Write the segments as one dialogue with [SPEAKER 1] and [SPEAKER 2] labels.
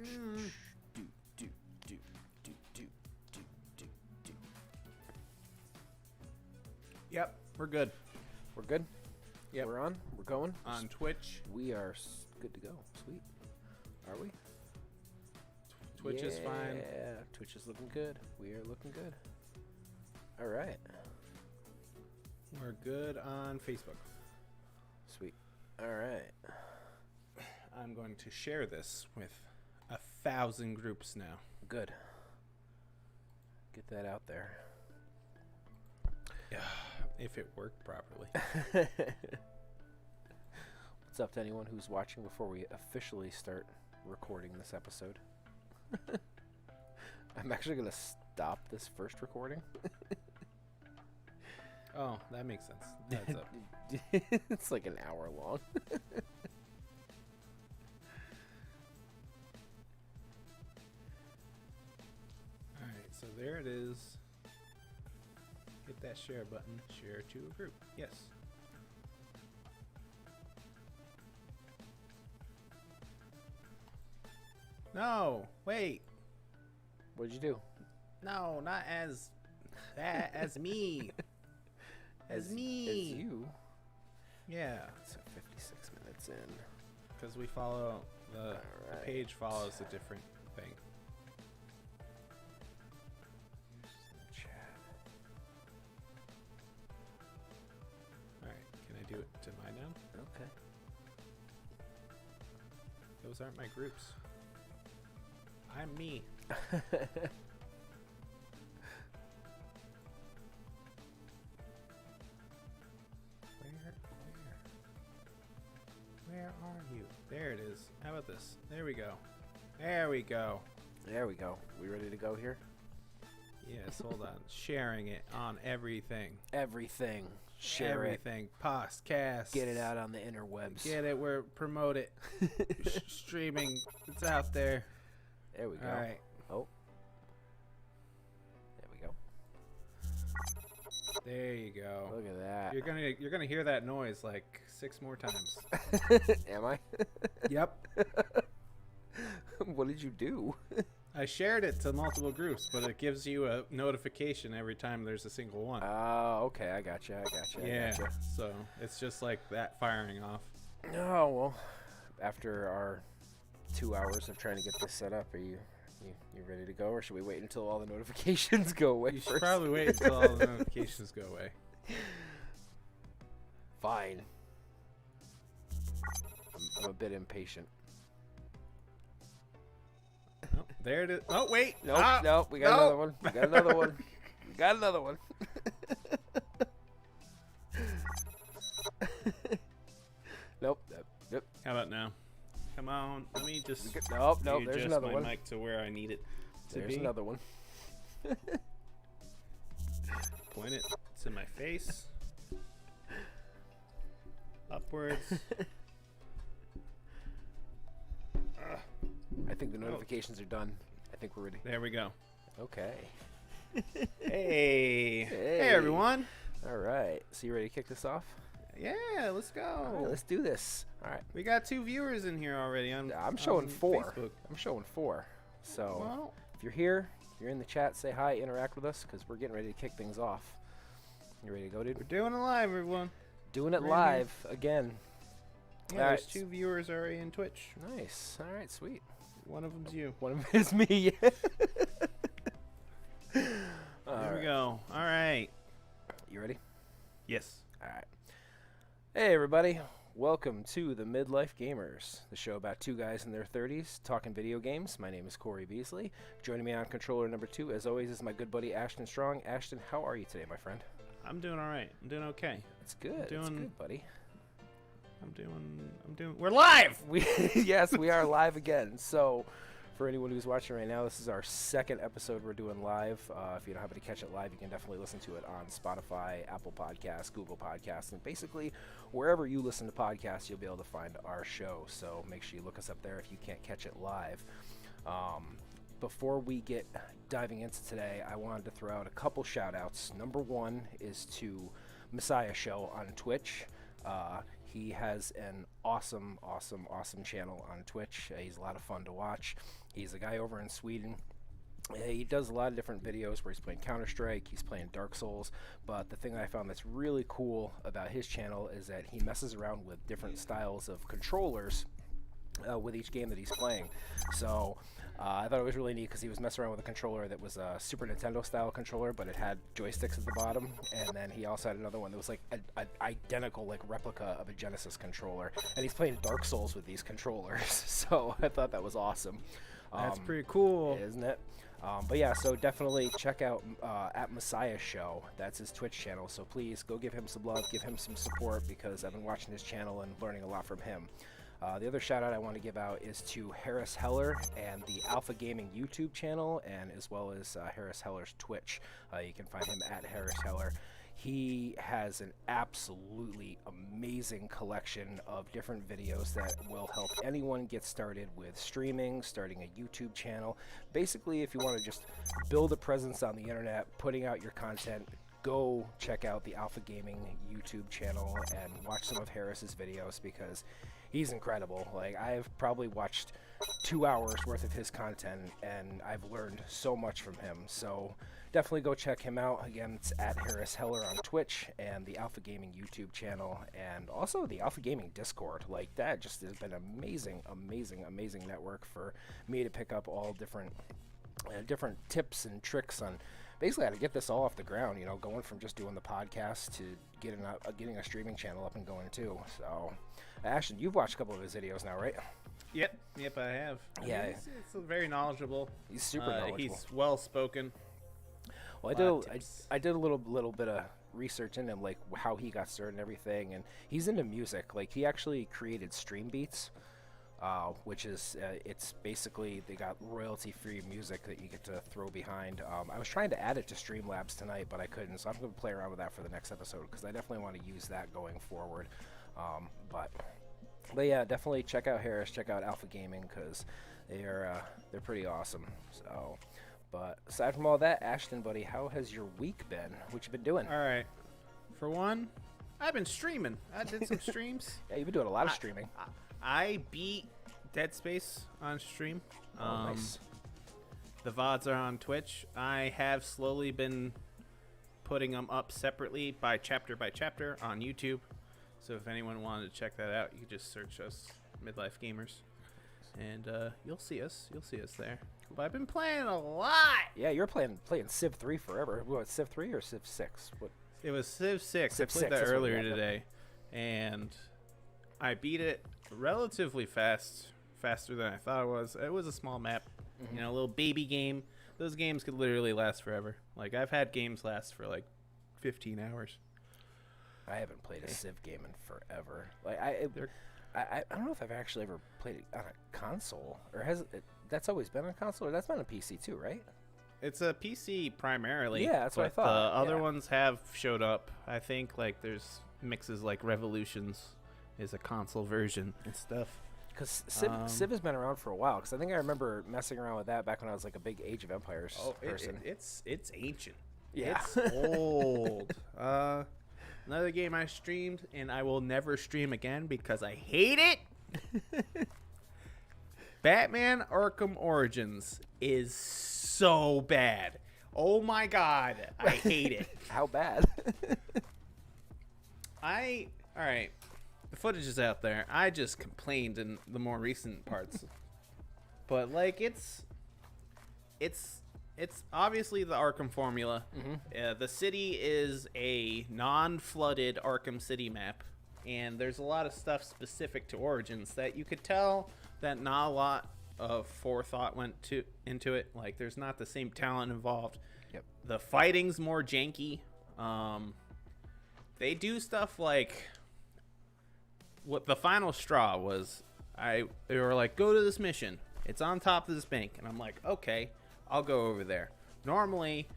[SPEAKER 1] Mm. Yep, we're good.
[SPEAKER 2] We're good?
[SPEAKER 1] Yep.
[SPEAKER 2] We're on? We're going?
[SPEAKER 1] On Twitch.
[SPEAKER 2] We are good to go. Sweet. Are we?
[SPEAKER 1] Twitch is fine.
[SPEAKER 2] Yeah, Twitch is looking good. We are looking good. All right.
[SPEAKER 1] We're good on Facebook.
[SPEAKER 2] Sweet. All right.
[SPEAKER 1] I'm going to share this with 1,000 groups now.
[SPEAKER 2] Good. Get that out there.
[SPEAKER 1] Yeah, if it worked properly.
[SPEAKER 2] What's up to anyone who's watching before we officially start recording this episode? I'm actually going to stop this first recording.
[SPEAKER 1] Oh, that makes sense. That's up.
[SPEAKER 2] It's like an hour long.
[SPEAKER 1] Alright, so there it is. Hit that share button. Share to a group. Yes. No, wait.
[SPEAKER 2] What'd you do?
[SPEAKER 1] No, not as that. As me. As me.
[SPEAKER 2] As you?
[SPEAKER 1] Yeah,
[SPEAKER 2] So 56 minutes in.
[SPEAKER 1] because we follow the
[SPEAKER 2] Alright.
[SPEAKER 1] page follows a different thing.
[SPEAKER 2] Chat.
[SPEAKER 1] All right, can I do it to my now?
[SPEAKER 2] Okay.
[SPEAKER 1] Those aren't my groups. I'm me. Where are you? There it is. How about this? There we go. There we go.
[SPEAKER 2] There we go. We ready to go here?
[SPEAKER 1] Yes, hold on. Sharing it on everything.
[SPEAKER 2] Everything. Share
[SPEAKER 1] Everything. Podcast.
[SPEAKER 2] it. Get it out on the interwebs.
[SPEAKER 1] Get it. We're promote it. Streaming. It's out there.
[SPEAKER 2] There we go.
[SPEAKER 1] All right.
[SPEAKER 2] Oh. There we go.
[SPEAKER 1] There you go.
[SPEAKER 2] Look at that.
[SPEAKER 1] You're gonna hear that noise like 6 more times.
[SPEAKER 2] Am I?
[SPEAKER 1] Yep.
[SPEAKER 2] What did you do?
[SPEAKER 1] I shared it to multiple groups, but it gives you a notification every time there's a single one.
[SPEAKER 2] Oh, okay. I gotcha.
[SPEAKER 1] Yeah. So it's just like that firing off.
[SPEAKER 2] Oh, well. After our 2 hours of trying to get this set up, are you ready to go, or should we wait until all the notifications go away
[SPEAKER 1] You should
[SPEAKER 2] first?
[SPEAKER 1] probably wait until all the notifications go away.
[SPEAKER 2] Fine. I'm a bit impatient.
[SPEAKER 1] Oh, there it is. Oh, wait.
[SPEAKER 2] Nope,
[SPEAKER 1] Ah,
[SPEAKER 2] nope. We got
[SPEAKER 1] no.
[SPEAKER 2] another one. We got another one. We got another one. Nope. Yep.
[SPEAKER 1] How about now? Come on. Let me just
[SPEAKER 2] Nope. Nope. There's
[SPEAKER 1] adjust
[SPEAKER 2] another
[SPEAKER 1] my
[SPEAKER 2] one.
[SPEAKER 1] mic to where I need it to
[SPEAKER 2] There's
[SPEAKER 1] be.
[SPEAKER 2] another one.
[SPEAKER 1] Point it to my face. Upwards.
[SPEAKER 2] I think the notifications are done. I think we're ready.
[SPEAKER 1] There we go.
[SPEAKER 2] Okay.
[SPEAKER 1] Hey.
[SPEAKER 2] Hey.
[SPEAKER 1] Hey, everyone.
[SPEAKER 2] All right. So you ready to kick this off?
[SPEAKER 1] Yeah, let's go.
[SPEAKER 2] All right, let's do this. All right.
[SPEAKER 1] We got 2 viewers in here already on
[SPEAKER 2] I'm showing
[SPEAKER 1] on
[SPEAKER 2] 4.
[SPEAKER 1] Facebook.
[SPEAKER 2] I'm showing 4. So
[SPEAKER 1] Well,
[SPEAKER 2] if you're here, if you're in the chat, say hi, interact with us, because we're getting ready to kick things off. You ready to go, dude?
[SPEAKER 1] we're doing it live, everyone.
[SPEAKER 2] Doing it
[SPEAKER 1] Right
[SPEAKER 2] live again.
[SPEAKER 1] Yeah,
[SPEAKER 2] All
[SPEAKER 1] there's
[SPEAKER 2] right.
[SPEAKER 1] 2 viewers already in Twitch.
[SPEAKER 2] Nice. All right, sweet.
[SPEAKER 1] One of them's you.
[SPEAKER 2] One of them is me.
[SPEAKER 1] There we go. All right.
[SPEAKER 2] You ready?
[SPEAKER 1] Yes.
[SPEAKER 2] All right. Hey, everybody. Welcome to the Midlife Gamers, the show about 2 guys in their 30s talking video games. My name is Corey Beasley. Joining me on controller number 2, as always, is my good buddy Ashton Strong. Ashton, how are you today, my friend?
[SPEAKER 1] I'm doing all right. I'm doing okay.
[SPEAKER 2] It's good. It's
[SPEAKER 1] Doing-
[SPEAKER 2] good, buddy.
[SPEAKER 1] We're live!
[SPEAKER 2] Yes, we are live again. So, for anyone who's watching right now, this is our 2nd episode we're doing live. If you don't happen to catch it live, you can definitely listen to it on Spotify, Apple Podcasts, Google Podcasts, and basically wherever you listen to podcasts, you'll be able to find our show. So make sure you look us up there if you can't catch it live. Before we get diving into today, I wanted to throw out a couple shout outs. Number 1 is to Messiah Show on Twitch. He has an awesome channel on Twitch. He's a lot of fun to watch. He's a guy over in Sweden. He does a lot of different videos where he's playing Counter-Strike, he's playing Dark Souls, but the thing I found that's really cool about his channel is that he messes around with different styles of controllers with each game that he's playing. So I thought it was really neat because he was messing around with a controller that was a Super Nintendo style controller, but it had joysticks at the bottom, and then he also had another one that was like an identical like replica of a Genesis controller, and he's playing Dark Souls with these controllers. So I thought that was awesome.
[SPEAKER 1] That's pretty cool,
[SPEAKER 2] isn't it? But yeah, so definitely check out at Messiah Show. That's his Twitch channel. So please go give him some love, give him some support, because I've been watching his channel and learning a lot from him. The other shout out I want to give out is to Harris Heller and the Alpha Gaming YouTube channel, and as well as Harris Heller's Twitch. You can find him at Harris Heller. He has an absolutely amazing collection of different videos that will help anyone get started with streaming, starting a YouTube channel. Basically, if you want to just build a presence on the internet, putting out your content, go check out the Alpha Gaming YouTube channel and watch some of Harris's videos, because he's incredible. Like, I've probably watched 2 hours worth of his content, and I've learned so much from him. So definitely go check him out. Again, it's at Harris Heller on Twitch and the Alpha Gaming YouTube channel, and also the Alpha Gaming Discord. Like, that just has been amazing network for me to pick up all different tips and tricks on basically how to get this all off the ground. You know, going from just doing the podcast to getting a streaming channel up and going too. So, Ashton, you've watched a couple of his videos now, right?
[SPEAKER 1] Yep, I have.
[SPEAKER 2] Yeah,
[SPEAKER 1] it's very knowledgeable.
[SPEAKER 2] He's super knowledgeable.
[SPEAKER 1] He's well spoken.
[SPEAKER 2] Well, I did a little bit of research in him, like how he got started and everything, and he's into music. Like, he actually created Stream Beats, which is it's basically, they got royalty-free music that you get to throw behind. I was trying to add it to Streamlabs tonight, but I couldn't, so I'm going to play around with that for the next episode, because I definitely want to use that going forward. But yeah, definitely check out Harris, check out Alpha Gaming, because they're pretty awesome. So, but aside from all that, Ashton, buddy, how has your week been? What you been doing?
[SPEAKER 1] All right, for one, I've been streaming. I did some streams.
[SPEAKER 2] Yeah, you've been doing a lot of streaming.
[SPEAKER 1] I beat Dead Space on stream.
[SPEAKER 2] Nice.
[SPEAKER 1] The VODs are on Twitch. I have slowly been putting them up separately by chapter on YouTube. So if anyone wanted to check that out, you can just search us, Midlife Gamers, and you'll see us. You'll see us there. But I've been playing a lot.
[SPEAKER 2] Yeah, you're playing Civ 3 forever. What, Civ 3 or Civ 6? What?
[SPEAKER 1] It was Civ 6.
[SPEAKER 2] Civ
[SPEAKER 1] I played
[SPEAKER 2] 6,
[SPEAKER 1] that
[SPEAKER 2] that's what we
[SPEAKER 1] earlier
[SPEAKER 2] got.
[SPEAKER 1] today, and I beat it relatively faster than I thought it was. It was a small map, you know, a little baby game. Those games could literally last forever. Like, I've had games last for like 15 hours.
[SPEAKER 2] I haven't played a Civ game in forever. Like, I don't know if I've actually ever played it on a console, or has it? That's always been on console, or that's been on PC too, right?
[SPEAKER 1] It's a PC primarily.
[SPEAKER 2] Yeah, that's what I
[SPEAKER 1] but
[SPEAKER 2] thought.
[SPEAKER 1] The other
[SPEAKER 2] Yeah.
[SPEAKER 1] ones have showed up. I think like there's mixes, like Revolutions is a console version and stuff.
[SPEAKER 2] Because Civ has been around for a while. Because I think I remember messing around with that back when I was like a big Age of Empires person.
[SPEAKER 1] It's ancient.
[SPEAKER 2] Yeah.
[SPEAKER 1] It's old. Another game I streamed, and I will never stream again because I hate it. Batman Arkham Origins is so bad. Oh my god, I hate it.
[SPEAKER 2] How bad?
[SPEAKER 1] Alright, the footage is out there. I just complained in the more recent parts. But like, it's obviously the Arkham formula. The city is a non-flooded Arkham City map, and there's a lot of stuff specific to Origins that you could tell that not a lot of forethought went into it. Like, there's not the same talent involved.
[SPEAKER 2] Yep.
[SPEAKER 1] The fighting's more janky. They do stuff like, what the final straw was, they were like, go to this mission. It's on top of this bank. And I'm like, okay, I'll go over there. Normally,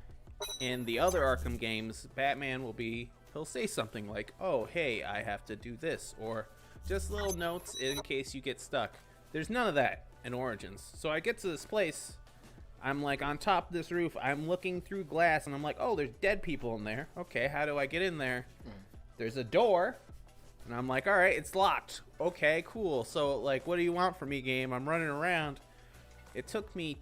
[SPEAKER 1] in the other Arkham games, Batman he'll say something like, oh, hey, I have to do this, or just little notes in case you get stuck. There's none of that in Origins. So I get to this place, I'm like on top of this roof, I'm looking through glass, and I'm like, oh, there's dead people in there. Okay, how do I get in there? There's a door. And I'm like, all right, it's locked. Okay, cool. So, like, what do you want from me, game? I'm running around. It took me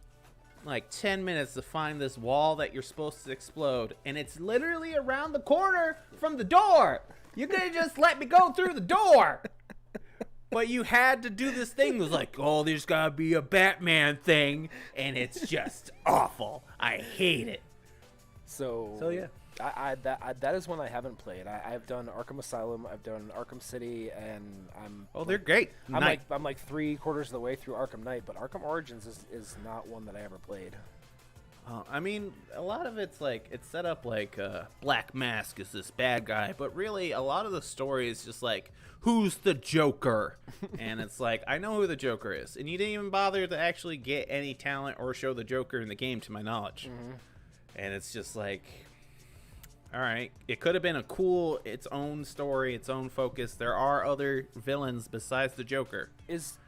[SPEAKER 1] like 10 minutes to find this wall that you're supposed to explode, and it's literally around the corner from the door. You could have just let me go through the door. But you had to do this thing. It was like, oh, there's gotta be a Batman thing, and it's just awful. I hate it.
[SPEAKER 2] So
[SPEAKER 1] yeah.
[SPEAKER 2] That is one I haven't played. I've done Arkham Asylum, I've done Arkham City, and
[SPEAKER 1] They're great.
[SPEAKER 2] I'm like 3/4 of the way through Arkham Knight, but Arkham Origins is not one that I ever played.
[SPEAKER 1] I mean, a lot of it's like, it's set up like Black Mask is this bad guy, but really a lot of the story is just like, who's the Joker? And it's like, I know who the Joker is. And you didn't even bother to actually get any talent or show the Joker in the game, to my knowledge. Mm-hmm. And it's just like, all right, it could have been a cool, its own story, its own focus. There are other villains besides the Joker.
[SPEAKER 2] Is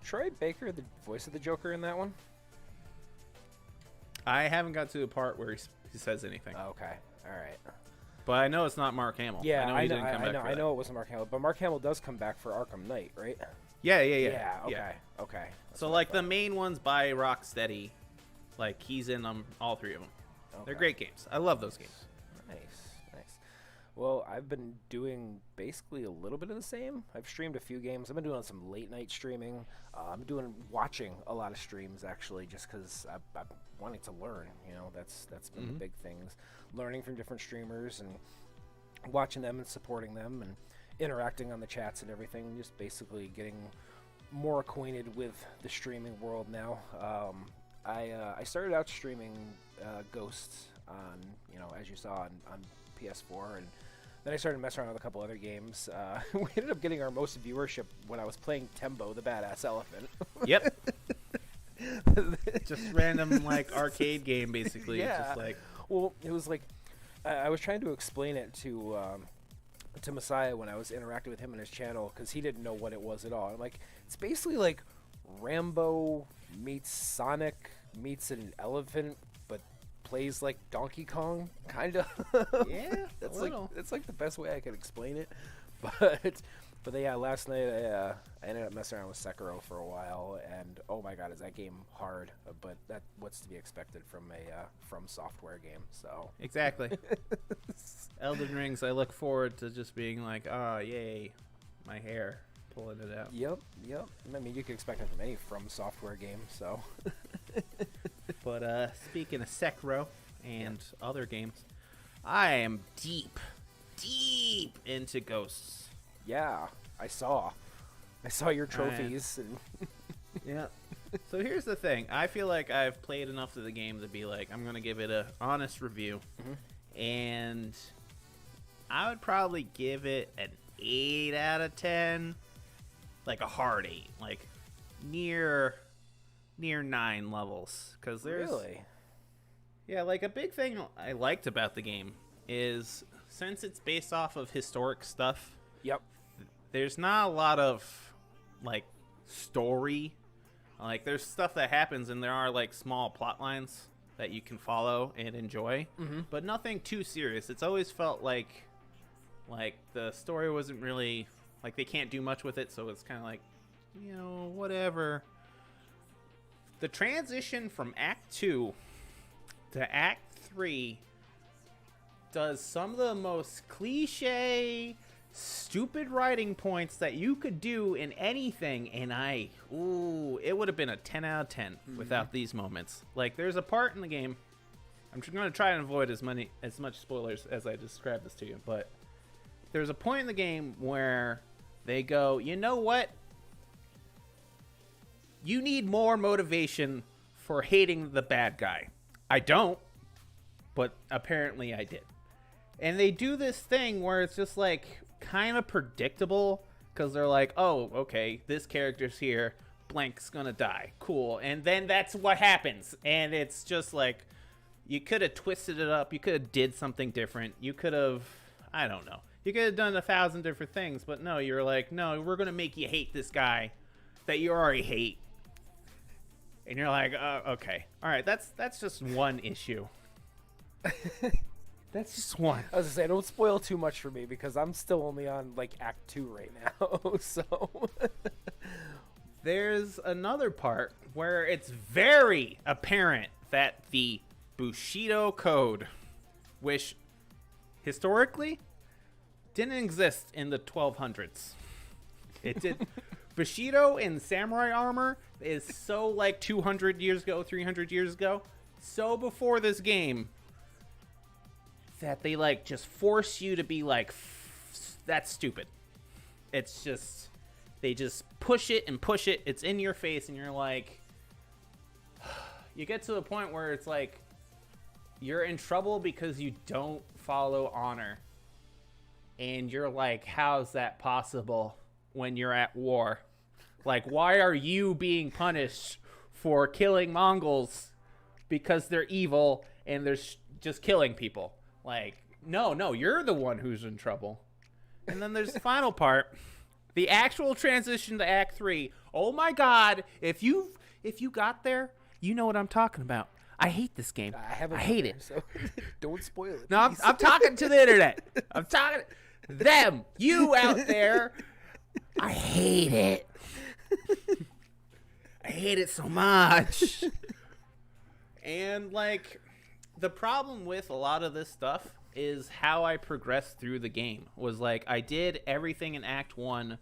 [SPEAKER 2] Troy Baker the voice of the Joker in that one?
[SPEAKER 1] I haven't got to the part where he says anything.
[SPEAKER 2] Okay, all right.
[SPEAKER 1] But I know it's not Mark Hamill.
[SPEAKER 2] Yeah,
[SPEAKER 1] I
[SPEAKER 2] know it wasn't Mark Hamill, but Mark Hamill does come back for Arkham Knight, right?
[SPEAKER 1] Yeah.
[SPEAKER 2] Okay.
[SPEAKER 1] So like the main ones by Rocksteady, like he's in them, all three of them. Okay. They're great games. I love those games.
[SPEAKER 2] Nice. Well, I've been doing basically a little bit of the same. I've streamed a few games. I've been doing some late night streaming. I'm watching a lot of streams actually, just because I'm wanting to learn. You know, that's been the big things. Learning from different streamers and watching them and supporting them and interacting on the chats and everything. Just basically getting more acquainted with the streaming world now. I started out streaming Ghosts on, as you saw on PS4, and then I started messing around with a couple other games. We ended up getting our most viewership when I was playing Tembo, the Badass Elephant.
[SPEAKER 1] Yep. Just random like arcade game, basically.
[SPEAKER 2] Yeah.
[SPEAKER 1] Just like,
[SPEAKER 2] well, it was like I was trying to explain it to Messiah when I was interacting with him on his channel, because he didn't know what it was at all. I'm like, it's basically like Rambo meets Sonic meets an elephant, but plays like Donkey Kong, kind of.
[SPEAKER 1] Yeah,
[SPEAKER 2] it's like the best way I could explain it. But yeah, last night I ended up messing around with Sekiro for a while, and oh my god, is that game hard? But what's to be expected from a From Software game? So
[SPEAKER 1] exactly. Elden Rings, I look forward to just being like, oh yay, my hair, pulling it out.
[SPEAKER 2] Yep. I mean, you can expect it from any From Software game. So.
[SPEAKER 1] But speaking of Sekiro and other games, I am deep into Ghosts.
[SPEAKER 2] Yeah, I saw your trophies. And
[SPEAKER 1] yeah. So here's the thing. I feel like I've played enough of the game to be like, I'm going to give it an honest review. Mm-hmm. And I would probably give it an 8 out of 10. Like a hard 8. Like near 9 levels. Because there's...
[SPEAKER 2] Really?
[SPEAKER 1] Yeah, like a big thing I liked about the game is, since it's based off of historic stuff...
[SPEAKER 2] Yep.
[SPEAKER 1] There's not a lot of, like, story. Like, there's stuff that happens, and there are, like, small plot lines that you can follow and enjoy. Mm-hmm. But nothing too serious. It's always felt like the story wasn't really... Like, they can't do much with it, so it's kind of like, whatever. The transition from Act 2 to Act 3 does some of the most cliche... stupid writing points that you could do in anything, and it would have been a 10 out of 10 without these moments. Like, there's a part in the game, I'm going to try and avoid as much spoilers as I describe this to you, but there's a point in the game where they go, you know what? You need more motivation for hating the bad guy. I don't, but apparently I did. And they do this thing where it's just like kind of predictable, because they're like, oh, okay, this character's here, blank's gonna die, cool, and then that's what happens. And it's just like, you could have twisted it up, you could have did something different, you could have, I don't know, you could have done 1,000 different things, but no, you're like, no, we're gonna make you hate this guy that you already hate. And you're like, okay, all right, that's just one issue. That's just one.
[SPEAKER 2] I was gonna say, don't spoil too much for me because I'm still only on like Act 2 right now. So
[SPEAKER 1] There's another part where it's very apparent that the Bushido Code, which historically didn't exist in the 1200s. It did. Bushido in samurai armor is so like 200 years ago, 300 years ago, so before this game that they like just force you to be like, that's stupid. It's just, they just push it and push it. It's in your face and you're like, you get to the point where it's like, you're in trouble because you don't follow honor. And you're like, how's that possible when you're at war? Like, why are you being punished for killing Mongols because they're evil and they're just killing people? Like, no, you're the one who's in trouble. And then there's the final part, the actual transition to Act 3. Oh my God, if you got there, you know what I'm talking about. I hate this game. I hate it.
[SPEAKER 2] So don't spoil it.
[SPEAKER 1] No, I'm talking to the internet. I'm talking to them. You out there. I hate it. I hate it so much. And, like, the problem with a lot of this stuff is how I progressed through the game. Was, like, I did everything in Act 1,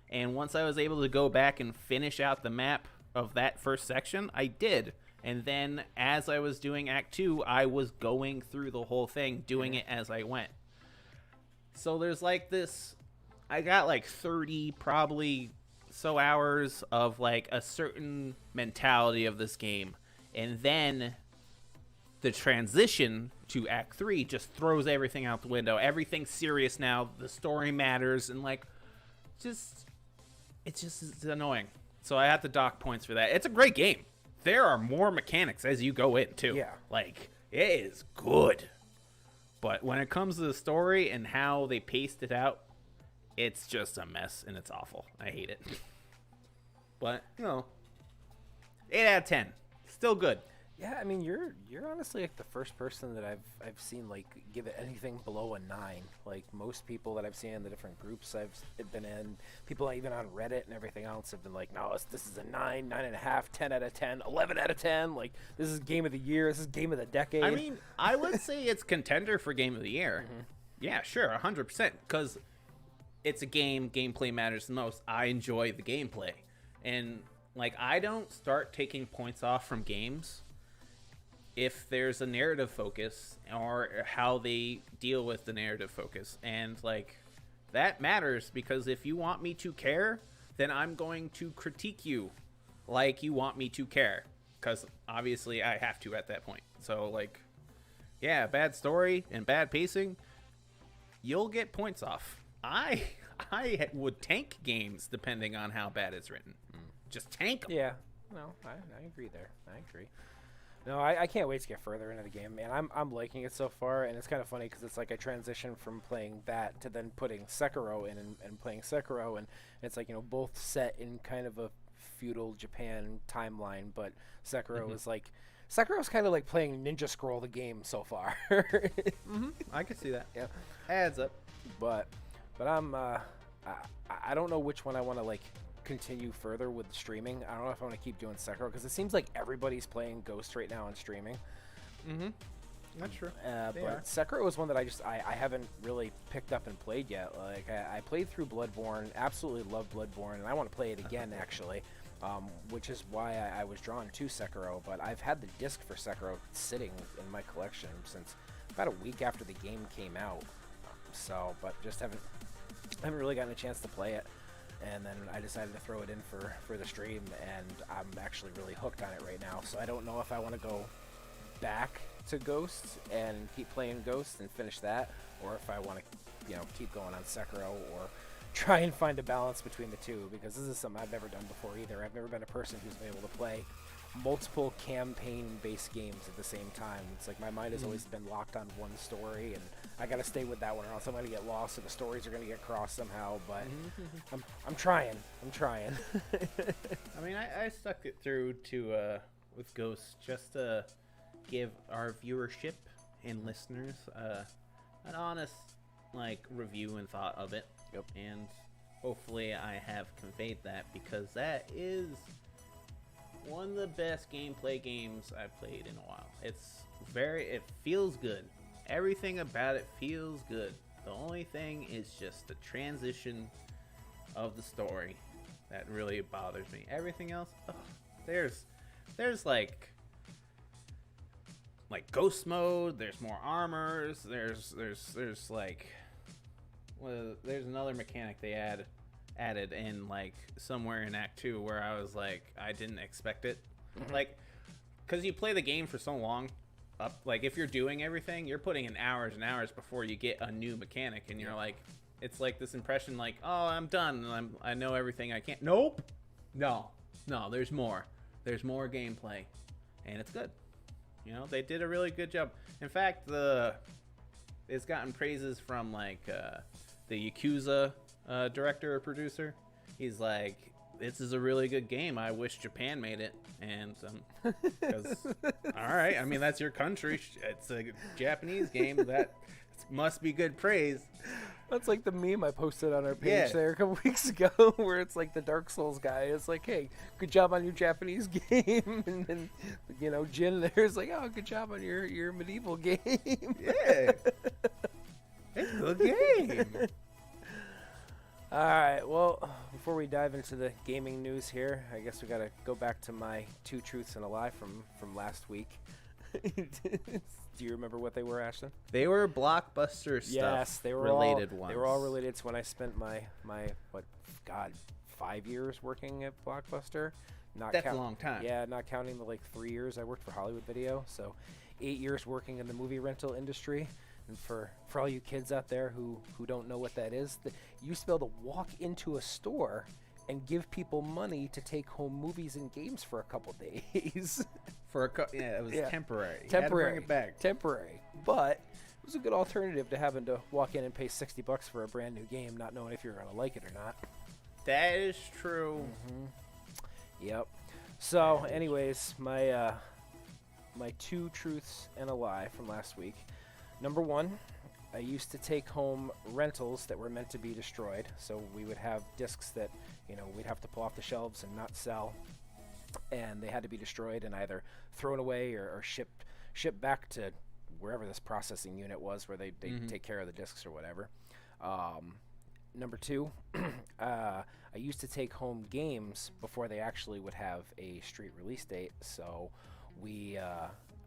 [SPEAKER 1] and once I was able to go back and finish out the map of that first section, I did. And then as I was doing Act 2, I was going through the whole thing, doing it as I went. So there's like this, I got like 30 probably so hours of like a certain mentality of this game. And then the transition to Act 3 just throws everything out the window. Everything's serious now. The story matters. And like, it's annoying. So I have to dock points for that. It's a great game. There are more mechanics as you go in, too.
[SPEAKER 2] Yeah.
[SPEAKER 1] Like, it is good. But when it comes to the story and how they paced it out, it's just a mess, and it's awful. I hate it. But, 8 out of 10. Still good.
[SPEAKER 2] Yeah, I mean, you're honestly like the first person that I've seen like give it anything below a 9. Like most people that I've seen in the different groups I've been in, people even on Reddit and everything else have been like, no, this is a 9, 9.5, 10 out of 10, 11 out of 10. Like this is game of the year. This is game of the decade.
[SPEAKER 1] I mean, I would say it's contender for game of the year. Mm-hmm. Yeah, sure, 100%. Because it's a game. Gameplay matters the most. I enjoy the gameplay, and like I don't start taking points off from games if there's a narrative focus or how they deal with the narrative focus. And like that matters, because if you want me to care, then I'm going to critique you like you want me to care, because obviously I have to at that point. So like, yeah, bad story and bad pacing, you'll get points off. I would tank games depending on how bad it's written. Just tank them.
[SPEAKER 2] Yeah, no, I agree there. I agree. No, I can't wait to get further into the game, man. I'm liking it so far, and it's kind of funny because it's like I transitioned from playing that to then putting Sekiro in and playing Sekiro, and it's like, both set in kind of a feudal Japan timeline, but Sekiro is like, Sekiro's kind of like playing Ninja Scroll the game so far.
[SPEAKER 1] I can see that.
[SPEAKER 2] Yeah,
[SPEAKER 1] Adds up.
[SPEAKER 2] but I don't know which one I want to like continue further with streaming. I don't know if I want to keep doing Sekiro because it seems like everybody's playing Ghost right now on streaming.
[SPEAKER 1] That's true.
[SPEAKER 2] But Sekiro is one that I haven't really picked up and played yet. Like I played through Bloodborne, absolutely love Bloodborne, and I want to play it again actually, which is why I was drawn to Sekiro. But I've had the disc for Sekiro sitting in my collection since about a week after the game came out. But just haven't really gotten a chance to play it. And then I decided to throw it in for the stream, and I'm actually really hooked on it right now. So I don't know if I want to go back to Ghost and keep playing Ghost and finish that, or if I want to, keep going on Sekiro, or try and find a balance between the two, because this is something I've never done before either. I've never been a person who's been able to play multiple campaign-based games at the same time. It's like my mind has always been locked on one story, and I got to stay with that one, or else I'm going to get lost, or the stories are going to get crossed somehow. But I'm trying.
[SPEAKER 1] I mean, I stuck it through to with Ghost just to give our viewership and listeners an honest like review and thought of it.
[SPEAKER 2] Yep.
[SPEAKER 1] And hopefully I have conveyed that, because that is one of the best gameplay games I've played in a while. It feels good. Everything about it feels good. The only thing is just the transition of the story that really bothers me. Everything else, there's like ghost mode. There's more armors. There's like, well, there's another mechanic they added in like somewhere in Act 2 where I was like, I didn't expect it. Like, because you play the game for so long, like if you're doing everything, you're putting in hours and hours before you get a new mechanic, and you're like, it's like this impression like, oh, I'm done and I know everything I can't. Nope. No, there's more. There's more gameplay, and it's good. You know, they did a really good job. In fact, it's gotten praises from like the Yakuza director or producer. He's like, this is a really good game. I wish Japan made it. And because all right, I mean, that's your country. It's a Japanese game. That must be good praise.
[SPEAKER 2] That's like the meme I posted on our page
[SPEAKER 1] Yeah.
[SPEAKER 2] there a couple weeks ago, where it's like the Dark Souls guy. It's like, hey, good job on your Japanese game, and then Jin there's like, oh, good job on your medieval game.
[SPEAKER 1] Yeah, it's a good game.
[SPEAKER 2] All right, well, before we dive into the gaming news here, I guess we got to go back to my 2 truths and a lie from last week. Do you remember what they were, Ashton?
[SPEAKER 1] They were Blockbuster stuff.
[SPEAKER 2] Yes, they were
[SPEAKER 1] related
[SPEAKER 2] all,
[SPEAKER 1] ones.
[SPEAKER 2] They were all related to when I spent my 5 years working at Blockbuster.
[SPEAKER 1] That's a long time.
[SPEAKER 2] Yeah, not counting the 3 years I worked for Hollywood Video. So 8 years working in the movie rental industry. And for all you kids out there who don't know what that is, you used to be able to walk into a store and give people money to take home movies and games for a couple days.
[SPEAKER 1] It was temporary. You had to
[SPEAKER 2] Temporary.
[SPEAKER 1] bring it back.
[SPEAKER 2] Temporary. But it was a good alternative to having to walk in and pay $60 for a brand new game, not knowing if you're going to like it or not.
[SPEAKER 1] That is true.
[SPEAKER 2] Yep. So, anyways, my 2 truths and a lie from last week. Number 1, I used to take home rentals that were meant to be destroyed. So we would have discs that, we'd have to pull off the shelves and not sell. And they had to be destroyed and either thrown away or shipped back to wherever this processing unit was where they take care of the discs or whatever. Number 2, I used to take home games before they actually would have a street release date. So we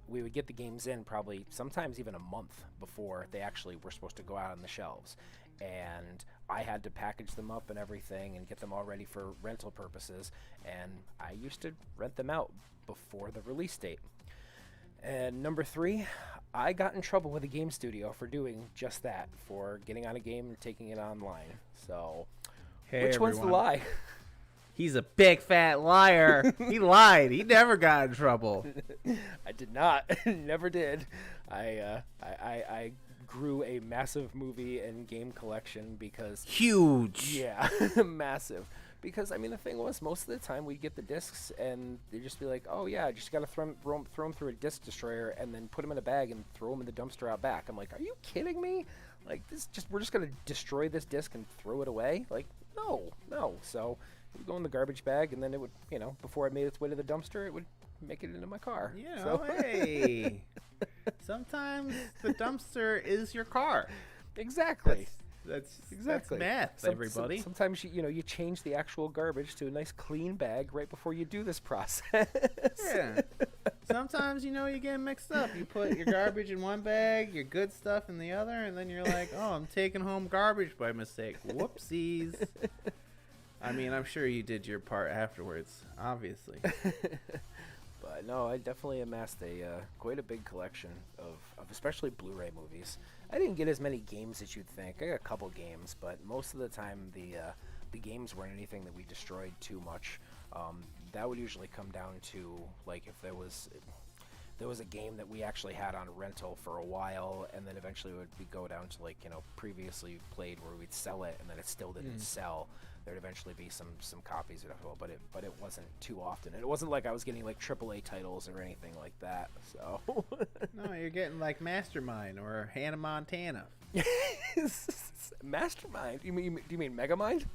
[SPEAKER 2] would get the games in probably sometimes even a month before they actually were supposed to go out on the shelves. And I had to package them up and everything and get them all ready for rental purposes. And I used to rent them out before the release date. And number 3, I got in trouble with a game studio for doing just that, for getting on a game and taking it online. So,
[SPEAKER 1] Hey,
[SPEAKER 2] which one's the
[SPEAKER 1] everyone.
[SPEAKER 2] lie?
[SPEAKER 1] He's a big fat liar. He lied. He never got in trouble.
[SPEAKER 2] I did not. Never did. I grew a massive movie and game collection because...
[SPEAKER 1] Huge.
[SPEAKER 2] Yeah, massive. Because, I mean, the thing was, most of the time we'd get the discs and they'd just be like, oh, yeah, I just got to throw them through a disc destroyer and then put them in a bag and throw them in the dumpster out back. I'm like, are you kidding me? Like, we're just going to destroy this disc and throw it away? Like, no. So it would go in the garbage bag, and then it would, before it made its way to the dumpster, it would make it into my car.
[SPEAKER 1] Hey. Sometimes the dumpster is your car.
[SPEAKER 2] Exactly.
[SPEAKER 1] That's
[SPEAKER 2] Exactly.
[SPEAKER 1] math, everybody.
[SPEAKER 2] Sometimes you change the actual garbage to a nice clean bag right before you do this process.
[SPEAKER 1] Yeah. Sometimes, you get mixed up. You put your garbage in one bag, your good stuff in the other, and then you're like, oh, I'm taking home garbage by mistake. Whoopsies. I mean, I'm sure you did your part afterwards, obviously.
[SPEAKER 2] But no, I definitely amassed quite a big collection of especially Blu-ray movies. I didn't get as many games as you'd think. I got a couple games, but most of the time the games weren't anything that we destroyed too much. That would usually come down to like if there was a game that we actually had on rental for a while, and then eventually we go down to previously played where we'd sell it, and then it still didn't sell. there'd eventually be some copies of it, but it wasn't too often. And it wasn't like I was getting like AAA titles or anything like that. So
[SPEAKER 1] No, you're getting like Mastermind or Hannah Montana.
[SPEAKER 2] Mastermind? Do you mean Megamind?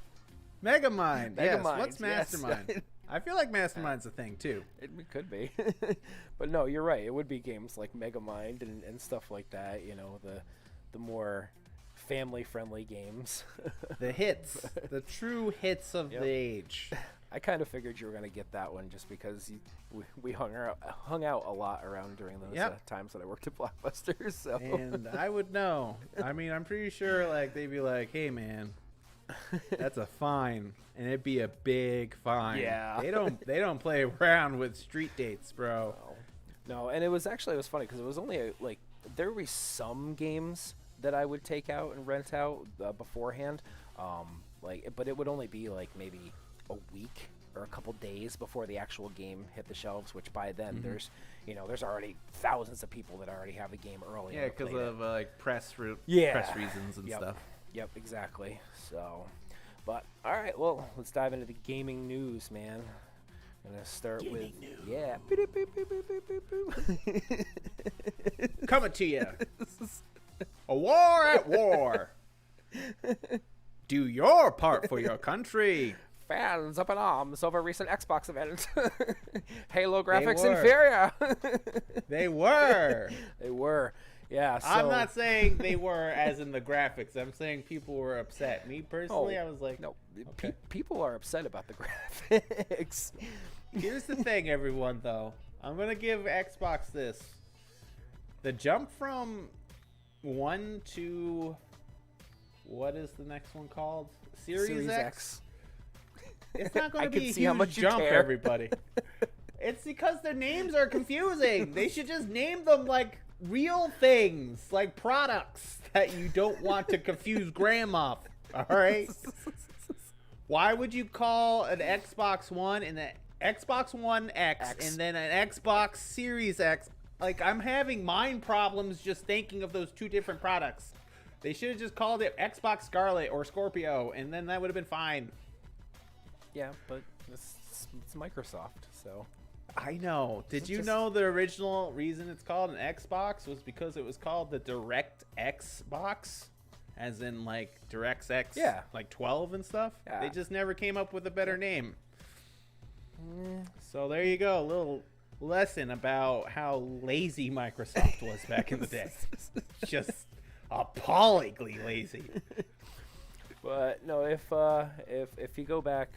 [SPEAKER 1] Megamind. Yes.
[SPEAKER 2] Megamind,
[SPEAKER 1] What's
[SPEAKER 2] yes.
[SPEAKER 1] Mastermind? I feel like Mastermind's a thing too.
[SPEAKER 2] It could be. But no, you're right. It would be games like Megamind and stuff like that, you know, the more family-friendly games.
[SPEAKER 1] The hits. The true hits of
[SPEAKER 2] Yep.
[SPEAKER 1] the age.
[SPEAKER 2] I kind of figured you were going to get that one just because we hung out a lot around during those
[SPEAKER 1] Yep.
[SPEAKER 2] times that I worked at Blockbuster. So
[SPEAKER 1] And I would know. I mean, I'm pretty sure like they'd be like, "Hey, man, that's a fine," and it'd be a big fine.
[SPEAKER 2] Yeah.
[SPEAKER 1] They don't play around with street dates, bro.
[SPEAKER 2] No, and it was funny because it was only like there were some games that I would take out and rent out beforehand, but it would only be like maybe a week or a couple days before the actual game hit the shelves. Which by then there's already thousands of people that already have the game early.
[SPEAKER 1] Yeah, because of like press reasons and
[SPEAKER 2] Yep.
[SPEAKER 1] stuff.
[SPEAKER 2] Yep, exactly. So, but all right, well, let's dive into the gaming news, man. I'm gonna start with yeah.
[SPEAKER 1] Coming to you. A war at war. Do your part for your country.
[SPEAKER 2] Fans up in arms over recent Xbox event. Halo graphics
[SPEAKER 1] were.
[SPEAKER 2] inferior.
[SPEAKER 1] They were.
[SPEAKER 2] They were. Yeah. So,
[SPEAKER 1] I'm not saying they were as in the graphics. I'm saying people were upset. Me personally, I was like,
[SPEAKER 2] no.
[SPEAKER 1] okay.
[SPEAKER 2] People are upset about the graphics.
[SPEAKER 1] Here's the thing, everyone, though. I'm going to give Xbox this. The jump from 1 to... What is the next one called? Series X? It's not going to be a
[SPEAKER 2] see how
[SPEAKER 1] huge
[SPEAKER 2] much you
[SPEAKER 1] jump,
[SPEAKER 2] care.
[SPEAKER 1] everybody. It's because their names are confusing. They should just name them like real things, like products that you don't want to confuse Graham off. All right? Why would you call an Xbox One and an Xbox One X and then an Xbox Series X? Like, I'm having mind problems just thinking of those two different products. They should have just called it Xbox Scarlet or Scorpio, and then that would have been fine.
[SPEAKER 2] Yeah, but it's Microsoft, so.
[SPEAKER 1] I know. Did you
[SPEAKER 2] Just-
[SPEAKER 1] know the original reason it's called an Xbox was because it was called the DirectX box? As in, like, DirectX,
[SPEAKER 2] Yeah.
[SPEAKER 1] like 12 and stuff?
[SPEAKER 2] Yeah.
[SPEAKER 1] They just never came up with a better name. So there you go. A little lesson about how lazy Microsoft was back in the day. Just appallingly lazy.
[SPEAKER 2] But no, if you go back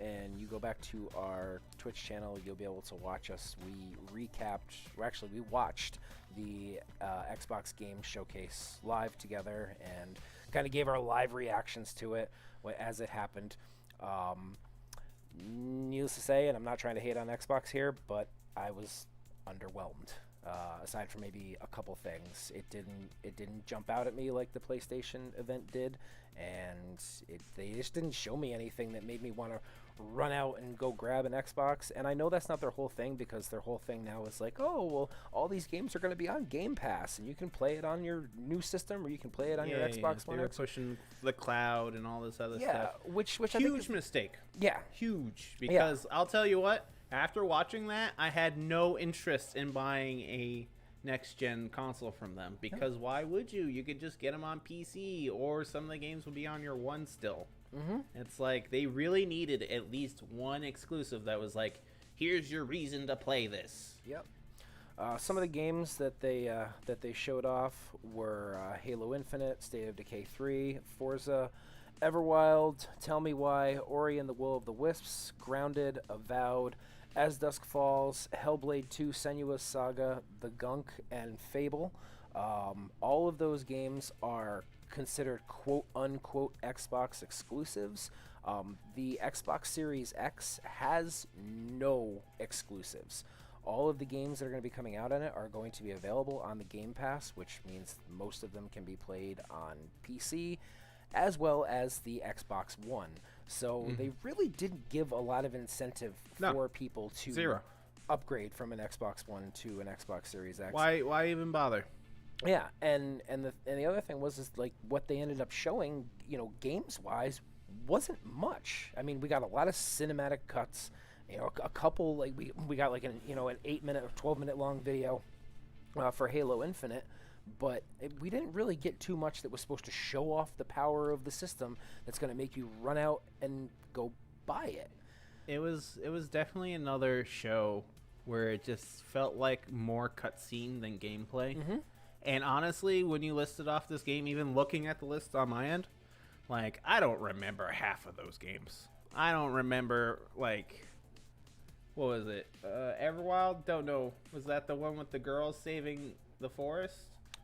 [SPEAKER 2] and you go back to our Twitch channel, you'll be able to watch us. We watched the Xbox Game Showcase live together and kind of gave our live reactions to it as it happened. Needless to say, and I'm not trying to hate on Xbox here, but I was underwhelmed. Aside from maybe a couple things, it didn't jump out at me like the PlayStation event did, and they just didn't show me anything that made me want to run out and go grab an Xbox. And I know that's not their whole thing, because their whole thing now is like, oh well, all these games are going to be on Game Pass, and you can play it on your new system, or you can play it on your Xbox One
[SPEAKER 1] They were
[SPEAKER 2] X.
[SPEAKER 1] pushing the cloud and all this other
[SPEAKER 2] Yeah,
[SPEAKER 1] stuff.
[SPEAKER 2] which I think
[SPEAKER 1] Huge
[SPEAKER 2] is,
[SPEAKER 1] mistake.
[SPEAKER 2] yeah.
[SPEAKER 1] Huge. Because I'll tell you what, after watching that, I had no interest in buying a next-gen console from them. Because why would you? You could just get them on PC, or some of the games would be on your One still.
[SPEAKER 2] Mm-hmm.
[SPEAKER 1] It's like they really needed at least one exclusive that was like, here's your reason to play this.
[SPEAKER 2] Yep. Some of the games that they showed off were Halo Infinite, State of Decay 3, Forza, Everwild, Tell Me Why, Ori and the Will of the Wisps, Grounded, Avowed, As Dusk Falls, Hellblade 2, Senua's Saga, The Gunk, and Fable. All of those games are considered quote-unquote Xbox exclusives. The Xbox Series X has no exclusives. All of the games that are going to be coming out on it are going to be available on the Game Pass, which means most of them can be played on PC as well as the Xbox One. So they really didn't give a lot of incentive for people to upgrade from an Xbox One to an Xbox Series X.
[SPEAKER 1] Why even bother?
[SPEAKER 2] Yeah, and the other thing was like what they ended up showing, games wise, wasn't much. I mean, we got a lot of cinematic cuts. You know, a couple like we got like an 8-minute or 12-minute long video for Halo Infinite, but we didn't really get too much that was supposed to show off the power of the system that's going to make you run out and go buy it.
[SPEAKER 1] It was definitely another show where it just felt like more cutscene than gameplay.
[SPEAKER 2] Mm-hmm.
[SPEAKER 1] And honestly, when you listed off this game, even looking at the list on my end, like, I don't remember half of those games. I don't remember, like, what was it? Everwild? Don't know. Was that the one with the girls saving the forest?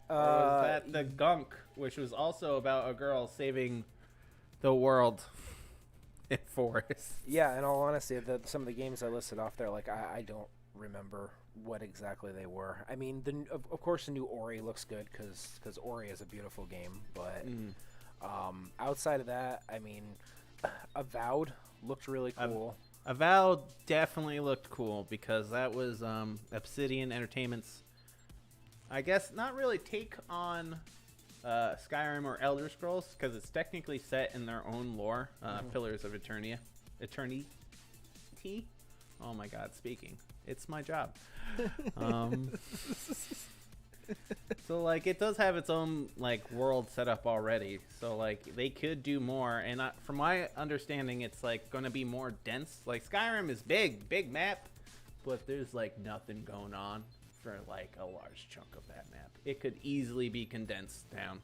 [SPEAKER 1] Or was that the Gunk, which was also about a girl saving the world in forest?
[SPEAKER 2] Yeah, in all honesty, some of the games I listed off there, like, I don't remember what exactly they were. I mean, of course, the new Ori looks good because Ori is a beautiful game, but outside of that, I mean, Avowed looked really cool.
[SPEAKER 1] Avowed definitely looked cool because that was Obsidian Entertainment's, I guess, not really take on Skyrim or Elder Scrolls because it's technically set in their own lore, Pillars of Eternity. Oh my God, speaking. It's my job. So, like, it does have its own, like, world set up already. So, like, they could do more. And from my understanding, it's, like, going to be more dense. Like, Skyrim is big map. But there's, like, nothing going on for, like, a large chunk of that map. It could easily be condensed down.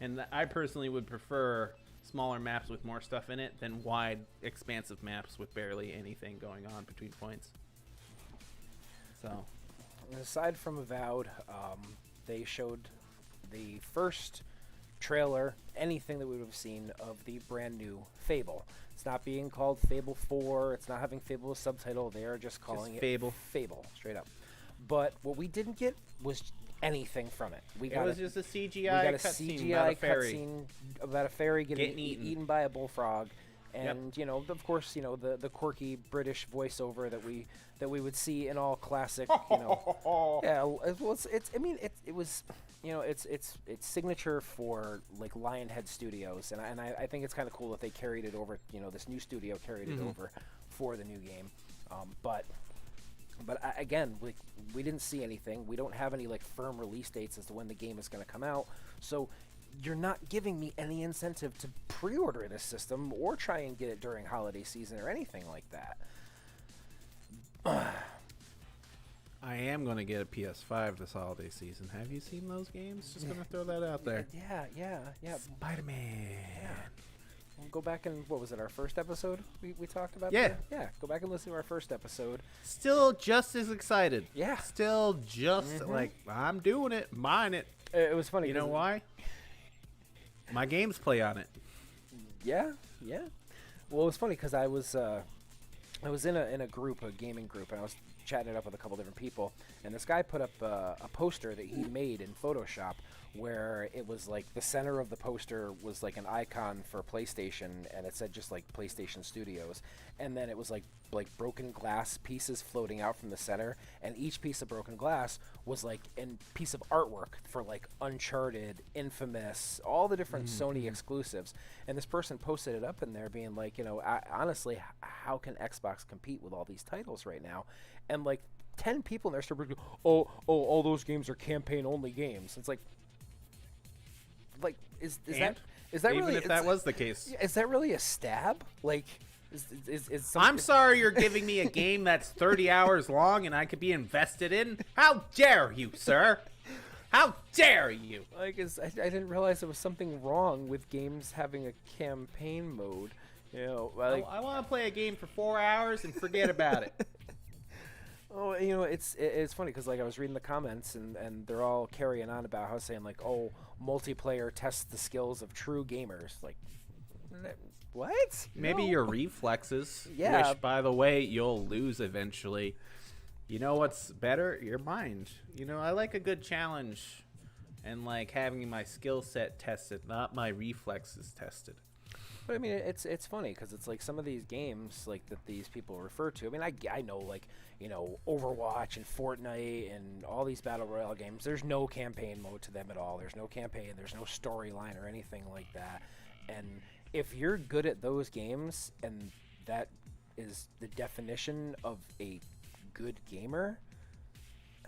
[SPEAKER 1] And I personally would prefer smaller maps with more stuff in it than wide, expansive maps with barely anything going on between points. So,
[SPEAKER 2] aside from Avowed, they showed the first trailer, anything that we would have seen, of the brand new Fable. It's not being called Fable 4. It's not having Fable as subtitle. They are just calling it
[SPEAKER 1] Fable.
[SPEAKER 2] Fable, straight up. But what we didn't get was anything from it.
[SPEAKER 1] It was just a CGI
[SPEAKER 2] we got a
[SPEAKER 1] cutscene about a fairy.
[SPEAKER 2] cutscene about a fairy getting
[SPEAKER 1] eaten
[SPEAKER 2] by a bullfrog. And you know, of course, you know, the quirky British voiceover that we would see in all classic, you know. Yeah, well, it was, you know, it's signature for like Lionhead Studios, and I think it's kind of cool that they carried it over. You know, this new studio carried it over for the new game, but again, we didn't see anything. We don't have any like firm release dates as to when the game is going to come out, so you're not giving me any incentive to pre-order this system or try and get it during holiday season or anything like that.
[SPEAKER 1] I am going to get a PS5 this holiday season. Have you seen those games? Just going to throw that out there.
[SPEAKER 2] Yeah.
[SPEAKER 1] Spider-Man.
[SPEAKER 2] Yeah. We'll go back and, what was it, our first episode we talked about?
[SPEAKER 1] Yeah.
[SPEAKER 2] That? Yeah, go back and listen to our first episode.
[SPEAKER 1] Still just as excited.
[SPEAKER 2] Yeah.
[SPEAKER 1] Still just like, I'm doing it, buying it.
[SPEAKER 2] It was funny.
[SPEAKER 1] You know why? My games play on it.
[SPEAKER 2] Yeah. Well, it was funny because I was in a group, a gaming group, and I was chatting it up with a couple different people, and this guy put up a poster that he made in Photoshop where it was like the center of the poster was like an icon for PlayStation, and it said just like PlayStation Studios, and then it was like broken glass pieces floating out from the center, and each piece of broken glass was like a piece of artwork for like Uncharted, Infamous, all the different Sony exclusives. And this person posted it up in there being like, you know, honestly, how can Xbox compete with all these titles right now? And like 10 people in there started going, oh, all those games are campaign only games. It's like is that
[SPEAKER 1] even
[SPEAKER 2] really,
[SPEAKER 1] if that was the case,
[SPEAKER 2] is that really a stab? Like, is
[SPEAKER 1] I'm sorry you're giving me a game that's 30 hours long and I could be invested in. How dare you, sir? How dare you?
[SPEAKER 2] Like, I didn't realize there was something wrong with games having a campaign mode. You know, like,
[SPEAKER 1] I want to play a game for 4 hours and forget about it.
[SPEAKER 2] Oh, you know, it's funny because like I was reading the comments and they're all carrying on about how saying like, oh, multiplayer tests the skills of true gamers. Like, what?
[SPEAKER 1] Maybe your reflexes.
[SPEAKER 2] Yeah.
[SPEAKER 1] Which, by the way, you'll lose eventually. You know what's better? Your mind. You know, I like a good challenge and like having my skill set tested, not my reflexes tested.
[SPEAKER 2] But I mean, it's funny because it's like some of these games like that these people refer to. I mean, I know like, you know, Overwatch and Fortnite and all these battle royale games. There's no campaign mode to them at all. There's no campaign. There's no storyline or anything like that. And if you're good at those games and that is the definition of a good gamer,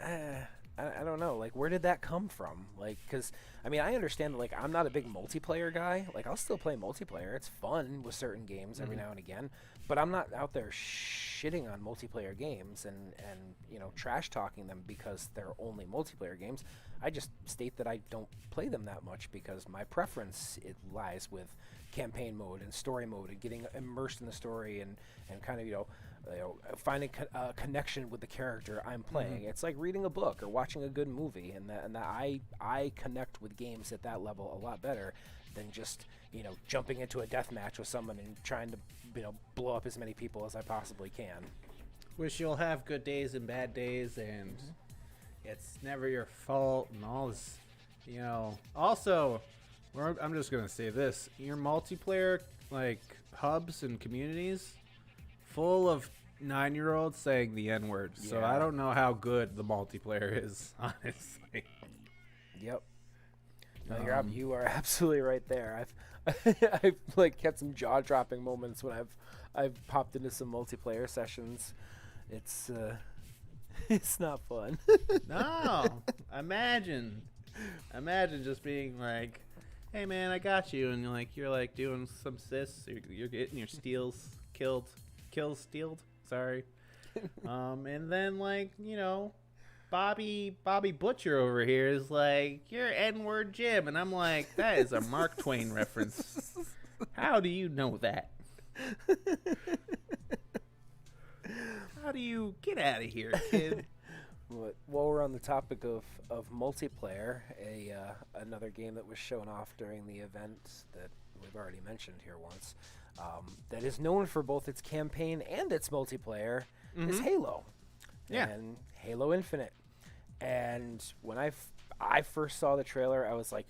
[SPEAKER 2] I don't know. Like, where did that come from? Like, because, I mean, I understand that, like, I'm not a big multiplayer guy. Like, I'll still play multiplayer. It's fun with certain games every now and again. But I'm not out there shitting on multiplayer games and you know, trash-talking them because they're only multiplayer games. I just state that I don't play them that much because my preference, it lies with campaign mode and story mode and getting immersed in the story and kind of, you know, finding a connection with the character I'm playing. It's like reading a book or watching a good movie, and that I connect with games at that level a lot better than just, you know, jumping into a death match with someone and trying to, you know, blow up as many people as I possibly can.
[SPEAKER 1] Which you'll have good days and bad days, and it's never your fault, and all this, you know. Also, I'm just gonna say this: your multiplayer like hubs and communities full of 9-year-olds saying the N-word. So
[SPEAKER 2] Yeah.
[SPEAKER 1] I don't know how good the multiplayer is, honestly.
[SPEAKER 2] Yep. No, you are absolutely right there. I've like kept some jaw-dropping moments when I've popped into some multiplayer sessions. It's it's not fun.
[SPEAKER 1] No, imagine just being like, "Hey man, I got you," and you're like doing some sis. You're getting your kills stealed. Sorry. And then, like, you know, Bobby Butcher over here is like, "You're N-word Jim," and I'm like, that is a Mark Twain reference. How do you know that? How do you get out of here, kid?
[SPEAKER 2] But while we're on the topic of multiplayer, another game that was shown off during the event that we've already mentioned here once, that is known for both its campaign and its multiplayer, is Halo.
[SPEAKER 1] Yeah.
[SPEAKER 2] And Halo Infinite. And when I first saw the trailer, I was like,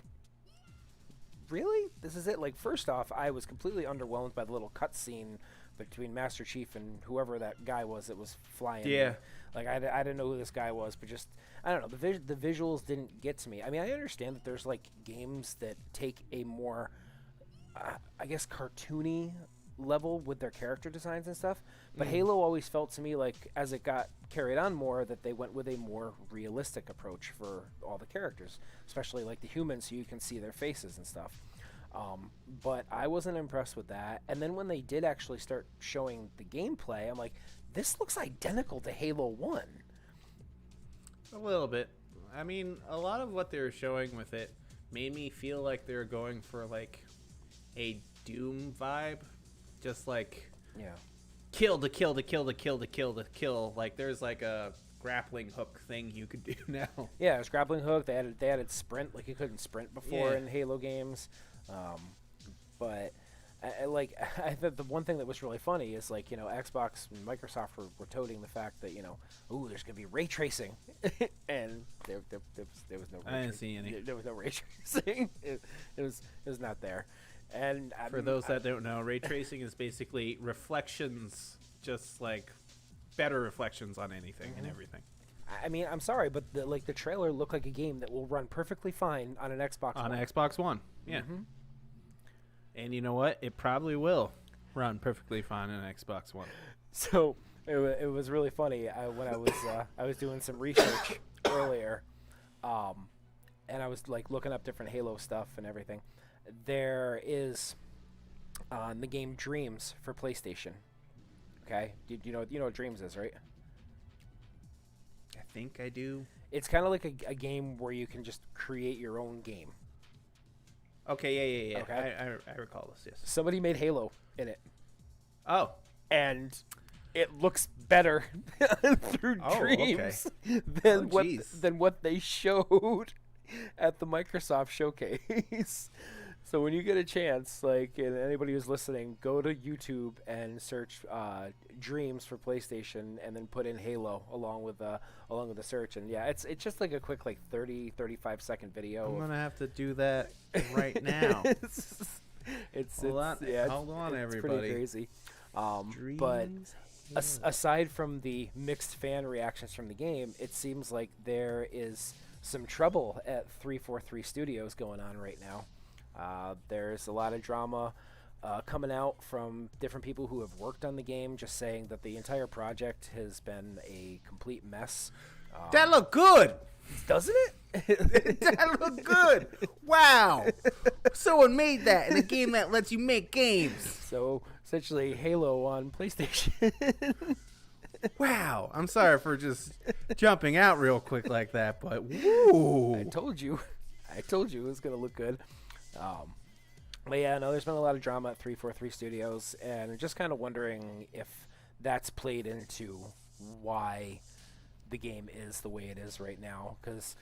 [SPEAKER 2] really? This is it? Like, first off, I was completely underwhelmed by the little cutscene between Master Chief and whoever that guy was that was flying.
[SPEAKER 1] Yeah.
[SPEAKER 2] Like, I didn't know who this guy was, but just, I don't know, the visuals didn't get to me. I mean, I understand that there's, like, games that take a more, I guess, cartoony level with their character designs and stuff, but Halo always felt to me like, as it got carried on more, that they went with a more realistic approach for all the characters, especially, like, the humans, so you can see their faces and stuff. But I wasn't impressed with that. And then when they did actually start showing the gameplay, I'm like, this looks identical to Halo 1.
[SPEAKER 1] A little bit. I mean, a lot of what they were showing with it made me feel like they were going for, like, a Doom vibe. Just like,
[SPEAKER 2] Yeah.
[SPEAKER 1] kill to kill to kill to kill to kill to kill. Like, there's like a grappling hook thing you could do now.
[SPEAKER 2] Yeah, it was grappling hook. They added sprint, like you couldn't sprint before
[SPEAKER 1] Yeah.
[SPEAKER 2] in Halo games. But I thought the one thing that was really funny is, like, you know, Xbox and Microsoft were toting the fact that, you know, ooh, there's gonna be ray tracing, and there was no.
[SPEAKER 1] I didn't see any.
[SPEAKER 2] There was no ray tracing. It was not there. And
[SPEAKER 1] For those that don't know, ray tracing is basically reflections, just like better reflections on anything and everything.
[SPEAKER 2] I mean, I'm sorry, but the trailer looked like a game that will run perfectly fine on an Xbox
[SPEAKER 1] On
[SPEAKER 2] One.
[SPEAKER 1] Xbox One, yeah. And you know what? It probably will run perfectly fine on Xbox One.
[SPEAKER 2] So it was really funny when I was doing some research earlier, and I was like looking up different Halo stuff and everything. There is the game Dreams for PlayStation. Okay, you know what Dreams is, right?
[SPEAKER 1] I think I do.
[SPEAKER 2] It's kind of like a game where you can just create your own game.
[SPEAKER 1] Okay, yeah.
[SPEAKER 2] Okay.
[SPEAKER 1] I recall this, yes.
[SPEAKER 2] Somebody made Halo in it,
[SPEAKER 1] Oh,
[SPEAKER 2] and it looks better through
[SPEAKER 1] Oh, okay.
[SPEAKER 2] Dreams than
[SPEAKER 1] jeez.
[SPEAKER 2] what they showed at the Microsoft showcase. So when you get a chance, like, and anybody who's listening, go to YouTube and search Dreams for PlayStation, and then put in Halo along with the search. And yeah, it's just like a quick, like, 35 second video.
[SPEAKER 1] I'm gonna have to do that right now. Hold on,
[SPEAKER 2] It's
[SPEAKER 1] everybody.
[SPEAKER 2] pretty crazy. But aside from the mixed fan reactions from the game, it seems like there is some trouble at 343 Studios going on right now. There's a lot of drama coming out from different people who have worked on the game, just saying that the entire project has been a complete mess.
[SPEAKER 1] That looked good.
[SPEAKER 2] Doesn't it?
[SPEAKER 1] That looked good. Wow. Someone made that in a game that lets you make games.
[SPEAKER 2] So essentially, Halo on PlayStation.
[SPEAKER 1] Wow. I'm sorry for just jumping out real quick like that, but woo.
[SPEAKER 2] I told you it was gonna look good. But yeah, no, there's been a lot of drama at 343 Studios, and just kind of wondering if that's played into why the game is the way it is right now, because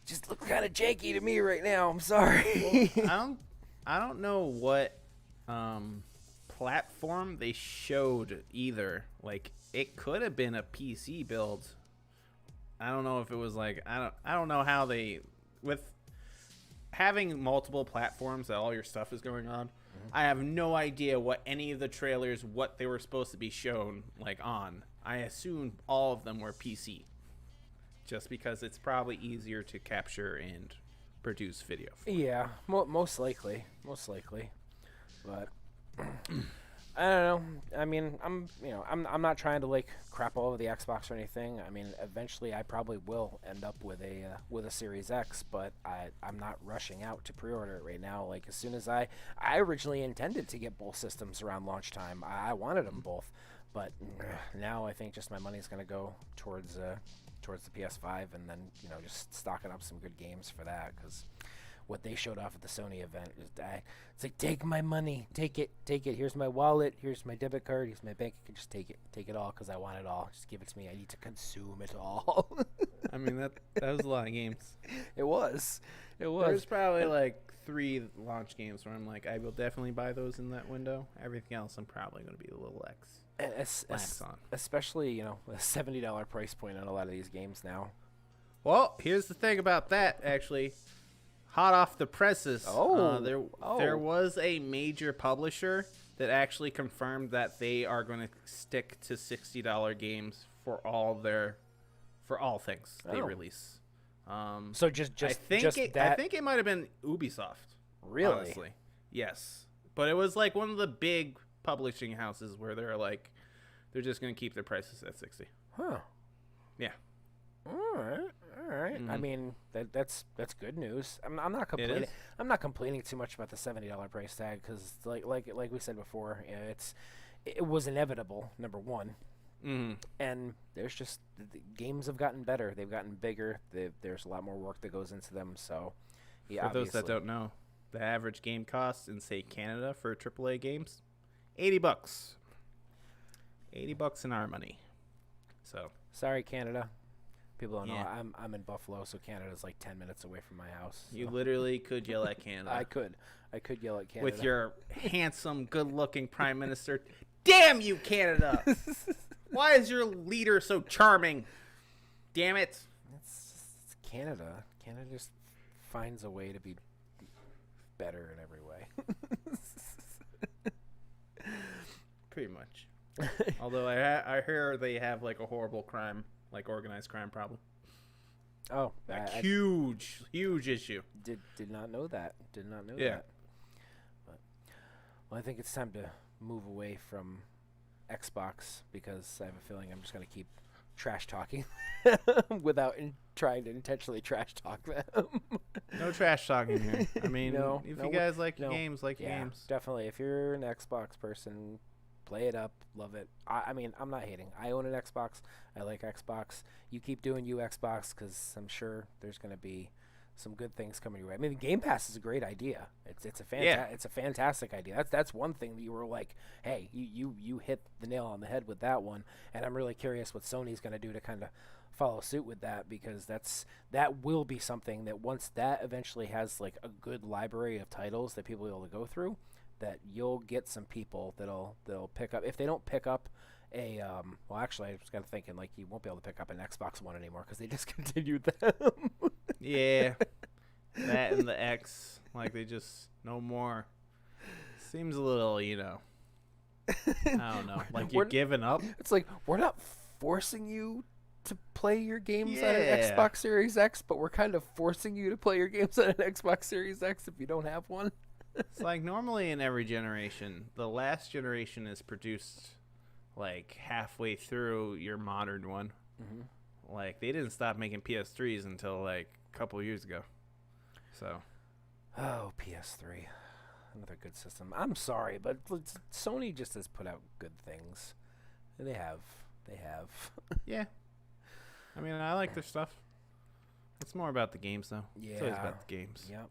[SPEAKER 2] it just looks kind of janky to me right now. I'm sorry.
[SPEAKER 1] I don't know what platform they showed either. Like, it could have been a PC build. I don't know if it was like I don't know how they, with having multiple platforms that all your stuff is going on. I have no idea what any of the trailers, what they were supposed to be shown like on. I assume all of them were PC, just because it's probably easier to capture and produce video for.
[SPEAKER 2] Yeah, most likely, but I don't know. I mean, I'm not trying to like crap all over the Xbox or anything. I mean, eventually I probably will end up with a Series X, but I'm not rushing out to pre-order it right now. Like, as soon as I originally intended to get both systems around launch time. I wanted them both, but now I think just my money's gonna go towards the PS5, and then just stocking up some good games for that, because what they showed off at the Sony event is it's like, take my money, take it. Here's my wallet, here's my debit card, here's my bank. You can just take it all, because I want it all. Just give it to me. I need to consume it all.
[SPEAKER 1] I mean, that was a lot of games.
[SPEAKER 2] It was.
[SPEAKER 1] There's probably like 3 launch games where I'm like, I will definitely buy those in that window. Everything else, I'm probably going to be a little X.
[SPEAKER 2] Especially a $70 price point on a lot of these games now.
[SPEAKER 1] Well, here's the thing about that, actually. Hot off the presses. There was a major publisher that actually confirmed that they are going to stick to $60 games for all things they release.
[SPEAKER 2] So just
[SPEAKER 1] I think it might have been Ubisoft.
[SPEAKER 2] Really?
[SPEAKER 1] Honestly. Yes. But it was like one of the big publishing houses where they're like, they're just going to keep their prices at 60.
[SPEAKER 2] Huh.
[SPEAKER 1] Yeah.
[SPEAKER 2] All right. Mm-hmm. I mean, that's good news. I'm not complaining.
[SPEAKER 1] It is.
[SPEAKER 2] I'm not complaining too much about the $70 price tag, because like we said before, it was inevitable. Number one, and there's just the games have gotten better. They've gotten bigger. There's a lot more work that goes into them. So, yeah.
[SPEAKER 1] For those that don't know, the average game cost in, say, Canada for AAA games, $80. $80 in our money. So
[SPEAKER 2] sorry, Canada. People don't know I'm in Buffalo, so Canada's like 10 minutes away from my house. So.
[SPEAKER 1] You literally could yell at Canada.
[SPEAKER 2] I could yell at Canada.
[SPEAKER 1] With your handsome, good-looking prime minister. Damn you, Canada! Why is your leader so charming? Damn it.
[SPEAKER 2] It's Canada. Canada just finds a way to be better in every way.
[SPEAKER 1] Pretty much. Although I hear they have like a horrible crime, like organized crime problem.
[SPEAKER 2] Oh,
[SPEAKER 1] huge issue.
[SPEAKER 2] Did not know that.
[SPEAKER 1] Yeah.
[SPEAKER 2] That. But, well, I think it's time to move away from Xbox, because I have a feeling I'm just going to keep trash talking without trying to intentionally trash talk them.
[SPEAKER 1] No trash talking here. I mean, if you guys like your games, your
[SPEAKER 2] yeah,
[SPEAKER 1] games.
[SPEAKER 2] Definitely. If you're an Xbox person, play it up, love it. I mean, I'm not hating. I own an Xbox. I like Xbox. You keep doing you, Xbox, because I'm sure there's going to be some good things coming your way. I mean, Game Pass is a great idea. It's a fantastic idea. That's one thing that you were like, hey, you hit the nail on the head with that one. And I'm really curious what Sony's going to do to kind of follow suit with that, because that will be something that once that eventually has like a good library of titles that people will be able to go through, that you'll get some people that'll pick up. If they don't pick up a well, actually, I was kind of thinking like you won't be able to pick up an Xbox One anymore because they discontinued them.
[SPEAKER 1] Yeah, that and the X, like they just no more. Seems a little, I don't know, like you're giving up.
[SPEAKER 2] It's like, we're not forcing you to play your games on an Xbox Series X, but we're kind of forcing you to play your games on an Xbox Series X if you don't have one.
[SPEAKER 1] It's like normally in every generation, the last generation is produced like halfway through your modern one.
[SPEAKER 2] Mm-hmm.
[SPEAKER 1] Like they didn't stop making PS3s until like a couple years ago. So.
[SPEAKER 2] Oh, PS3. Another good system. I'm sorry, but Sony just has put out good things. They have.
[SPEAKER 1] Yeah. I mean, I like their stuff. It's more about the games, though.
[SPEAKER 2] Yeah.
[SPEAKER 1] It's always about the games.
[SPEAKER 2] Yep.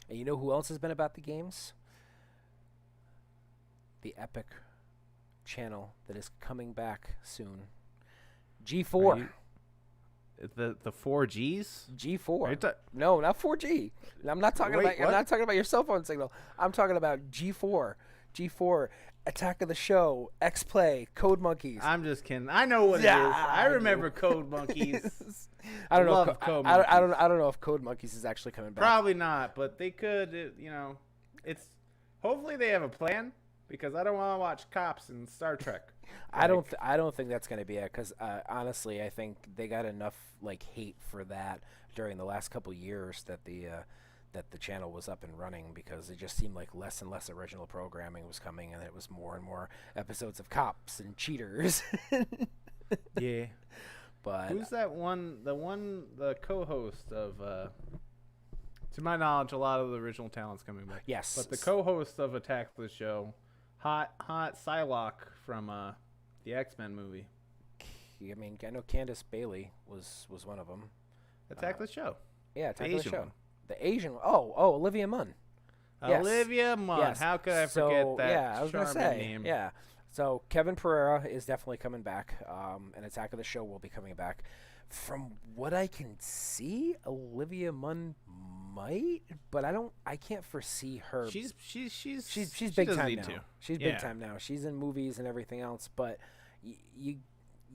[SPEAKER 2] And you know who else has been about the games? The Epic channel that is coming back soon. G4.
[SPEAKER 1] The 4Gs?
[SPEAKER 2] G4. No, not 4G. I'm not talking about. I'm not talking about your cell phone signal. I'm talking about G4. G4. Attack of the Show, X-Play, Code Monkeys.
[SPEAKER 1] I'm just kidding. I know what it is. I remember Code Monkeys.
[SPEAKER 2] I don't know.
[SPEAKER 1] Code Monkeys.
[SPEAKER 2] I don't know if Code Monkeys is actually coming back.
[SPEAKER 1] Probably not, but they could. It's hopefully they have a plan because I don't want to watch cops in Star Trek.
[SPEAKER 2] I don't think that's going to be it because honestly, I think they got enough like hate for that during the last couple years that the channel was up and running because it just seemed like less and less original programming was coming and it was more and more episodes of cops and cheaters.
[SPEAKER 1] Yeah.
[SPEAKER 2] But
[SPEAKER 1] who's that one? The co-host of, to my knowledge, a lot of the original talent's coming back.
[SPEAKER 2] Yes.
[SPEAKER 1] But the co-host of Attack the Show, hot Psylocke from the X-Men movie.
[SPEAKER 2] I mean, I know Candace Bailey was one of them.
[SPEAKER 1] Attack the Show.
[SPEAKER 2] Yeah, Attack
[SPEAKER 1] the
[SPEAKER 2] the Show.
[SPEAKER 1] one.
[SPEAKER 2] The Asian one. Oh, Olivia Munn. Yes.
[SPEAKER 1] Olivia Munn.
[SPEAKER 2] Yes.
[SPEAKER 1] How could I forget that?
[SPEAKER 2] Yeah, I was gonna say.
[SPEAKER 1] name?
[SPEAKER 2] Yeah. So Kevin Pereira is definitely coming back, and Attack of the Show will be coming back. From what I can see, Olivia Munn might, but I can't foresee her.
[SPEAKER 1] She's
[SPEAKER 2] big time now.
[SPEAKER 1] To.
[SPEAKER 2] She's big time now. She's in movies and everything else, but you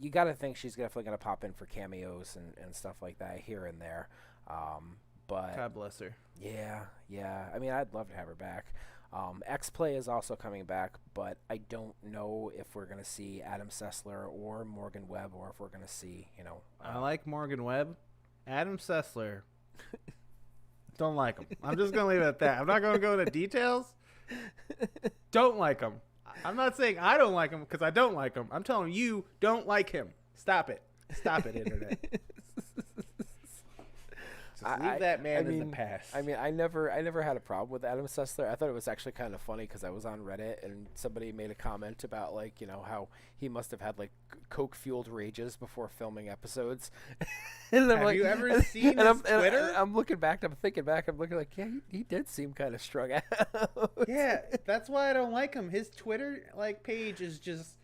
[SPEAKER 2] got to think she's definitely gonna pop in for cameos and stuff like that here and there. But
[SPEAKER 1] God bless her.
[SPEAKER 2] Yeah. I mean, I'd love to have her back. X-Play is also coming back, but I don't know if we're going to see Adam Sessler or Morgan Webb, or if we're going to see,
[SPEAKER 1] I like Morgan Webb. Adam Sessler. Don't like him. I'm just going to leave it at that. I'm not going to go into details. Don't like him. I'm not saying I don't like him because I don't like him. I'm telling you, don't like him. Stop it. Stop it, Internet. Just leave that man in the past.
[SPEAKER 2] I mean, I never had a problem with Adam Sessler. I thought it was actually kind of funny because I was on Reddit and somebody made a comment about how he must have had like coke-fueled rages before filming episodes. And
[SPEAKER 1] have you ever seen his Twitter?
[SPEAKER 2] I'm looking back. I'm thinking back. I'm looking like, yeah, he did seem kind of strung out.
[SPEAKER 1] Yeah, that's why I don't like him. His Twitter page is just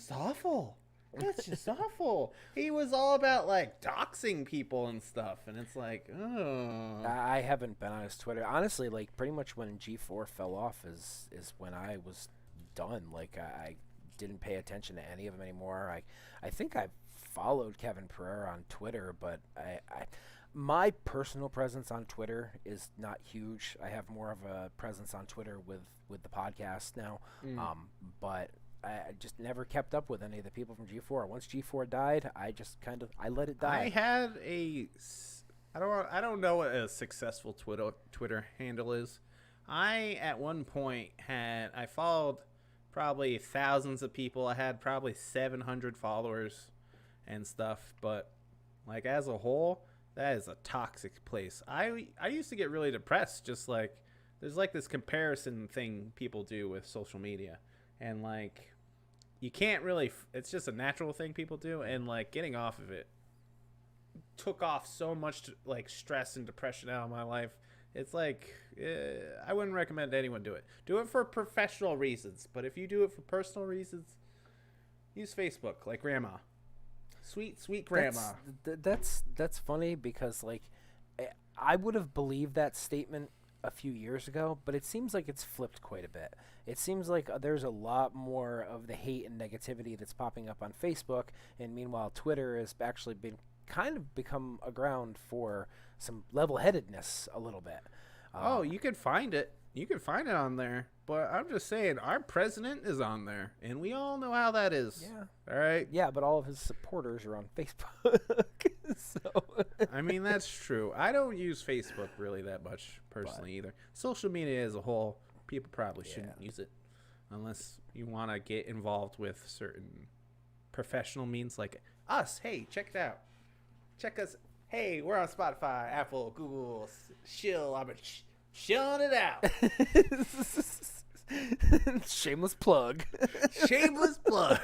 [SPEAKER 1] awful. That's just awful. He was all about doxing people and stuff, and it's like, oh.
[SPEAKER 2] I haven't been on his Twitter. Honestly, pretty much when G4 fell off is when I was done. I didn't pay attention to any of them anymore. I think I followed Kevin Pereira on Twitter, but my personal presence on Twitter is not huge. I have more of a presence on Twitter with the podcast now, but I just never kept up with any of the people from G4. Once G4 died, I let it die.
[SPEAKER 1] I had I don't know what a successful Twitter handle is. I at one point I followed probably thousands of people. I had probably 700 followers and stuff, but as a whole, that is a toxic place. I used to get really depressed, just there's this comparison thing people do with social media, and you can't really it's just a natural thing people do, and getting off of it took off so much stress and depression out of my life. It's I wouldn't recommend anyone do it for professional reasons, but if you do it for personal reasons, use Facebook like grandma. Sweet grandma.
[SPEAKER 2] That's funny because I would have believed that statement a few years ago, but it seems like it's flipped quite a bit. It seems like there's a lot more of the hate and negativity that's popping up on Facebook, and meanwhile Twitter has actually become a ground for some level-headedness a little bit.
[SPEAKER 1] You can find it. You can find it on there, but I'm just saying our president is on there, and we all know how that is.
[SPEAKER 2] Yeah.
[SPEAKER 1] All right.
[SPEAKER 2] Yeah, but all of his supporters are on Facebook. So
[SPEAKER 1] I mean, that's true. I don't use Facebook really that much personally either. Social media as a whole, people probably shouldn't use it unless you want to get involved with certain professional means like us. Hey, check it out. Check us. Hey, we're on Spotify, Apple, Google, Shill. I'm shilling it out.
[SPEAKER 2] Shameless plug.
[SPEAKER 1] Shameless plug.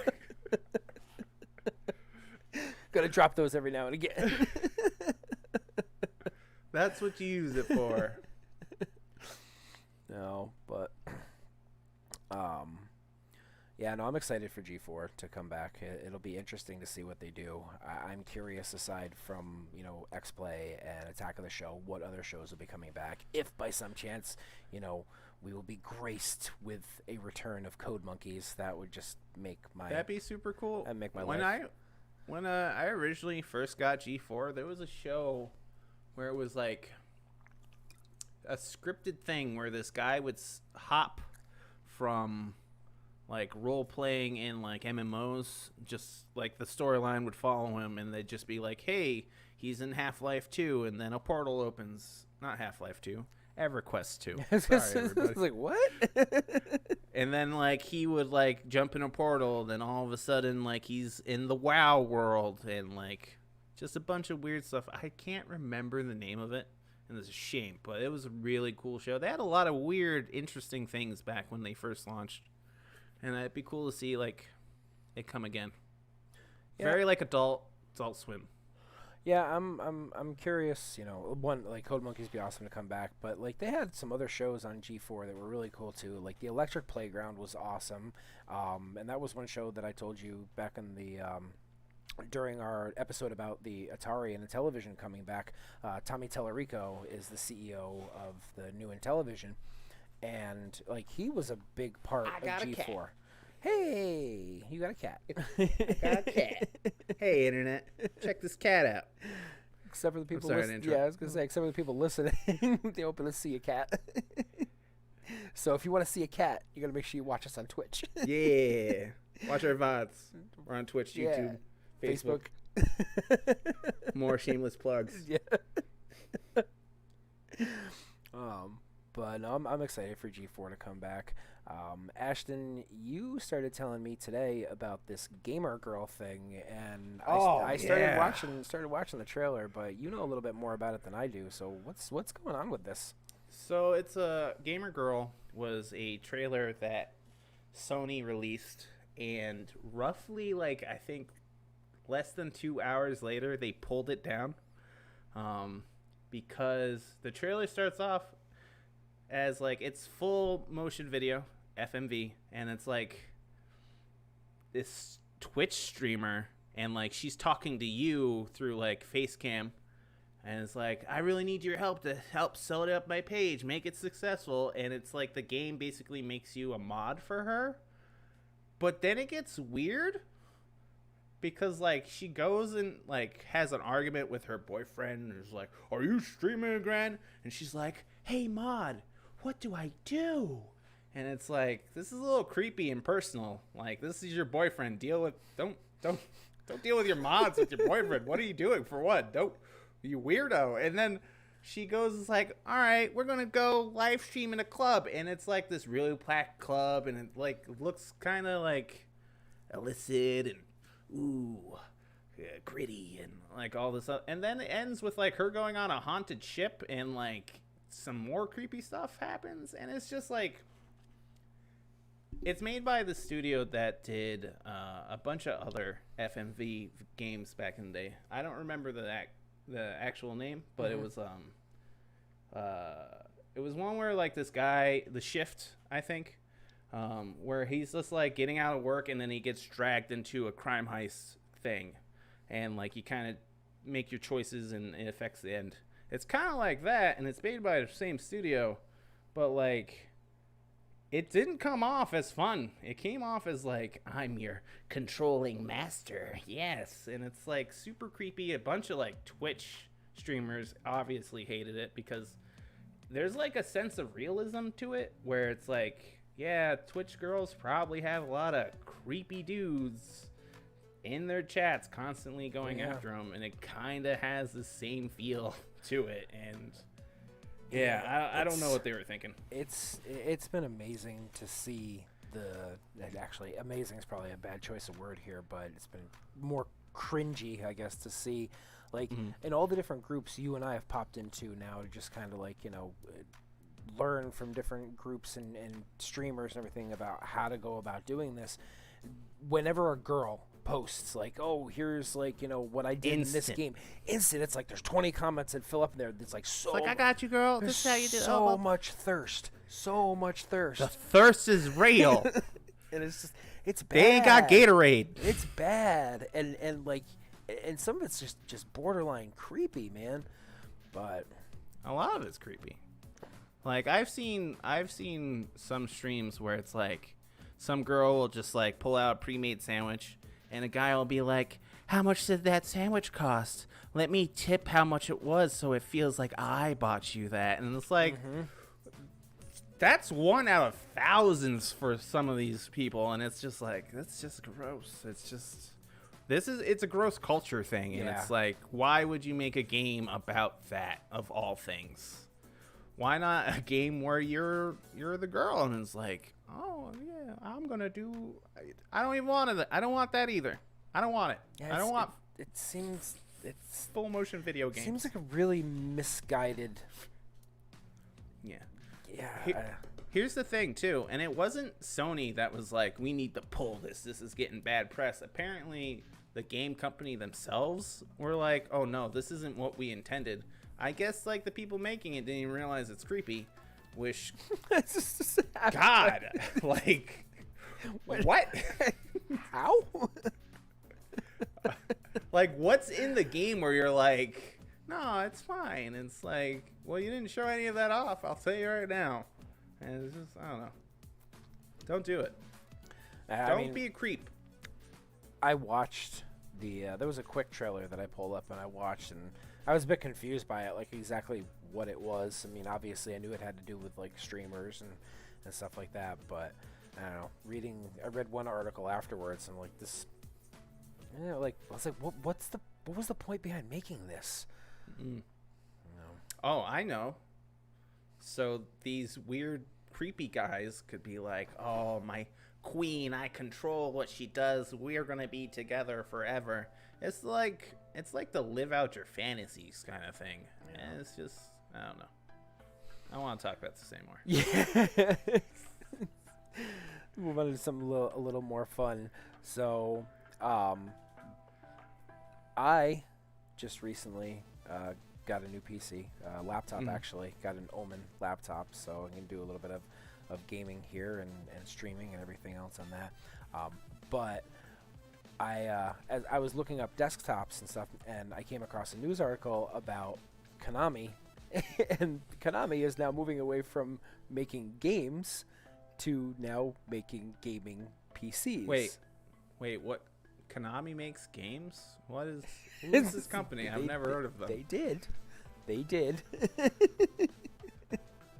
[SPEAKER 2] Gotta drop those every now and again.
[SPEAKER 1] That's what you use it for.
[SPEAKER 2] No, but yeah, no, I'm excited for G4 to come back. It'll be interesting to see what they do. I'm curious, aside from, you know, X-Play and Attack of the Show, what other shows will be coming back. If by some chance, you know, we will be graced with a return of Code Monkeys, that would just make my...
[SPEAKER 1] That'd be super cool.
[SPEAKER 2] That'd make my life.
[SPEAKER 1] When I originally first got G4, there was a show where it was like a scripted thing where this guy would hop from like role playing in like MMOs, just like the storyline would follow him and they'd just be like, hey, he's in Half-Life 2, and then a portal opens. Not Half-Life 2, EverQuest 2. Sorry, everybody.
[SPEAKER 2] I was like, what?
[SPEAKER 1] And then like he would like jump in a portal, then all of a sudden like he's in the WoW world, and like just a bunch of weird stuff. I can't remember the name of it, and it's a shame, but it was a really cool show. They had a lot of weird, interesting things back when they first launched, and it'd be cool to see like it come again. Yeah. Very like Adult Swim.
[SPEAKER 2] Yeah, I'm curious. You know, one, like Code Monkeys be awesome to come back, but like they had some other shows on G4 that were really cool too. Like the Electric Playground was awesome, and that was one show that I told you back in the during our episode about the Atari and the television coming back. Tommy Tellerico is the CEO of the new Intellivision, and like he was a big part of G4. Hey, you got a cat.
[SPEAKER 1] I got a cat. Hey, internet, check this cat out.
[SPEAKER 2] Except for the people listening. Yeah, I was going to say, except for the people listening, they open to see a cat. So if you want to see a cat, you got to make sure you watch us on Twitch.
[SPEAKER 1] Yeah. Watch our VODs. We're on Twitch, YouTube, Facebook. More shameless plugs.
[SPEAKER 2] Yeah. But no, I'm excited for G4 to come back. Ashton, you started telling me today about this gamer girl thing, and I started watching the trailer, but you know a little bit more about it than I do. So what's going on with this?
[SPEAKER 1] So it's a Gamer Girl was a trailer that Sony released, and roughly like I think less than 2 hours later they pulled it down, because the trailer starts off as like it's full motion video, FMV, and it's like this Twitch streamer, and like she's talking to you through like face cam, and it's like, I really need your help to help sell it up my page, make it successful. And it's like the game basically makes you a mod for her, but then it gets weird because like she goes and like has an argument with her boyfriend, and is like, are you streaming again? And she's like, hey mod, what do I do? And it's like, this is a little creepy and personal. Like, this is your boyfriend. Don't deal with your mods with your boyfriend. What are you doing? For what? Don't, you weirdo. And then she goes, it's like, all right, we're gonna go live stream in a club, and it's like this really packed club, and it like looks kind of like illicit and gritty and like all this stuff. And then it ends with like her going on a haunted ship, and like some more creepy stuff happens, and it's just like, it's made by the studio that did a bunch of other FMV games back in the day. I don't remember the actual name, but it was one where like this guy, The Shift, I think, where he's just like getting out of work, and then he gets dragged into a crime heist thing, and like you kind of make your choices and it affects the end. It's kind of like that, and it's made by the same studio, but like it didn't come off as fun. It came off as like, I'm your controlling master. Yes. And it's like super creepy. A bunch of like Twitch streamers obviously hated it because there's like a sense of realism to it where it's like, yeah, Twitch girls probably have a lot of creepy dudes in their chats constantly going
[SPEAKER 2] Yeah.
[SPEAKER 1] after them, and it kind of has the same feel to it. And yeah, I don't know what they were thinking.
[SPEAKER 2] It's been amazing to see and actually amazing is probably a bad choice of word here, but it's been more cringy, I guess, to see like in all the different groups you and I have popped into now to just kind of like, learn from different groups and streamers and everything about how to go about doing this. Whenever a girl posts like, oh, here's like, what I did in this
[SPEAKER 1] Instant.
[SPEAKER 2] game, instant, it's like there's 20 comments that fill up in there. It's like so
[SPEAKER 1] Like, I got you, girl.
[SPEAKER 2] there's
[SPEAKER 1] This is how you do it.
[SPEAKER 2] so much thirst. So much thirst.
[SPEAKER 1] The thirst is real.
[SPEAKER 2] And it's just, it's bad.
[SPEAKER 1] They ain't got Gatorade.
[SPEAKER 2] It's bad. And like, and some of it's just borderline creepy, man. But
[SPEAKER 1] A lot of it's creepy. Like, I've seen some streams where it's like some girl will just like pull out a pre-made sandwich, and a guy will be like, how much did that sandwich cost? Let me tip how much it was so it feels like I bought you that. And it's like, that's one out of thousands for some of these people, and it's just like, that's just gross. It's just, it's a gross culture thing, and
[SPEAKER 2] Yeah.
[SPEAKER 1] it's like, why would you make a game about that of all things? Why not a game where you're the girl and it's like, oh yeah, I'm gonna do. I don't even want it. I don't want that either. I don't want it.
[SPEAKER 2] yeah,
[SPEAKER 1] I don't want
[SPEAKER 2] it seems it's
[SPEAKER 1] full motion video games.
[SPEAKER 2] seems like a really misguided.
[SPEAKER 1] Yeah.
[SPEAKER 2] Yeah.
[SPEAKER 1] Here's the thing too, and it wasn't Sony that was like, we need to pull this. This is getting bad press. Apparently, the game company themselves were like, oh no, this isn't what we intended. I guess like the people making it didn't even realize it's creepy. Which, God, like, what?
[SPEAKER 2] How?
[SPEAKER 1] Like, what's in the game where you're like, no, it's fine. It's like, well, you didn't show any of that off. I'll tell you right now. And it's just, I don't know. Don't do it. Don't be a creep.
[SPEAKER 2] I watched there was a quick trailer that I pulled up and I watched, and I was a bit confused by it, like exactly what it was. I mean, obviously I knew it had to do with like streamers and stuff like that, but I don't know. I read one article afterwards, and like this, like I was like, what was the point behind making this?
[SPEAKER 1] Oh, I know. So these weird, creepy guys could be like, oh, my queen, I control what she does. We're going to be together forever. It's like the live out your fantasies kind of thing.
[SPEAKER 2] Yeah.
[SPEAKER 1] And it's just, I don't know. I don't want to talk about this anymore.
[SPEAKER 2] Yeah. Move on to something a little more fun. So, I just recently got a new PC, laptop actually. Got an Omen laptop, so I can do a little bit of gaming here and streaming and everything else on that. But as I was looking up desktops and stuff, and I came across a news article about Konami, and Konami is now moving away from making games to now making gaming PCs.
[SPEAKER 1] Wait, what? Konami makes games? What is? Who is this company? I've never heard of them.
[SPEAKER 2] They did.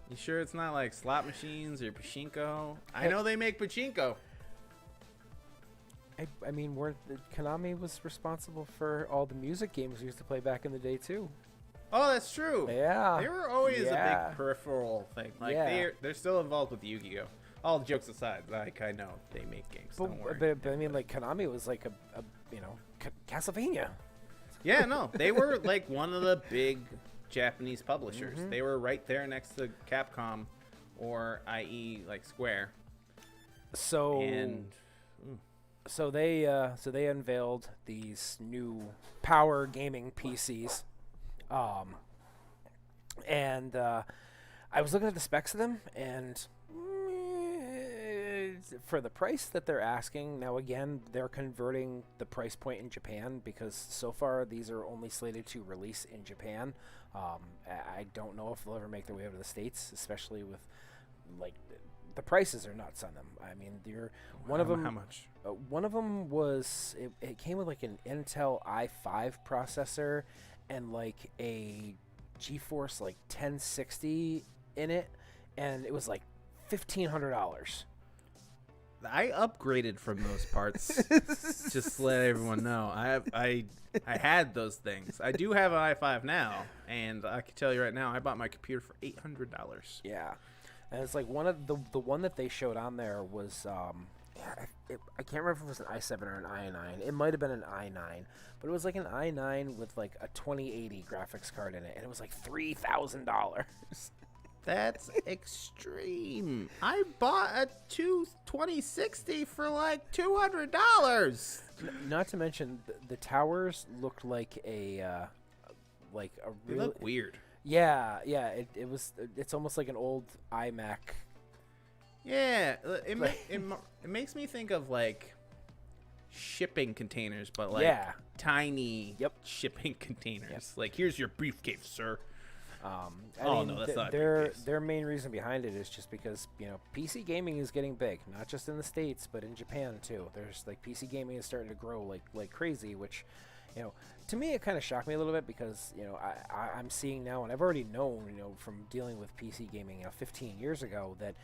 [SPEAKER 1] You sure it's not like slot machines or pachinko? I know they make pachinko.
[SPEAKER 2] I mean, Konami was responsible for all the music games we used to play back in the day too.
[SPEAKER 1] Oh, that's true.
[SPEAKER 2] Yeah.
[SPEAKER 1] They were always
[SPEAKER 2] Yeah.
[SPEAKER 1] a big peripheral thing. Like
[SPEAKER 2] Yeah.
[SPEAKER 1] they're still involved with Yu-Gi-Oh. All jokes aside, like I know they make games. Don't worry.
[SPEAKER 2] But I mean, like Konami was like a Castlevania.
[SPEAKER 1] Yeah, no, they were like one of the big Japanese publishers.
[SPEAKER 2] Mm-hmm.
[SPEAKER 1] They were right there next to Capcom, or i.e. like Square.
[SPEAKER 2] So
[SPEAKER 1] And
[SPEAKER 2] so they unveiled these new power gaming PCs, and I was looking at the specs of them, and for the price that they're asking, now again they're converting the price point in Japan, because so far these are only slated to release in Japan. I don't know if they'll ever make their way over to the States, especially with like the prices are nuts on them. I mean, one of them.
[SPEAKER 1] How much?
[SPEAKER 2] One of them was it came with like an Intel i5 processor and like a GeForce like 1060 in it, and it was like $1,500.
[SPEAKER 1] I upgraded from those parts. Just to let everyone know, I had those things. I do have an i5 now, and I can tell you right now, I bought my computer for $800.
[SPEAKER 2] Yeah, and it's like one of the one that they showed on there was I can't remember if it was an i7 or an i9. It might have been an i9, but it was like an i9 with like a 2080 graphics card in it, and it was like $3,000.
[SPEAKER 1] That's extreme. I bought a 2060 for like $200.
[SPEAKER 2] Not to mention the towers looked like a
[SPEAKER 1] They
[SPEAKER 2] real.
[SPEAKER 1] look weird.
[SPEAKER 2] Yeah. It's almost like an old iMac.
[SPEAKER 1] Yeah, it makes me think of like shipping containers, but like tiny shipping containers.
[SPEAKER 2] Yep.
[SPEAKER 1] Like, here's your briefcase, sir.
[SPEAKER 2] No, that's not their main reason behind it is just because PC gaming is getting big, not just in the States but in Japan too. There's like PC gaming is starting to grow like crazy, which to me it kind of shocked me a little bit because I'm seeing now, and I've already known from dealing with PC gaming 15 years ago, that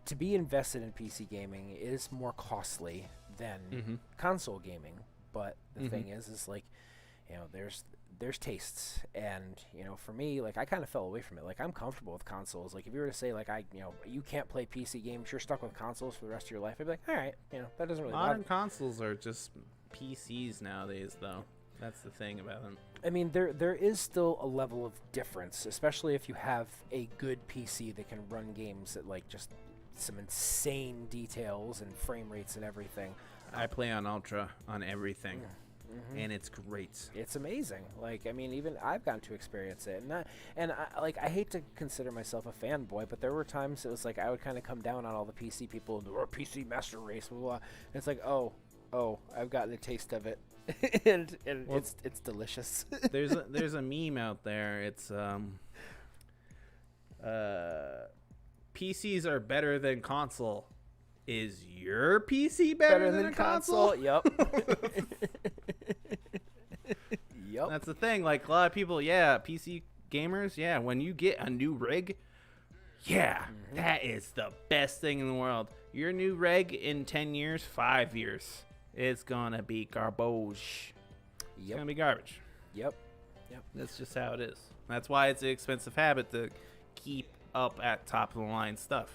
[SPEAKER 2] to be invested in PC gaming is more costly than console gaming. But the thing is like there's tastes, and for me, like, I kind of fell away from it. Like, I'm comfortable with consoles. Like, if you were to say like you can't play PC games, you're stuck with consoles for the rest of your life, I'd be like, all right, that doesn't really
[SPEAKER 1] Modern consoles are just PCs nowadays, though. That's the thing about them.
[SPEAKER 2] I mean, there is still a level of difference, especially if you have a good PC that can run games at like just some insane details and frame rates and everything.
[SPEAKER 1] I play on Ultra on everything. And it's great.
[SPEAKER 2] It's amazing. Like, I mean, even I've gotten to experience it, and I hate to consider myself a fanboy, but there were times it was like I would kind of come down on all the PC people, or PC master race, blah, blah, blah. And it's like, oh, I've gotten a taste of it, and well, it's delicious.
[SPEAKER 1] there's a meme out there. It's PCs are better than console. Is your PC better than a console?
[SPEAKER 2] Yep. Yep.
[SPEAKER 1] That's the thing. Like, a lot of people, PC gamers, when you get a new rig, that is the best thing in the world. Your new rig in 10 years, 5 years, it's gonna be garbage. It's gonna be garbage.
[SPEAKER 2] Yep.
[SPEAKER 1] That's just how it is. That's why it's an expensive habit to keep up at top of the line stuff.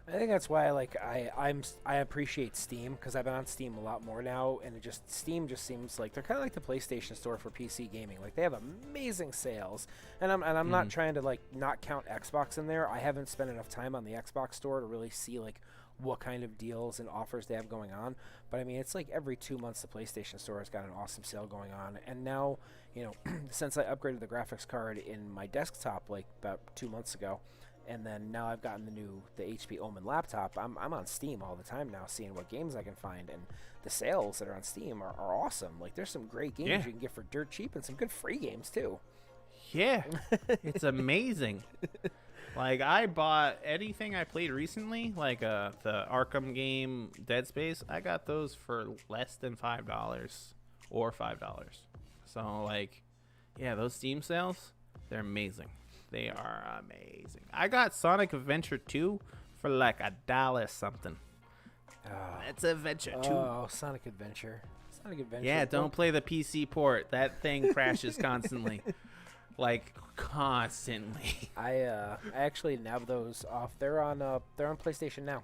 [SPEAKER 2] I think that's why I appreciate Steam, because I've been on Steam a lot more now, and Steam just seems like they're kind of like the PlayStation Store for PC gaming. Like, they have amazing sales, and I'm not trying to like not count Xbox in there. I haven't spent enough time on the Xbox Store to really see like what kind of deals and offers they have going on. But I mean, it's like every 2 months the PlayStation Store has got an awesome sale going on, and now since I upgraded the graphics card in my desktop like about 2 months ago. And then now I've gotten the HP Omen laptop. I'm on Steam all the time now, seeing what games I can find, and the sales that are on Steam are awesome. Like, there's some great games you can get for dirt cheap, and some good free games too.
[SPEAKER 1] Yeah, it's amazing. Like, I bought anything I played recently, like the Arkham game, Dead Space. I got those for less than $5 or $5. So like, those Steam sales, they're amazing. They are amazing. I got Sonic Adventure 2 for like $1 something. It's Adventure 2.
[SPEAKER 2] Oh, Sonic Adventure.
[SPEAKER 1] Yeah, don't play the PC port. That thing crashes constantly. Like, constantly.
[SPEAKER 2] I actually nabbed those off. They're on PlayStation Now.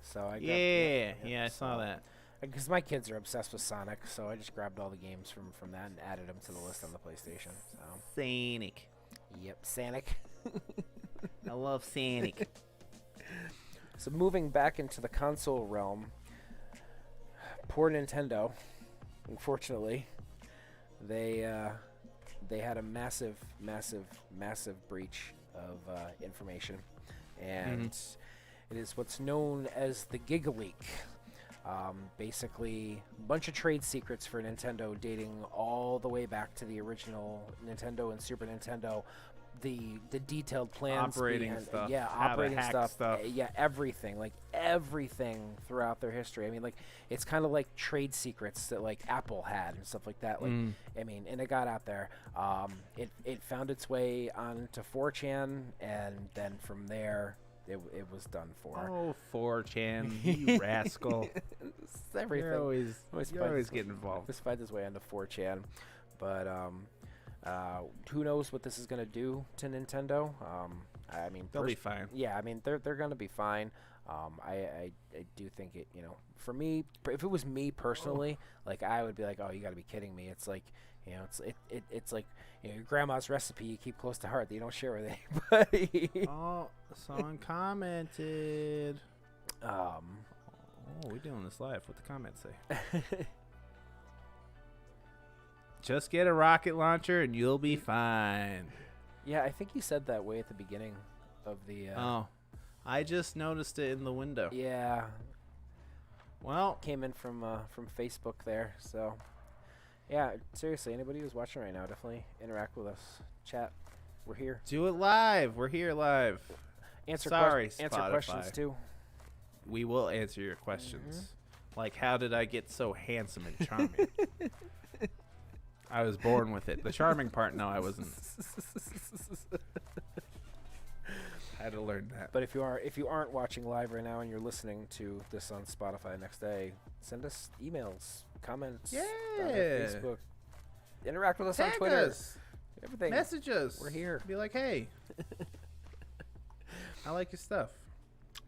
[SPEAKER 2] So I
[SPEAKER 1] grabbed, I saw that.
[SPEAKER 2] Because my kids are obsessed with Sonic, so I just grabbed all the games from that and added them to the list on the PlayStation. So.
[SPEAKER 1] Sonic.
[SPEAKER 2] Yep, Sonic.
[SPEAKER 1] I love Sonic.
[SPEAKER 2] So moving back into the console realm, poor Nintendo, unfortunately, they had a massive breach of information, and it is what's known as the Giga Leak. Basically, a bunch of trade secrets for Nintendo dating all the way back to the original Nintendo and Super Nintendo. The detailed plans,
[SPEAKER 1] operating stuff,
[SPEAKER 2] everything, like everything throughout their history. I mean, like, it's kind of like trade secrets that like Apple had and stuff like that. Like, I mean, and it got out there. It found its way onto 4chan, and then from there, it was done for.
[SPEAKER 1] Oh, 4chan, you rascal!
[SPEAKER 2] It's everything.
[SPEAKER 1] You're always
[SPEAKER 2] finds
[SPEAKER 1] getting involved.
[SPEAKER 2] This finds its way onto 4chan, but who knows what this is gonna do to Nintendo? I mean,
[SPEAKER 1] They'll be fine.
[SPEAKER 2] Yeah, I mean they're gonna be fine. I do think it. You know, for me, if it was me personally, like I would be like, oh, you got to be kidding me. It's like, you know, it's like, you know, your grandma's recipe you keep close to heart that you don't share with anybody.
[SPEAKER 1] Oh, someone commented. Oh, we're doing this live. What the comments say? Just get a rocket launcher and you'll be fine.
[SPEAKER 2] Yeah, I think you said that way at the beginning of the.
[SPEAKER 1] Oh, I just noticed it in the window.
[SPEAKER 2] Yeah.
[SPEAKER 1] Well,
[SPEAKER 2] Came in from Facebook there, so. Yeah, seriously, anybody who's watching right now, definitely interact with us. Chat. We're here.
[SPEAKER 1] do it live. We're here live.
[SPEAKER 2] Answer
[SPEAKER 1] Spotify.
[SPEAKER 2] questions too.
[SPEAKER 1] We will answer your questions. Like, how did I get so handsome and charming? I was born with it. The charming part, no, I wasn't. I had to learn that.
[SPEAKER 2] But if you aren't watching live right now and you're listening to this on Spotify next day, send us emails, comments, on our Facebook, interact with us on
[SPEAKER 1] Tag
[SPEAKER 2] Twitter,
[SPEAKER 1] us.
[SPEAKER 2] everything.
[SPEAKER 1] Message us.
[SPEAKER 2] We're here.
[SPEAKER 1] Be like, hey, I like your stuff.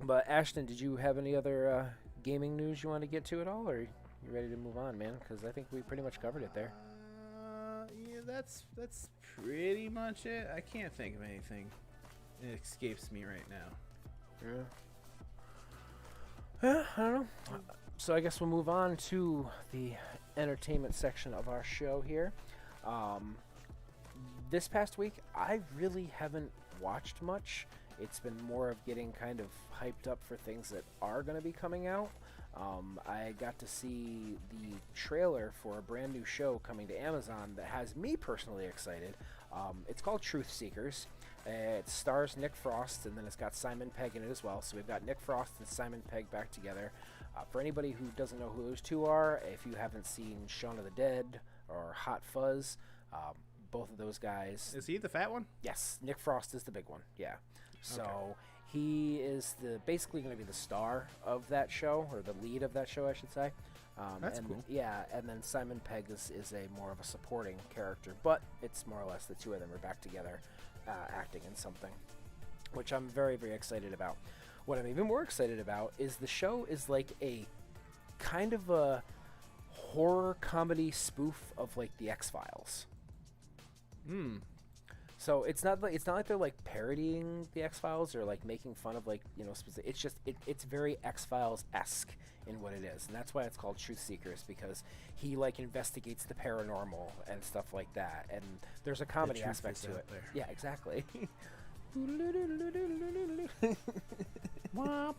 [SPEAKER 2] But Ashton, did you have any other gaming news you want to get to at all, or you ready to move on, man? Because I think we pretty much covered it there.
[SPEAKER 1] Yeah, that's pretty much it. I can't think of anything. It escapes me right now.
[SPEAKER 2] Yeah, I don't know. So I guess we'll move on to the entertainment section of our show here. This past week, I really haven't watched much. It's been more of getting kind of hyped up for things that are going to be coming out. I got to see the trailer for a brand new show coming to Amazon that has me personally excited. It's called Truth Seekers. It stars Nick Frost, and then it's got Simon Pegg in it as well. So we've got Nick Frost and Simon Pegg back together. For anybody who doesn't know who those two are, if you haven't seen Shaun of the Dead or Hot Fuzz, both of those guys.
[SPEAKER 1] Is he the fat one?
[SPEAKER 2] Yes, Nick Frost is the big one. Yeah. So he is basically going to be the star of that show, or the lead of that show, I should say.
[SPEAKER 1] That's cool.
[SPEAKER 2] Yeah, and then Simon Pegg is a more of a supporting character, but it's more or less the two of them are back together acting in something, which I'm very, very excited about. What I'm even more excited about is the show is like a kind of a horror comedy spoof of like the X-Files. So it's not like they're like parodying the X-Files or like making fun of like, you know, specific. It's just it's very X-Files-esque in what it is, and that's why it's called Truth Seekers, because he like investigates the paranormal and stuff like that, and there's a comedy aspect to it.
[SPEAKER 1] There.
[SPEAKER 2] Yeah, exactly. But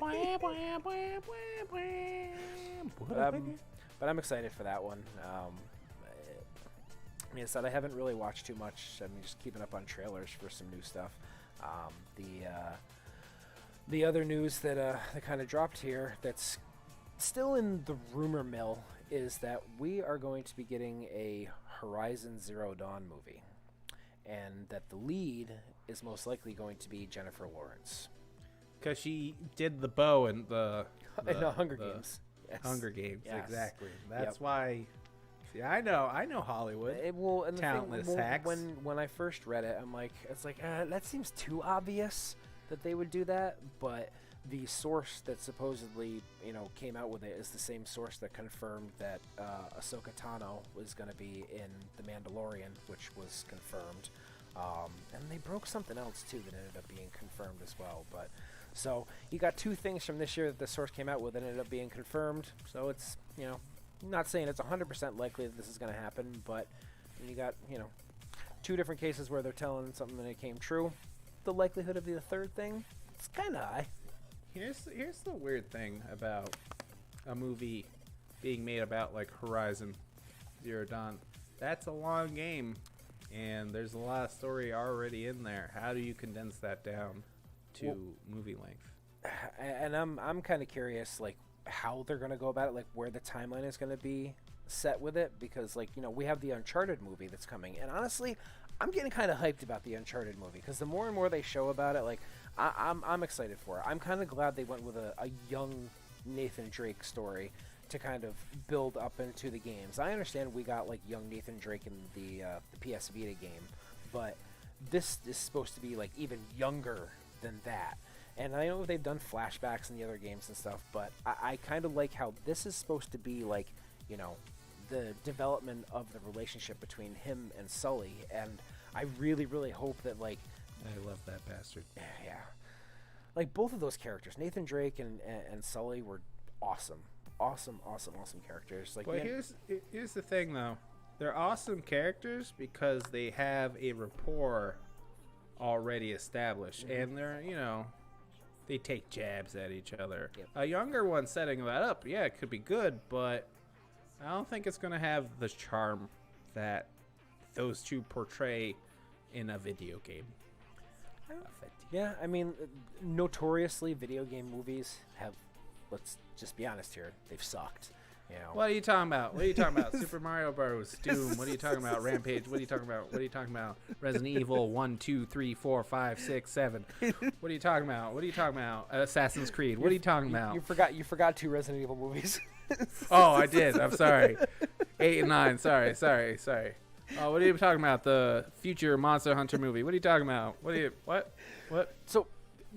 [SPEAKER 2] I'm excited for that one. Like I said, I haven't really watched too much. I'm just keeping up on trailers for some new stuff. The other news that kind of dropped here that's still in the rumor mill is that we are going to be getting a Horizon Zero Dawn movie, and that the lead is most likely going to be Jennifer Lawrence.
[SPEAKER 1] Because she did the bow in the
[SPEAKER 2] Hunger Games. Yes.
[SPEAKER 1] Hunger Games,
[SPEAKER 2] Yes.
[SPEAKER 1] exactly. That's why. See, I know Hollywood.
[SPEAKER 2] And
[SPEAKER 1] Talentless hacks.
[SPEAKER 2] When I first read it, I'm like, that seems too obvious that they would do that. But the source that supposedly, you know, came out with it is the same source that confirmed that Ahsoka Tano was going to be in The Mandalorian, which was confirmed. And they broke something else too that ended up being confirmed as well. But so you got two things from this year that the source came out with that ended up being confirmed. So it's, you know, I'm not saying it's 100% likely that this is going to happen, but you got, you know, two different cases where they're telling something and it came true. The likelihood of the third thing, it's kind of high.
[SPEAKER 1] Here's the weird thing about a movie being made about like Horizon Zero Dawn. That's a long game, and there's a lot of story already in there. How do you condense that down to movie length?
[SPEAKER 2] And I'm kind of curious, like, how they're going to go about it, like where the timeline is going to be set with it, because like, you know, we have the Uncharted movie that's coming, and honestly I'm getting kind of hyped about the Uncharted movie, because the more and more they show about it, like I'm excited for it. I'm kind of glad they went with a young Nathan Drake story to kind of build up into the games. I understand we got like young Nathan Drake in the PS Vita game, but this is supposed to be like even younger than that. And I know they've done flashbacks in the other games and stuff, but I kind of like how this is supposed to be like, you know, the development of the relationship between him and Sully. And I really, really hope that, like...
[SPEAKER 1] I love that bastard.
[SPEAKER 2] Yeah. Like, both of those characters, Nathan Drake and Sully, were awesome. Awesome characters. Like,
[SPEAKER 1] well, here's the thing, though. They're awesome characters because they have a rapport already established.
[SPEAKER 2] Mhm.
[SPEAKER 1] And they're, you know... They take jabs at each other.
[SPEAKER 2] Yep.
[SPEAKER 1] A younger one setting that up, yeah, it could be good, but I don't think it's going to have the charm that those two portray in a video game.
[SPEAKER 2] Yeah, I mean, notoriously, video game movies have, let's just be honest here, they've sucked. You know.
[SPEAKER 1] What are you talking about? Super Mario Bros. Doom. What are you talking about? Rampage. What are you talking about? Resident Evil 1, 2, 3, 4, 5, 6, 7. What are you talking about? Assassin's Creed. What are you talking about?
[SPEAKER 2] You forgot 2 Resident Evil movies.
[SPEAKER 1] Oh, I did. I'm sorry. 8 and 9. Sorry. Oh, what are you talking about? The future Monster Hunter movie. What are you talking about? What?
[SPEAKER 2] So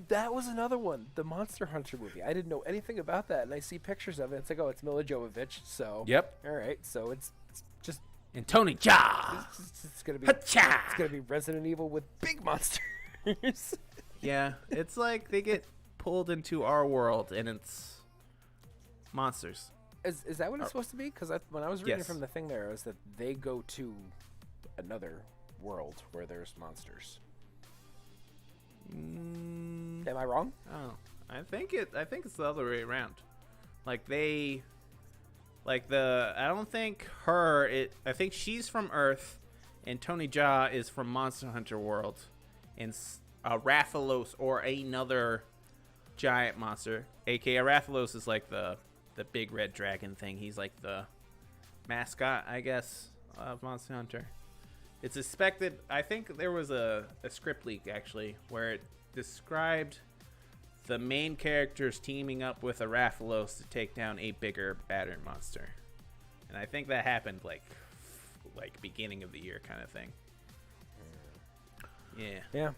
[SPEAKER 2] that was another one, the Monster Hunter movie. I didn't know anything about that, and I see pictures of it. It's like, oh, it's Mila Jovovich. So
[SPEAKER 1] Yep.
[SPEAKER 2] all right. So it's just
[SPEAKER 1] And Tony Jaa.
[SPEAKER 2] it's gonna be
[SPEAKER 1] Ha-cha!
[SPEAKER 2] it's gonna be Resident Evil with big monsters.
[SPEAKER 1] Yeah, it's like they get pulled into our world, and it's monsters.
[SPEAKER 2] Is that what it's supposed to be? Because when I was reading
[SPEAKER 1] Yes.
[SPEAKER 2] from the thing there, it was that they go to another world where there's monsters. Am I wrong?
[SPEAKER 1] Oh, I think it's the other way around. I don't think I think she's from Earth, and Tony Jaa is from Monster Hunter World, and Rathalos or another giant monster, aka Rathalos is like the big red dragon thing. He's like the mascot, I guess, of Monster Hunter. It's suspected. I think there was a script leak actually where it described the main characters teaming up with a Rathalos to take down a bigger, badder monster, and I think that happened like beginning of the year kind of thing. Yeah.
[SPEAKER 2] Yeah.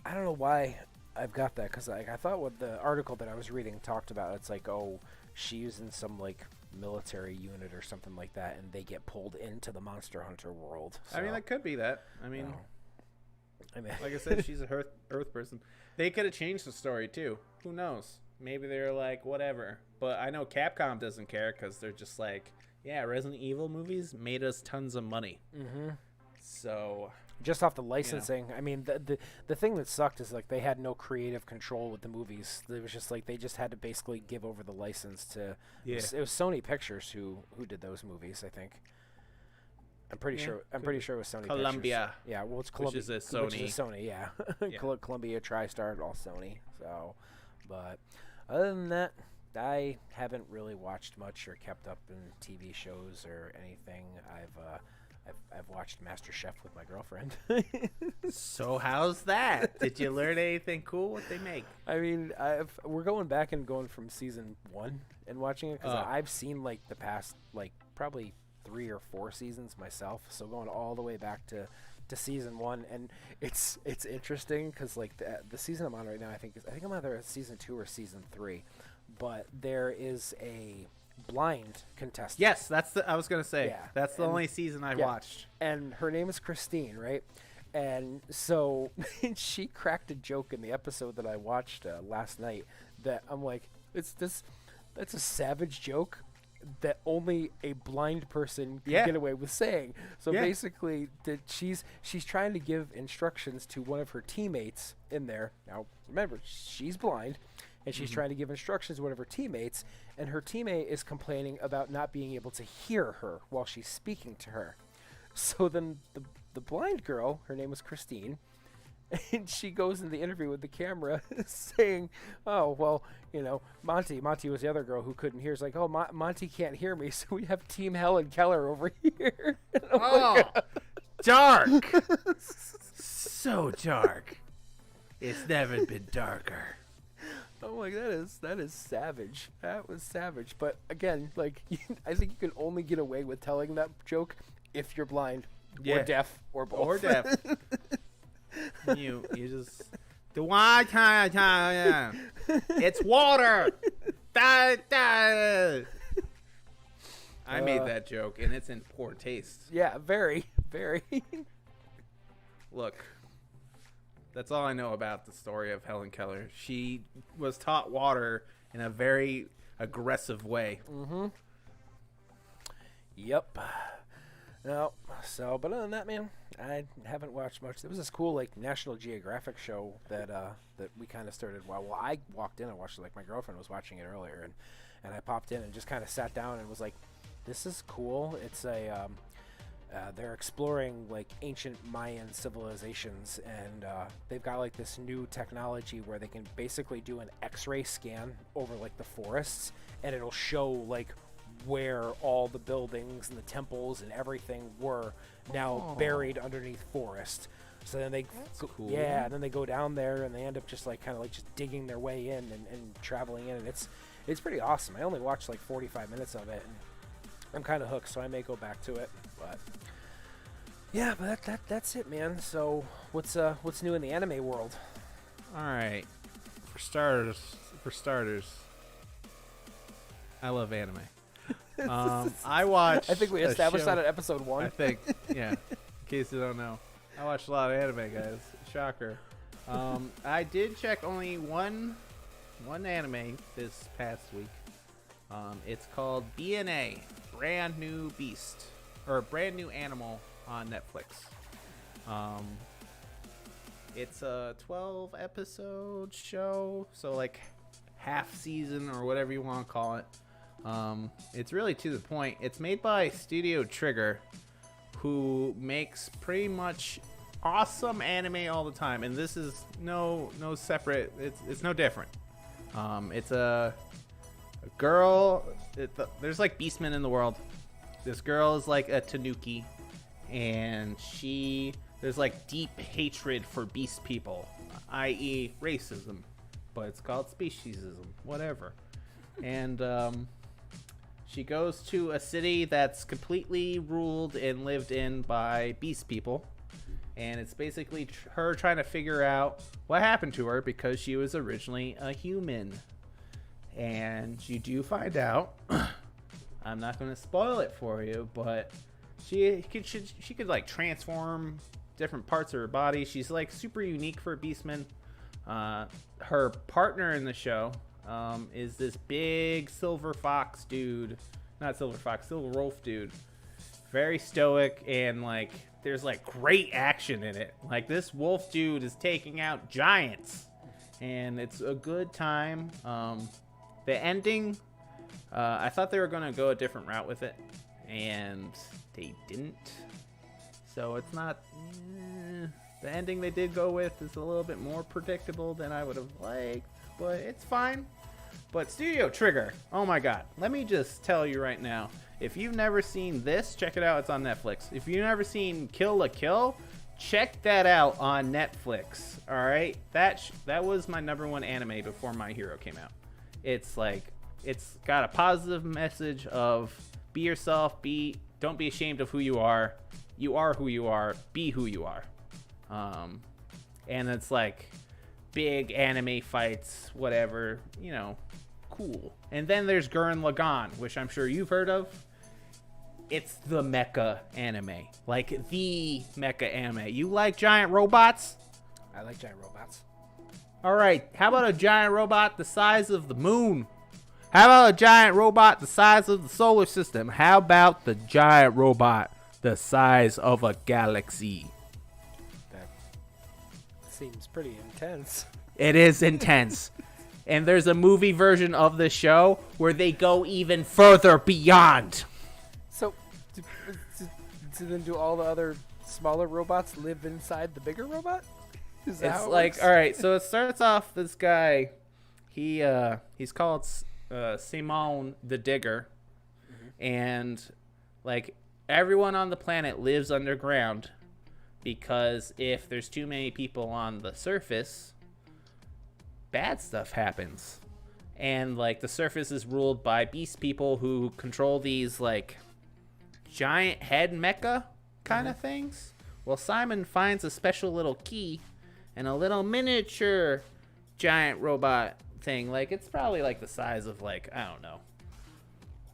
[SPEAKER 2] I don't know why I've got that, because I thought what the article that I was reading talked about, it's like, oh, she's in some like military unit or something like that, and they get pulled into the Monster Hunter world. So,
[SPEAKER 1] I mean, that could be that. I mean, like I
[SPEAKER 2] like
[SPEAKER 1] said, she's a Earth person. They could have changed the story too. Who knows? Maybe they're like, whatever. But I know Capcom doesn't care because they're just like, yeah, Resident Evil movies made us tons of money.
[SPEAKER 2] mm-hmm.
[SPEAKER 1] So
[SPEAKER 2] Just off the licensing, I mean, the thing that sucked is like they had no creative control with the movies. It was just like they just had to basically give over the license to.
[SPEAKER 1] yeah,
[SPEAKER 2] It was Sony Pictures who did those movies, I think. I'm pretty
[SPEAKER 1] Yeah,
[SPEAKER 2] sure. I'm
[SPEAKER 1] could
[SPEAKER 2] pretty
[SPEAKER 1] be.
[SPEAKER 2] sure it was Sony.
[SPEAKER 1] Columbia.
[SPEAKER 2] Pictures. Yeah, well, it's
[SPEAKER 1] Which
[SPEAKER 2] Columbia.
[SPEAKER 1] is a
[SPEAKER 2] Which is
[SPEAKER 1] Sony.
[SPEAKER 2] Sony, yeah.
[SPEAKER 1] Yeah.
[SPEAKER 2] Columbia, TriStar, all Sony. So, but other than that, I haven't really watched much or kept up in TV shows or anything. I've watched MasterChef with my girlfriend.
[SPEAKER 1] So how's that? Did you learn anything cool? What they make?
[SPEAKER 2] I mean, we're going back and going from season 1 and watching it, because
[SPEAKER 1] Oh.
[SPEAKER 2] I've seen like the past like probably 3 or 4 seasons myself. So going all the way back to season 1, and it's interesting because like the season I'm on right now, I think I'm either at season 2 or season 3, but there is a blind contestant.
[SPEAKER 1] Yes, I was gonna say.
[SPEAKER 2] Yeah,
[SPEAKER 1] That's the
[SPEAKER 2] and-
[SPEAKER 1] only season I
[SPEAKER 2] yeah.
[SPEAKER 1] watched.
[SPEAKER 2] And her name is Christine, right? And so she cracked a joke in the episode that I watched last night that I'm like, that's a savage joke that only a blind person can
[SPEAKER 1] Yeah.
[SPEAKER 2] get away with saying. So
[SPEAKER 1] Yeah.
[SPEAKER 2] basically, that she's trying to give instructions to one of her teammates in there. Now, remember, she's blind, and she's trying to give instructions to one of her teammates, and her teammate is complaining about not being able to hear her while she's speaking to her. So then the blind girl, her name was Christine, and she goes in the interview with the camera saying, oh, well, you know, Monty was the other girl who couldn't hear. It's like, oh, Monty can't hear me, so we have Team Helen Keller over here. And I'm like,
[SPEAKER 1] Oh, dark. So dark. It's never been darker.
[SPEAKER 2] I'm like, that is savage. That was savage. But again, like, I think you can only get away with telling that joke if you're blind or deaf or both.
[SPEAKER 1] Or deaf. you just the one time. It's water. Da, da. I made that joke, and it's in poor taste.
[SPEAKER 2] Yeah, very, very.
[SPEAKER 1] Look, that's all I know about the story of Helen Keller. She was taught water in a very aggressive way.
[SPEAKER 2] Mm-hmm. Yep. No, so, but other than that, man, I haven't watched much. There was this cool, like, National Geographic show that we kind of started while I walked in and watched it. Like, my girlfriend was watching it earlier, and I popped in and just kind of sat down and was like, this is cool. It's a, they're exploring, like, ancient Mayan civilizations, and they've got, like, this new technology where they can basically do an X-ray scan over, like, the forests, and it'll show, like, where all the buildings and the temples and everything were now buried underneath forest. So then they
[SPEAKER 1] cool.
[SPEAKER 2] Yeah, and then they go down there and they end up just like kind of like just digging their way in and traveling in, and it's pretty awesome. I only watched like 45 minutes of it, and I'm kind of hooked, so I may go back to it. But yeah, but that's it, man. So what's new in the anime world?
[SPEAKER 1] All right, for starters, I love anime. I watched.
[SPEAKER 2] I think we established that at episode 1.
[SPEAKER 1] I think, yeah. In case you don't know, I watched a lot of anime, guys. Shocker. I did check only one anime this past week. It's called BNA, Brand New Beast, or Brand New Animal on Netflix. It's a 12 episode show, so like half season or whatever you want to call it. It's really to the point. It's made by Studio Trigger, who makes pretty much awesome anime all the time, and this is no separate. It's no different. It's a girl. There's like beastmen in the world. This girl is like a tanuki, and there's like deep hatred for beast people, i.e. racism, but it's called speciesism, whatever. And she goes to a city that's completely ruled and lived in by beast people. And it's basically her trying to figure out what happened to her because she was originally a human. And you do find out, I'm not going to spoil it for you, but she could like transform different parts of her body. She's like super unique for a beastman. Her partner in the show is this big silver wolf dude. Very stoic, and like there's like great action in it. Like this wolf dude is taking out giants, and it's a good time. The ending, I thought they were going to go a different route with it, and they didn't. So it's not. The ending they did go with is a little bit more predictable than I would have liked, but it's fine. But Studio Trigger, oh my god, let me just tell you right now, if you've never seen this, check it out, it's on Netflix. If you've never seen Kill la Kill, check that out on Netflix, alright? That was my #1 anime before My Hero came out. It's like, it's got a positive message of be yourself, don't be ashamed of who you are who you are, be who you are. And it's like big anime fights, whatever, you know, cool. And then there's Gurren Lagann, which I'm sure you've heard of. It's the mecha anime, like the mecha anime. You like giant robots?
[SPEAKER 2] I like giant robots.
[SPEAKER 1] All right, how about a giant robot the size of the moon? How about a giant robot the size of the solar system? How about the giant robot the size of a galaxy?
[SPEAKER 2] Seems pretty intense.
[SPEAKER 1] It is intense. And there's a movie version of the show where they go even further beyond.
[SPEAKER 2] So then do all the other smaller robots live inside the bigger robot? Is that
[SPEAKER 1] it's
[SPEAKER 2] how it
[SPEAKER 1] like,
[SPEAKER 2] works?
[SPEAKER 1] all right, so it starts off this guy. He's called Simon the Digger. Mm-hmm. And like everyone on the planet lives underground. Because if there's too many people on the surface, bad stuff happens. And like the surface is ruled by beast people who control these like giant head mecha kind of things. Well, Simon finds a special little key and a little miniature giant robot thing. Like it's probably like the size of like, I don't know,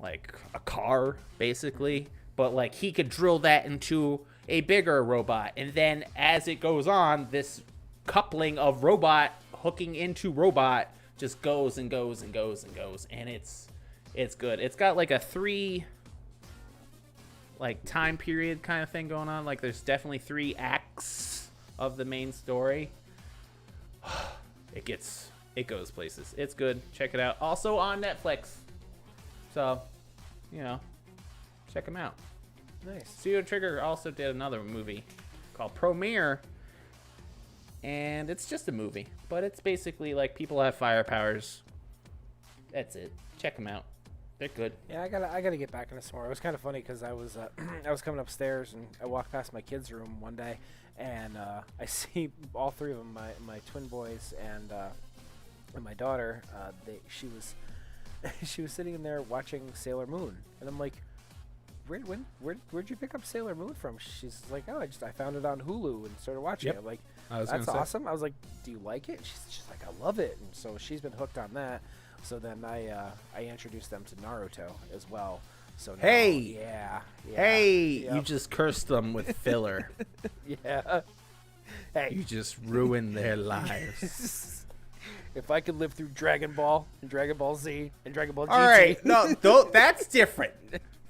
[SPEAKER 1] like a car basically. But like he could drill that into a bigger robot. And then as it goes on, this coupling of robot hooking into robot just goes and goes and goes and goes. And it's good. It's got like a 3 like time period kind of thing going on. Like there's definitely 3 acts of the main story. It goes places. It's good. Check it out. Also on Netflix. So, you know, check them out.
[SPEAKER 2] Nice.
[SPEAKER 1] Studio Trigger also did another movie called Promare. And it's just a movie, but it's basically like people have fire powers. That's it. Check them out. They're good.
[SPEAKER 2] Yeah, I gotta get back into some more. It was kind of funny because I was I was coming upstairs and I walked past my kids' room one day, and I see all 3 of them, my twin boys and my daughter. She was sitting in there watching Sailor Moon, and I'm like, where'd you pick up Sailor Moon from? She's like, oh, I found it on Hulu and started watching it. I'm like, that's awesome. I was like, do you like it? She's like, I love it. And so she's been hooked on that. So then I introduced them to Naruto as well. So now,
[SPEAKER 1] You just cursed them with filler.
[SPEAKER 2] Yeah. Hey,
[SPEAKER 1] you just ruined their lives.
[SPEAKER 2] If I could live through Dragon Ball and Dragon Ball Z and Dragon Ball GT.
[SPEAKER 1] All right, no, that's different.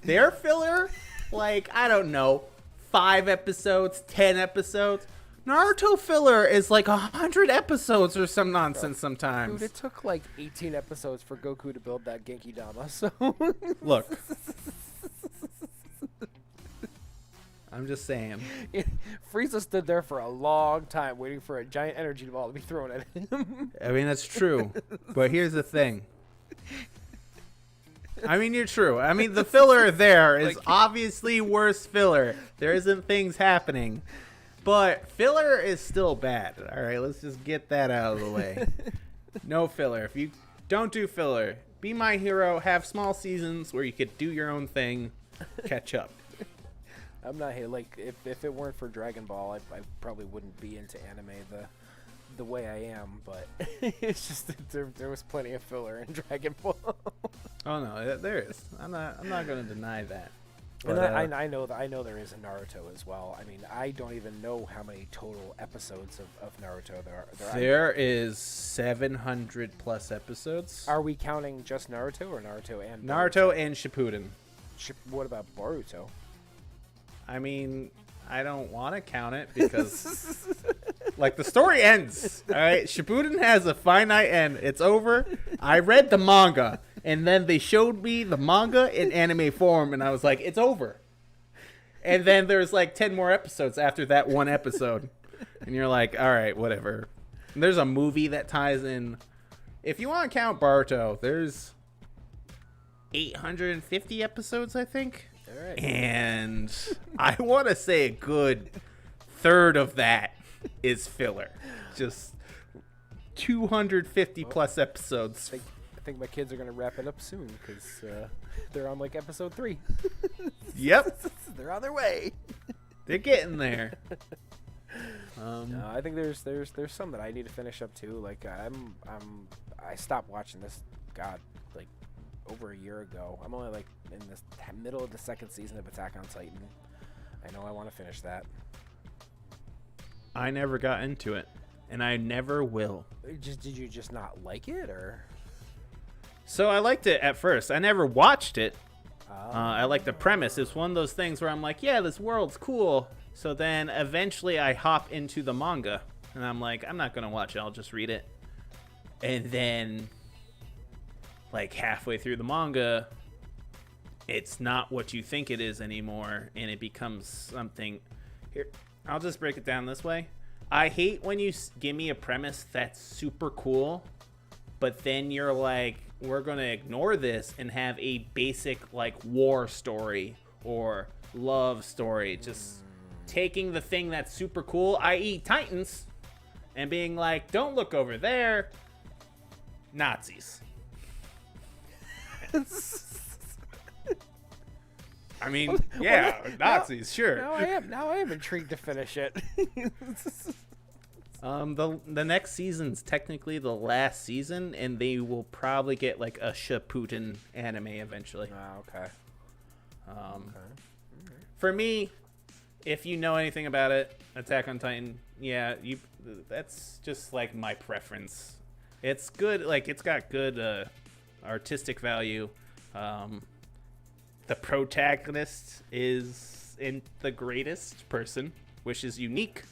[SPEAKER 1] Their filler, like, I don't know, 5 episodes, 10 episodes. Naruto filler is like 100 episodes or some nonsense sometimes.
[SPEAKER 2] Dude, it took like 18 episodes for Goku to build that Genki Dama, so...
[SPEAKER 1] Look. I'm just saying.
[SPEAKER 2] Frieza stood there for a long time waiting for a giant energy ball to be thrown at him.
[SPEAKER 1] I mean, that's true. But here's the thing. I mean, you're true. I mean, the filler there is obviously worse filler. There isn't things happening. But filler is still bad. All right, let's just get that out of the way. No filler. If you don't do filler, be My Hero, have small seasons where you could do your own thing, catch up.
[SPEAKER 2] I'm not here. Like, if it weren't for Dragon Ball, I probably wouldn't be into anime the way I am. But it's just that there was plenty of filler in Dragon Ball.
[SPEAKER 1] Oh no, there is. I'm not going to deny that.
[SPEAKER 2] But, and I know there is a Naruto as well. I mean, I don't even know how many total episodes of Naruto there are.
[SPEAKER 1] There is 700 plus episodes.
[SPEAKER 2] Are we counting just Naruto or Naruto and
[SPEAKER 1] Naruto and Shippuden?
[SPEAKER 2] What about Boruto?
[SPEAKER 1] I mean, I don't want to count it because, like, the story ends. All right, Shippuden has a finite end. It's over. I read the manga, and then they showed me the manga in anime form, and I was like, it's over. And then there's like 10 more episodes after that one episode, and you're like, all right, whatever. And there's a movie that ties in. If you want to count Boruto, there's 850 episodes, I think.
[SPEAKER 2] All right.
[SPEAKER 1] And I want to say a good third of that is filler. Just 250 plus episodes.
[SPEAKER 2] I think my kids are going to wrap it up soon because they're on like episode 3.
[SPEAKER 1] Yep.
[SPEAKER 2] They're on their way.
[SPEAKER 1] They're getting there.
[SPEAKER 2] No, I think there's some that I need to finish up too. Like I stopped watching this, God, like over a year ago. I'm only like in the middle of the 2nd season of Attack on Titan. I know I want to finish that.
[SPEAKER 1] I never got into it, and I never will.
[SPEAKER 2] Did you just not like it, or?
[SPEAKER 1] So I liked it at first. I never watched it. I like the premise. It's one of those things where I'm like, yeah, this world's cool. So then eventually I hop into the manga, and I'm like, I'm not going to watch it. I'll just read it. And then, like, halfway through the manga, it's not what you think it is anymore, and it becomes something. Here, I'll just break it down this way. I hate when you give me a premise that's super cool, but then you're like, we're going to ignore this and have a basic, like, war story or love story. Just taking the thing that's super cool, i.e. Titans, and being like, don't look over there. Nazis. I mean, yeah, Nazis, sure.
[SPEAKER 2] Now I am intrigued to finish it.
[SPEAKER 1] The next season's technically the last season, and they will probably get like a Shippuden anime eventually.
[SPEAKER 2] Okay.
[SPEAKER 1] For me, if you know anything about it, Attack on Titan, yeah, that's just like my preference. It's good, like it's got good artistic value. The protagonist is in the greatest person, which is unique.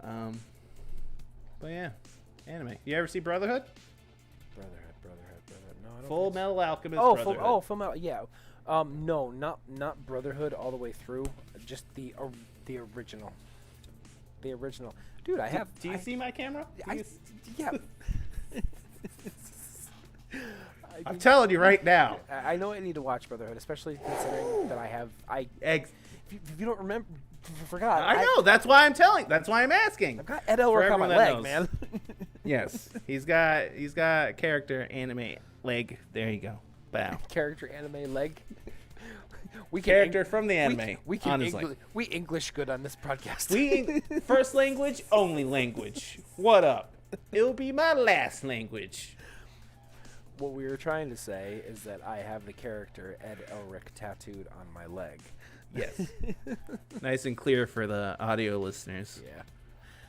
[SPEAKER 1] But yeah, anime. You ever see Brotherhood?
[SPEAKER 2] Brotherhood. No, I don't.
[SPEAKER 1] Full Metal Alchemist.
[SPEAKER 2] Full Metal. Yeah. No, not Brotherhood all the way through. Just the original. The original. Dude, I have.
[SPEAKER 1] Do you see my camera?
[SPEAKER 2] Yeah.
[SPEAKER 1] I'm telling you right now.
[SPEAKER 2] I know I need to watch Brotherhood, especially considering that I have. If you don't remember, forgot.
[SPEAKER 1] I know. That's why I'm telling. That's why I'm asking.
[SPEAKER 2] I've got Ed Elric on my leg, man.
[SPEAKER 1] Yes, he's got character anime leg. There you go. Bow.
[SPEAKER 2] Character anime leg.
[SPEAKER 1] Character from the anime.
[SPEAKER 2] We can English good on this podcast.
[SPEAKER 1] First language, only language. What up? It'll be my last language.
[SPEAKER 2] What we were trying to say is that I have the character Ed Elric tattooed on my leg.
[SPEAKER 1] Yes. Nice and clear for the audio listeners.
[SPEAKER 2] Yeah.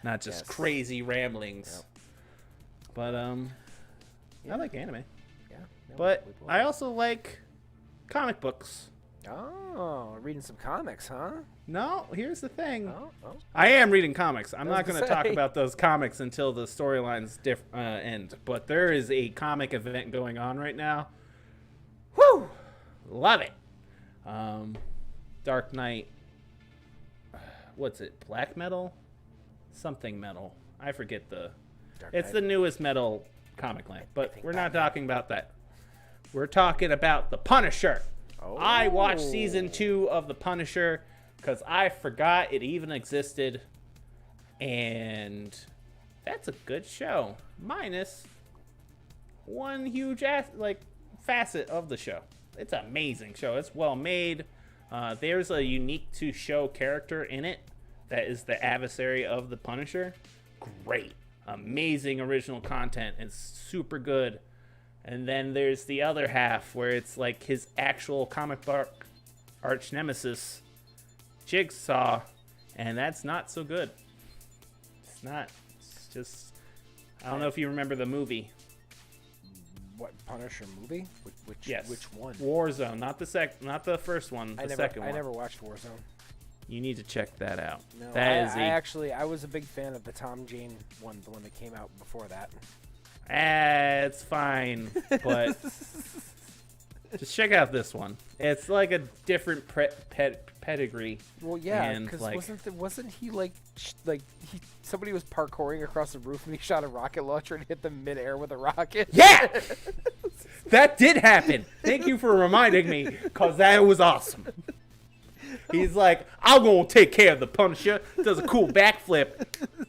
[SPEAKER 1] Not just crazy ramblings. Yep. But I like anime.
[SPEAKER 2] Yeah.
[SPEAKER 1] But I also like comic books.
[SPEAKER 2] Oh, reading some comics, huh?
[SPEAKER 1] No, here's the thing.
[SPEAKER 2] Oh.
[SPEAKER 1] I am reading comics. I'm not going to talk about those comics until the storylines end. But there is a comic event going on right now. Woo! Love it. Dark Knight. What's it? Black Metal? Something Metal. I forget the... It's the newest metal comic line. But we're not talking about that. We're talking about The Punisher. Oh. I watched season 2 of The Punisher because I forgot it even existed. And that's a good show. Minus one huge facet of the show. It's an amazing show. It's well made. There's a unique to show character in it that is the adversary of the Punisher. Great. Amazing original content. It's super good. And then there's the other half where it's like his actual comic book arch nemesis, Jigsaw, and that's not so good. It's not. It's just... I don't know if you remember the movie.
[SPEAKER 2] What, Punisher movie?
[SPEAKER 1] Yes.
[SPEAKER 2] Which one?
[SPEAKER 1] Warzone, not the first one, the second one.
[SPEAKER 2] I never watched Warzone.
[SPEAKER 1] You need to check that out.
[SPEAKER 2] No, I was a big fan of the Tom Jane one, the one that came out before that.
[SPEAKER 1] It's fine, but just check out this one. It's like a different pedigree.
[SPEAKER 2] Well, yeah, because wasn't he somebody was parkouring across the roof and he shot a rocket launcher and hit them midair with a rocket?
[SPEAKER 1] Yeah, that did happen. Thank you for reminding me, because that was awesome. He's like, I'm gonna take care of the Punisher. Does a cool backflip,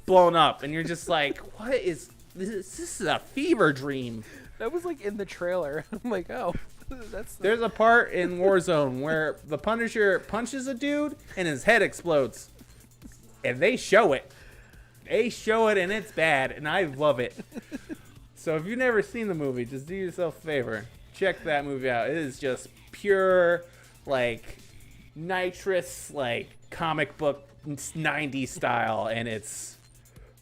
[SPEAKER 1] blown up, and you're just like, what is this? This is a fever dream.
[SPEAKER 2] That was like in the trailer. I'm like, oh,
[SPEAKER 1] There's a part in Warzone where the Punisher punches a dude and his head explodes, and they show it. They show it, and it's bad, and I love it. So if you've never seen the movie, just do yourself a favor. Check that movie out. It is just pure, like, nitrous, like, comic book 90s style, and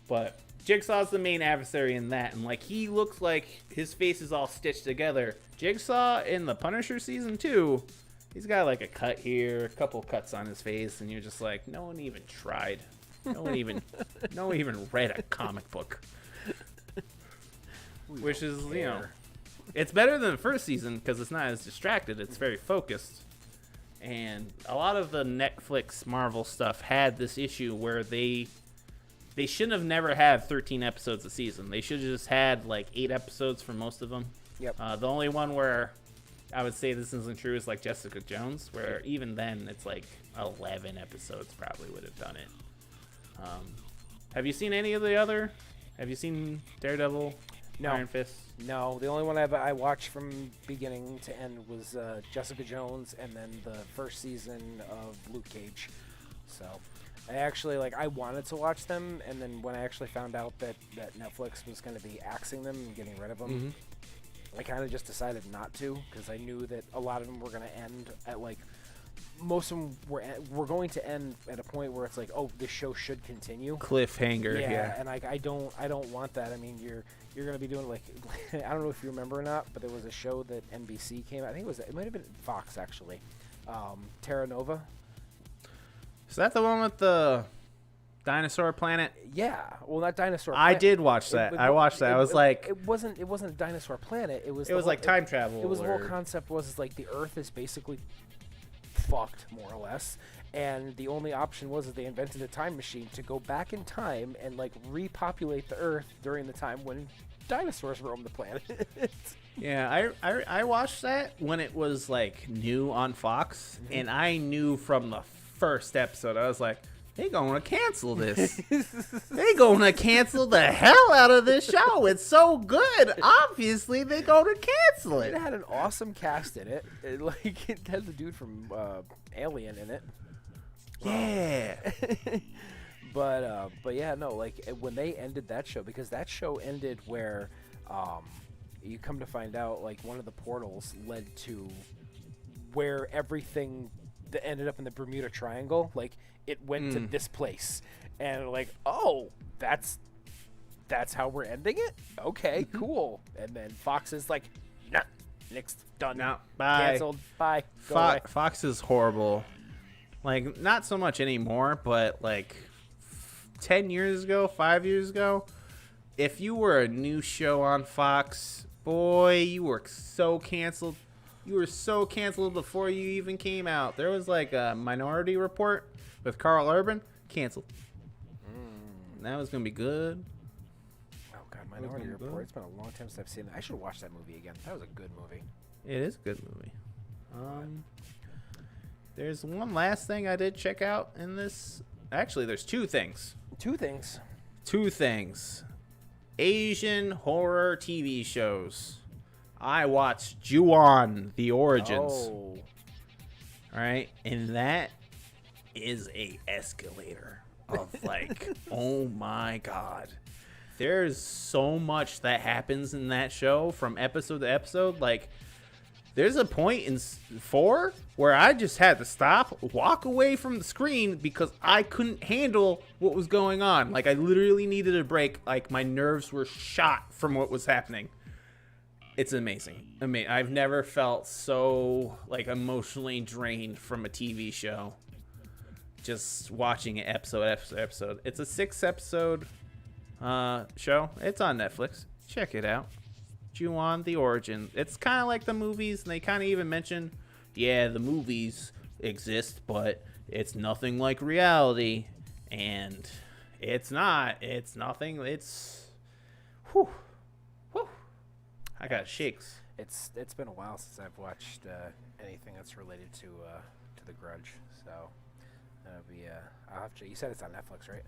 [SPEAKER 1] but Jigsaw's the main adversary in that, and like, he looks like his face is all stitched together. Jigsaw in the Punisher season 2, he's got like a cut here, a couple cuts on his face, and you're just like, no one even tried. No one even read a comic book. Which is, you know, it's better than the first season because it's not as distracted. It's very focused. And a lot of the Netflix Marvel stuff had this issue where they shouldn't have never had 13 episodes a season. They should have just had like 8 episodes for most of them.
[SPEAKER 2] Yep.
[SPEAKER 1] The only one where I would say this isn't true is like Jessica Jones, where even then it's like 11 episodes probably would have done it. Have you seen any of the other? Have you seen Daredevil?
[SPEAKER 2] No.
[SPEAKER 1] Iron Fist?
[SPEAKER 2] No, the only one I watched from beginning to end was Jessica Jones, and then the first season of Luke Cage. So, I actually I wanted to watch them, and then when I actually found out that Netflix was going to be axing them and getting rid of them, I kind of just decided not to, because I knew that a lot of them were going to end at most of them were going to end at a point where it's oh, this show should continue.
[SPEAKER 1] Cliffhanger. Yeah.
[SPEAKER 2] And I don't want that. I mean, you're going to be doing I don't know if you remember or not, but there was a show that NBC came out. I think it might have been Fox actually. Terra Nova.
[SPEAKER 1] Is that the one with the dinosaur planet?
[SPEAKER 2] Yeah. Well, not dinosaur.
[SPEAKER 1] I did watch that. I watched that. I was
[SPEAKER 2] it wasn't a dinosaur planet. It was
[SPEAKER 1] time travel.
[SPEAKER 2] It was the whole concept was the Earth is basically fucked more or less, and the only option was that they invented a time machine to go back in time and repopulate the Earth during the time when dinosaurs roamed the planet.
[SPEAKER 1] Yeah, I watched that when it was new on Fox, and I knew from the first episode, I was like, they gonna cancel this. They gonna cancel the hell out of this show. It's so good. Obviously, they gonna cancel it.
[SPEAKER 2] It had an awesome cast in it. It had the dude from Alien in it.
[SPEAKER 1] Yeah.
[SPEAKER 2] But yeah, no, when they ended that show, because that show ended where you come to find out one of the portals led to where everything that ended up in the Bermuda Triangle, it went to this place, and oh, that's how we're ending it. Okay, cool. And then Fox is nah, next, done,
[SPEAKER 1] no, bye,
[SPEAKER 2] canceled, bye. Go away.
[SPEAKER 1] Fox is horrible. Not so much anymore, but 10 years ago, 5 years ago, if you were a new show on Fox, boy, you were so canceled. You were so canceled before you even came out. There was a Minority Report with Carl Urban, canceled. That was gonna be good.
[SPEAKER 2] Oh God, Minority Report. It's been a long time since I've seen that. I should watch that movie again. That was a good movie.
[SPEAKER 1] It is a good movie. There's one last thing I did check out in this. Actually, there's two things.
[SPEAKER 2] Two things.
[SPEAKER 1] Asian horror TV shows. I watched Ju-on: The Origins.
[SPEAKER 2] Oh.
[SPEAKER 1] All right, and that is a escalator of oh my God. There's so much that happens in that show from episode to episode. There's a point in 4 where I just had to stop, walk away from the screen because I couldn't handle what was going on. I literally needed a break. My nerves were shot from what was happening. It's amazing. I've never felt so emotionally drained from a TV show. Just watching it episode after episode. It's a 6-episode show. It's on Netflix. Check it out. Ju-on: The Origin. It's kind of like the movies, and they kind of even mention, yeah, the movies exist, but it's nothing like reality. And it's not. It's nothing. It's, whew. I got shakes.
[SPEAKER 2] It's been a while since I've watched anything that's related to The Grudge. So that'll be I'll have to. You said it's on Netflix, right?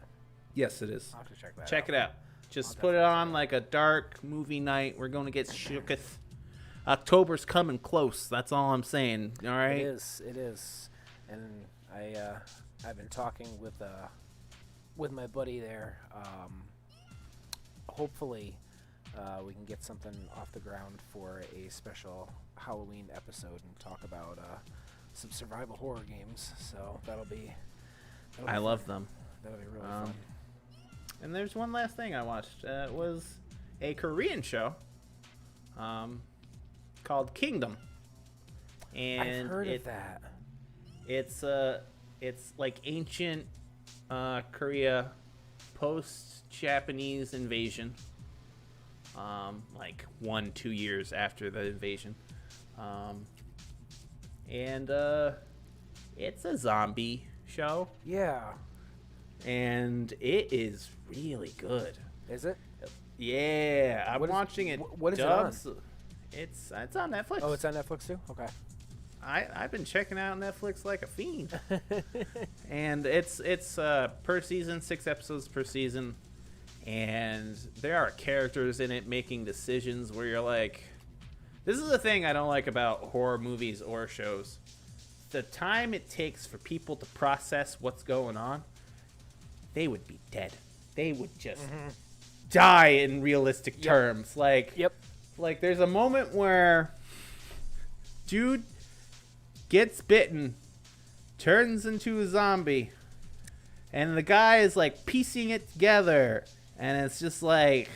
[SPEAKER 1] Yes, it is.
[SPEAKER 2] I'll have to check that out.
[SPEAKER 1] Check it out. Just put it on a dark movie night. We're gonna get shooketh. October's coming close. That's all I'm saying. All right.
[SPEAKER 2] It is. And I've been talking with my buddy there. Hopefully, we can get something off the ground for a special Halloween episode and talk about some survival horror games. So that'll be
[SPEAKER 1] I love them.
[SPEAKER 2] That'll be really fun.
[SPEAKER 1] And there's one last thing I watched. It was a Korean show called Kingdom. And
[SPEAKER 2] I've heard of that.
[SPEAKER 1] It's ancient Korea post-Japanese invasion. 1-2 years after the invasion. And it's a zombie show.
[SPEAKER 2] Yeah.
[SPEAKER 1] And it is really good.
[SPEAKER 2] Is it?
[SPEAKER 1] Yeah, I'm watching it.
[SPEAKER 2] What is
[SPEAKER 1] dubbed.
[SPEAKER 2] it on?
[SPEAKER 1] It's on Netflix.
[SPEAKER 2] Oh, it's on Netflix too? Okay.
[SPEAKER 1] I've been checking out Netflix like a fiend. And it's per season, 6 episodes per season. and there are characters in it making decisions where you're like, this is the thing I don't like about horror movies or shows. The time it takes for people to process what's going on, they would be dead. They would just die in realistic terms. Like, like there's a moment where dude gets bitten, turns into a zombie, and the guy is like piecing it together, and it's just like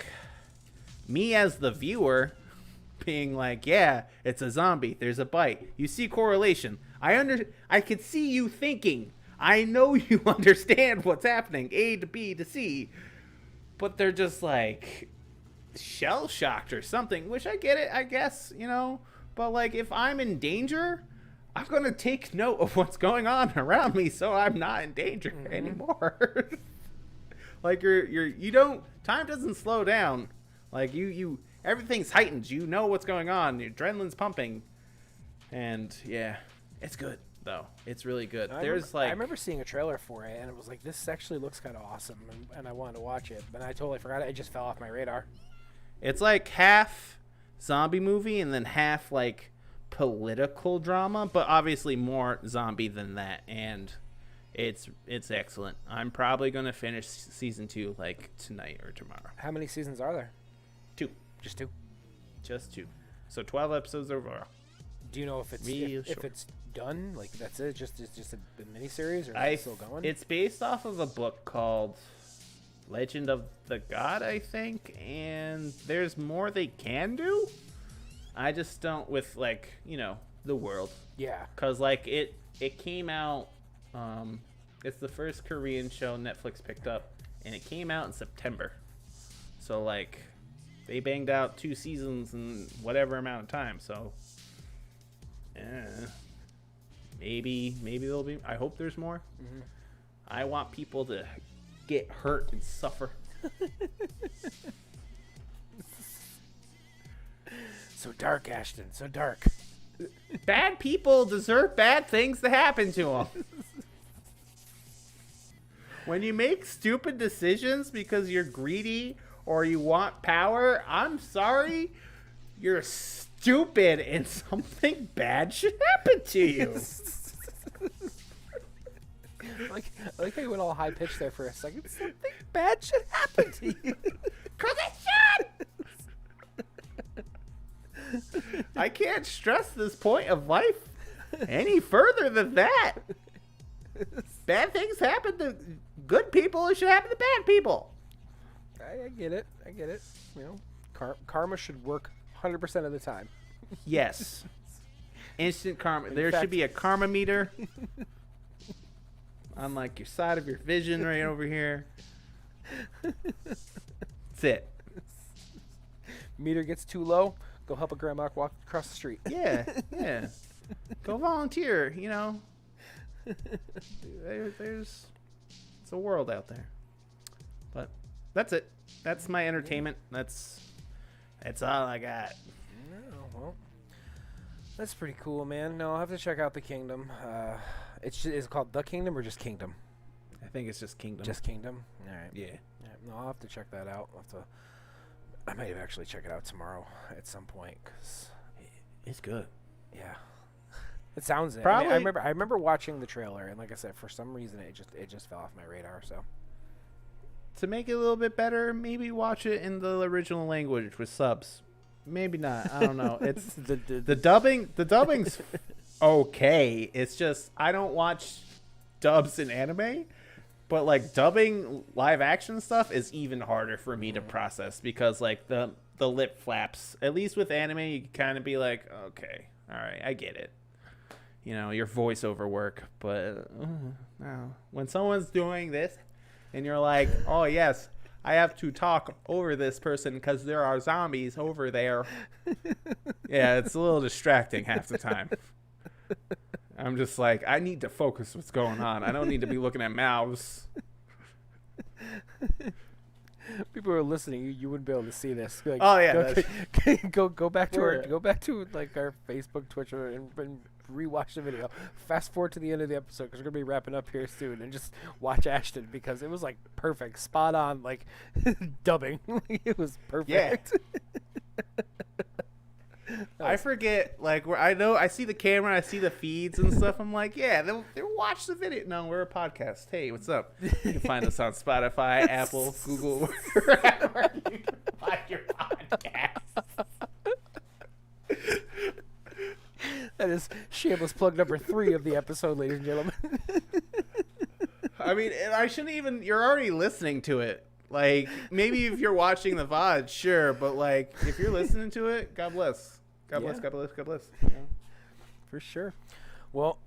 [SPEAKER 1] me as the viewer being like, yeah, it's a zombie, there's a bite, you see correlation, I could see you thinking, I know you understand what's happening, A to B to C, but they're just like shell shocked or something, which I get it, I guess, you know, but like if I'm in danger, I'm gonna take note of what's going on around me so I'm not in danger anymore. Like you don't, time doesn't slow down. Like you everything's heightened. You know what's going on. Your adrenaline's pumping, and yeah, it's good though. It's really good.
[SPEAKER 2] I remember seeing a trailer for it, and it was like, this actually looks kind of awesome, and I wanted to watch it, but I totally forgot it. It just fell off my radar.
[SPEAKER 1] It's like half zombie movie and then half like political drama, but obviously more zombie than that, and it's excellent. I'm probably gonna finish season 2 like tonight or tomorrow.
[SPEAKER 2] How many seasons are there?
[SPEAKER 1] 2.
[SPEAKER 2] Just 2.
[SPEAKER 1] Just 2. So 12 episodes overall.
[SPEAKER 2] Do you know if it's if it's done? Like that's it? It's just a miniseries, or is it still going?
[SPEAKER 1] It's based off of a book called Legend of the God, I think, and there's more they can do. I just don't with like, you know, the world.
[SPEAKER 2] Yeah.
[SPEAKER 1] Cause like it came out. It's the first Korean show Netflix picked up, and it came out in September. So like, they banged out 2 seasons in whatever amount of time. So, maybe there'll be. I hope there's more. I want people to get hurt and suffer.
[SPEAKER 2] So dark, Ashton. So dark.
[SPEAKER 1] Bad people deserve bad things to happen to them. When you make stupid decisions because you're greedy or you want power, I'm sorry, you're stupid and something bad should happen to you.
[SPEAKER 2] I like how you went all high pitched there for a second. Something bad should happen to you.
[SPEAKER 1] 'Cause it should! I can't stress this point of life any further than that. Bad things happen to good people. It should happen to bad people.
[SPEAKER 2] I get it. You know, karma should work 100% of the time.
[SPEAKER 1] Yes. Instant karma. There should be a karma meter on like your side of your vision right over here. That's it.
[SPEAKER 2] Meter gets too low, go help a grandma walk across the street.
[SPEAKER 1] Yeah. Go volunteer, you know. There's it's a world out there. But that's it. That's my entertainment. That's all I got.
[SPEAKER 2] Oh, well, that's pretty cool, man. No, I'll have to check out The Kingdom. Is it called The Kingdom or just Kingdom?
[SPEAKER 1] I think it's just Kingdom.
[SPEAKER 2] Just Kingdom? All right.
[SPEAKER 1] Yeah.
[SPEAKER 2] No, I'll have to check that out. I might actually check it out tomorrow at some point, 'cause
[SPEAKER 1] It's good.
[SPEAKER 2] yeah. It sounds it.
[SPEAKER 1] Probably.
[SPEAKER 2] I remember watching the trailer, and like I said, for some reason it just fell off my radar. So
[SPEAKER 1] To make it a little bit better, maybe watch it in the original language with subs. Maybe not. I don't know. It's the dubbing. The dubbing's okay. It's just I don't watch dubs in anime, but like dubbing live action stuff is even harder for me to process because like the lip flaps. At least with anime, you can kind of be like, okay, all right, I get it. You know, your voiceover work, but no. When someone's doing this, and you're like, oh yes, I have to talk over this person because there are zombies over there. Yeah, it's a little distracting half the time. I'm just like, I need to focus what's going on. I don't need to be looking at mouths.
[SPEAKER 2] People who are listening, you wouldn't be able to see this. Like,
[SPEAKER 1] Oh, yeah,
[SPEAKER 2] go back to
[SPEAKER 1] We're-
[SPEAKER 2] like our Facebook, Twitter, and rewatch the video. Fast forward to the end of the episode because we're gonna be wrapping up here soon, and just watch Ashton because it was like perfect, spot on, like dubbing. It was perfect.
[SPEAKER 1] I forget, like, where I see the camera, I see the feeds and stuff. I'm like, yeah, they'll watch the video. No, we're a podcast. Hey, what's up? You can find us on Spotify, Apple, Google, wherever you can find your podcast.
[SPEAKER 2] That is shameless plug number 3 of the episode, ladies and gentlemen.
[SPEAKER 1] I mean, and I shouldn't even. You're already listening to it. Like, maybe if you're watching the VOD, sure, but like, if you're listening to it, God bless. God bless.
[SPEAKER 2] Yeah.
[SPEAKER 1] God bless. God bless. You know?
[SPEAKER 2] For sure. Well,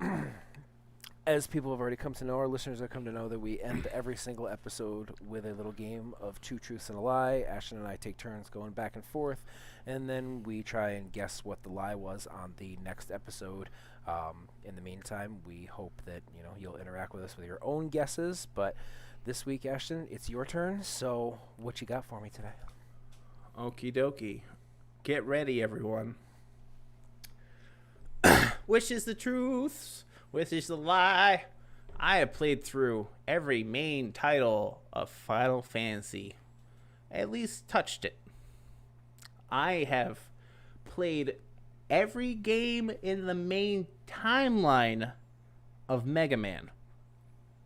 [SPEAKER 2] as people have already come to know, our listeners have come to know that we end every single episode with a little game of 2 truths and a lie. Ashton and I take turns going back and forth, and then we try and guess what the lie was on the next episode. In the meantime, we hope that you'll interact with us with your own guesses. But this week, Ashton, it's your turn. So, what you got for me today?
[SPEAKER 1] Okie dokie. Get ready, everyone. Which is the truth? Which is the lie? I have played through every main title of Final Fantasy. At least touched it. I have played every game in the main timeline of Mega Man.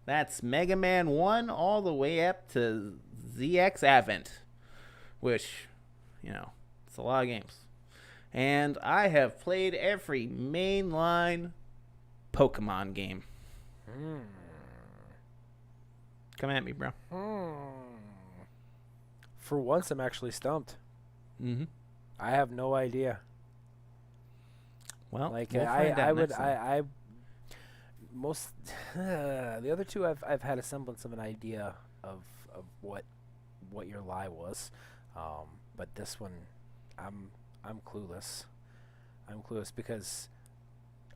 [SPEAKER 1] That's Mega Man 1 all the way up to ZX Advent. Which, it's a lot of games. And I have played every mainline Pokemon game. Come at me, bro.
[SPEAKER 2] For once, I'm actually stumped.
[SPEAKER 1] Mm-hmm.
[SPEAKER 2] I have no idea.
[SPEAKER 1] Well,
[SPEAKER 2] Like
[SPEAKER 1] we'll find out next time.
[SPEAKER 2] I most the other two I've had a semblance of an idea of what your lie was, but this one I'm clueless. I'm clueless because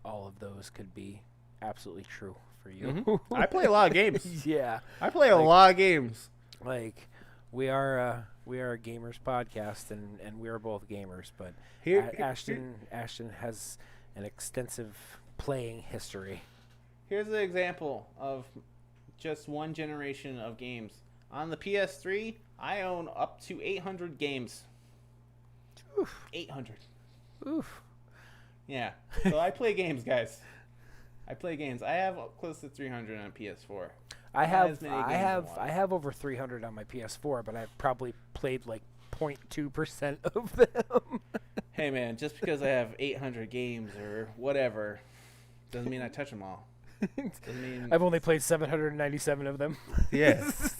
[SPEAKER 2] all of those could be absolutely true for you.
[SPEAKER 1] Mm-hmm. I play a lot of games.
[SPEAKER 2] Yeah,
[SPEAKER 1] I play a lot of games.
[SPEAKER 2] like we are a gamers podcast, and we are both gamers. But Ashton has an extensive playing history.
[SPEAKER 1] Here's an example of just one generation of games. On the PS3, I own up to 800 games.
[SPEAKER 2] Oof.
[SPEAKER 1] 800.
[SPEAKER 2] Oof.
[SPEAKER 1] Yeah. So I play games, guys. I play games. I have close to 300 on PS4.
[SPEAKER 2] I
[SPEAKER 1] Not as many games
[SPEAKER 2] I
[SPEAKER 1] as I
[SPEAKER 2] have over 300 on my PS4, but I've probably played like 0.2% of them.
[SPEAKER 1] Hey, man, just because I have 800 games or whatever doesn't mean I touch them all. Doesn't mean...
[SPEAKER 2] I've only played 797 of them.
[SPEAKER 1] Yes.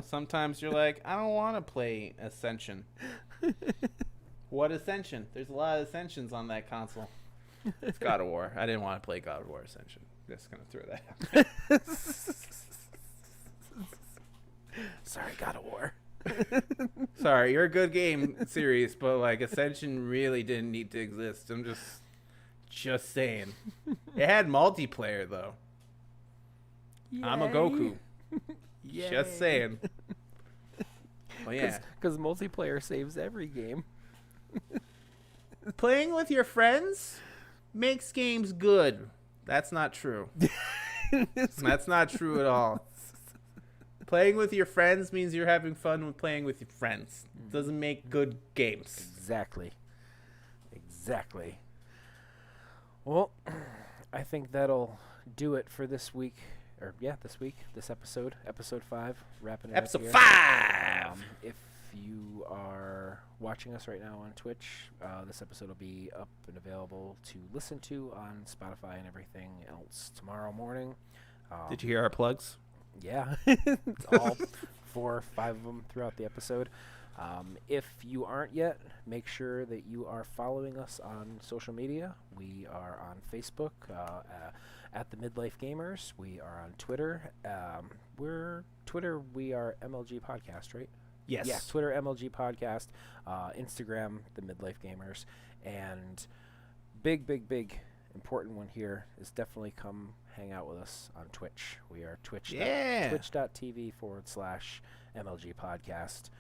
[SPEAKER 1] Sometimes you're like, I don't want to play Ascension. What Ascension? There's a lot of Ascensions on that console. It's God of War. I didn't want to play God of War Ascension. Just going to throw that out.
[SPEAKER 2] Sorry, God of War.
[SPEAKER 1] Sorry, you're a good game series, but like Ascension really didn't need to exist. I'm just saying. It had multiplayer though. I'm a Goku.
[SPEAKER 2] Yay.
[SPEAKER 1] Just saying. Well, yeah.
[SPEAKER 2] Because multiplayer saves every game.
[SPEAKER 1] Playing with your friends makes games good. That's not true. That's not true at all. Playing with your friends means you're having fun with playing with your friends. Doesn't make good games.
[SPEAKER 2] Exactly. Well, I think that'll do it for this week. This episode 5, wrapping it up
[SPEAKER 1] Episode
[SPEAKER 2] here.
[SPEAKER 1] 5!
[SPEAKER 2] If you are watching us right now on Twitch, this episode will be up and available to listen to on Spotify and everything else tomorrow morning.
[SPEAKER 1] Did you hear our plugs?
[SPEAKER 2] Yeah, it's all 4 or 5 of them throughout the episode. If you aren't yet, make sure that you are following us on social media. We are on Facebook at the Midlife Gamers. We are on Twitter. We are MLG Podcast, right?
[SPEAKER 1] Yes.
[SPEAKER 2] Yeah, Twitter MLG Podcast, Instagram the Midlife Gamers, and big important one here is definitely come hang out with us on Twitch. We are twitch.tv/ MLG Podcast.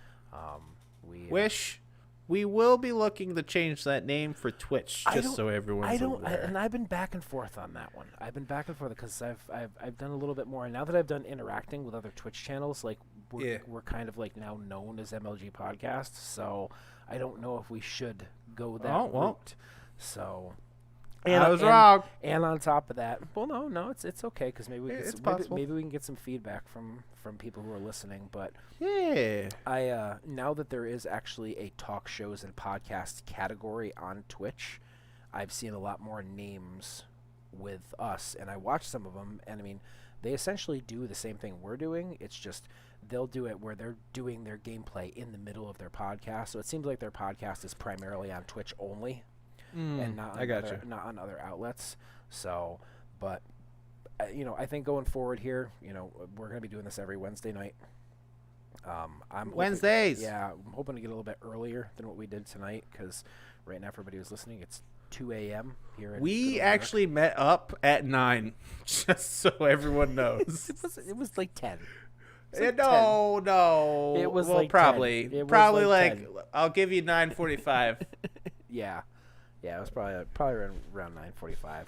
[SPEAKER 1] We will be looking to change that name for Twitch,
[SPEAKER 2] I
[SPEAKER 1] just so everyone's aware.
[SPEAKER 2] and I've been back and forth on that one. I've been back and forth because I've done a little bit more, and now that I've done interacting with other Twitch channels, like we're kind of like now known as MLG Podcast. So I don't know if we should go that route. So.
[SPEAKER 1] I was wrong.
[SPEAKER 2] And on top of that, well, no, it's okay because maybe maybe we can get some feedback from people who are listening. But
[SPEAKER 1] yeah,
[SPEAKER 2] now that there is actually a talk shows and podcast category on Twitch, I've seen a lot more names with us, and I watched some of them, and I mean, they essentially do the same thing we're doing. It's just they'll do it where they're doing their gameplay in the middle of their podcast. So it seems like their podcast is primarily on Twitch only. And not on other outlets. So, but I think going forward here, we're gonna be doing this every Wednesday night. I'm
[SPEAKER 1] Wednesdays.
[SPEAKER 2] I'm hoping to get a little bit earlier than what we did tonight because right now, for everybody who's listening, it's 2 a.m. here.
[SPEAKER 1] We actually met up at 9, just so everyone knows.
[SPEAKER 2] It was like 10.
[SPEAKER 1] No.
[SPEAKER 2] It was
[SPEAKER 1] probably
[SPEAKER 2] 10.
[SPEAKER 1] Probably like I'll give you 9:45.
[SPEAKER 2] Yeah. Yeah, it was probably around 9:45.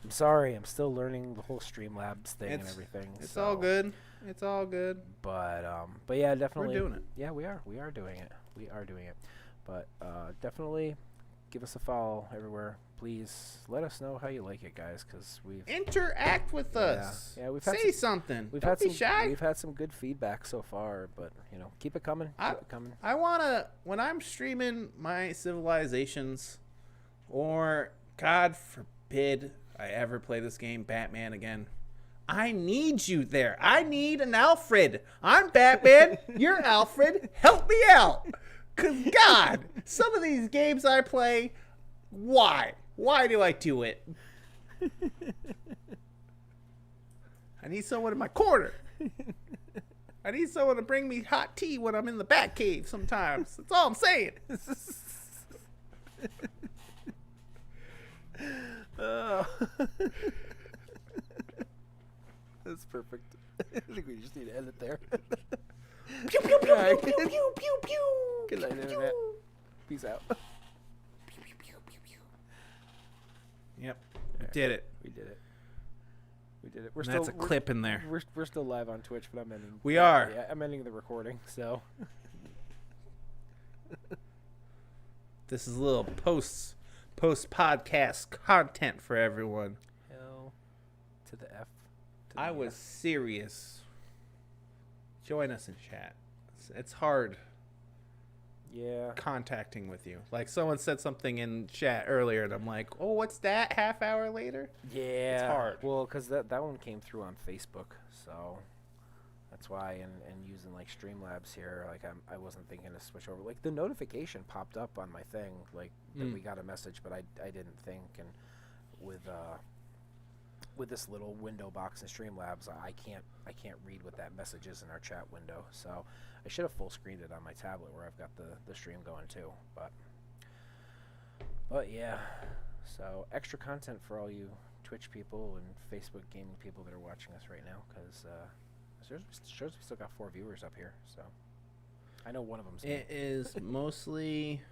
[SPEAKER 2] I'm sorry, I'm still learning the whole Streamlabs thing and everything.
[SPEAKER 1] It's all good. It's all good.
[SPEAKER 2] But yeah, definitely.
[SPEAKER 1] We're doing it.
[SPEAKER 2] Yeah, we are. We are doing it. We are doing it. But definitely give us a follow everywhere. Please let us know how you like it, guys, because we've
[SPEAKER 1] interact with us.
[SPEAKER 2] Yeah, we've had
[SPEAKER 1] something.
[SPEAKER 2] Don't be shy. We've had some good feedback so far, but keep it coming. Keep it coming.
[SPEAKER 1] I wanna when I'm streaming my Civilizations. Or, God forbid, I ever play this game, Batman, again. I need you there. I need an Alfred. I'm Batman. You're Alfred. Help me out. Because, God, some of these games I play, why? Why do I do it? I need someone in my corner. I need someone to bring me hot tea when I'm in the Batcave sometimes. That's all I'm saying.
[SPEAKER 2] Oh. That's perfect. I think we just need to end it there.
[SPEAKER 1] Pew, pew, pew, pew, pew, pew, pew, pew.
[SPEAKER 2] Good night, Internet. Peace out.
[SPEAKER 1] Yep. We did it.
[SPEAKER 2] We did it.
[SPEAKER 1] That's a clip in there.
[SPEAKER 2] We're still live on Twitch, but I'm ending.
[SPEAKER 1] We are.
[SPEAKER 2] Yeah, I'm ending the recording, so.
[SPEAKER 1] This is a little post podcast content for everyone.
[SPEAKER 2] Hell to the F.
[SPEAKER 1] I was serious. Join us in chat. It's hard.
[SPEAKER 2] Yeah.
[SPEAKER 1] Contacting with you. Like someone said something in chat earlier, and I'm like, "Oh, what's that?" Half hour later.
[SPEAKER 2] Yeah.
[SPEAKER 1] It's hard.
[SPEAKER 2] Well, because that one came through on Facebook, so that's why. And using like Streamlabs here, like I wasn't thinking to switch over. Like the notification popped up on my thing, like that we got a message, but I didn't think. And with this little window box in Streamlabs, I can't read what that message is in our chat window. So I should have full screened it on my tablet where I've got the stream going too. But yeah, so extra content for all you Twitch people and Facebook gaming people that are watching us right now, because shows we still got 4 viewers up here. So I know one of them's
[SPEAKER 1] It is mostly.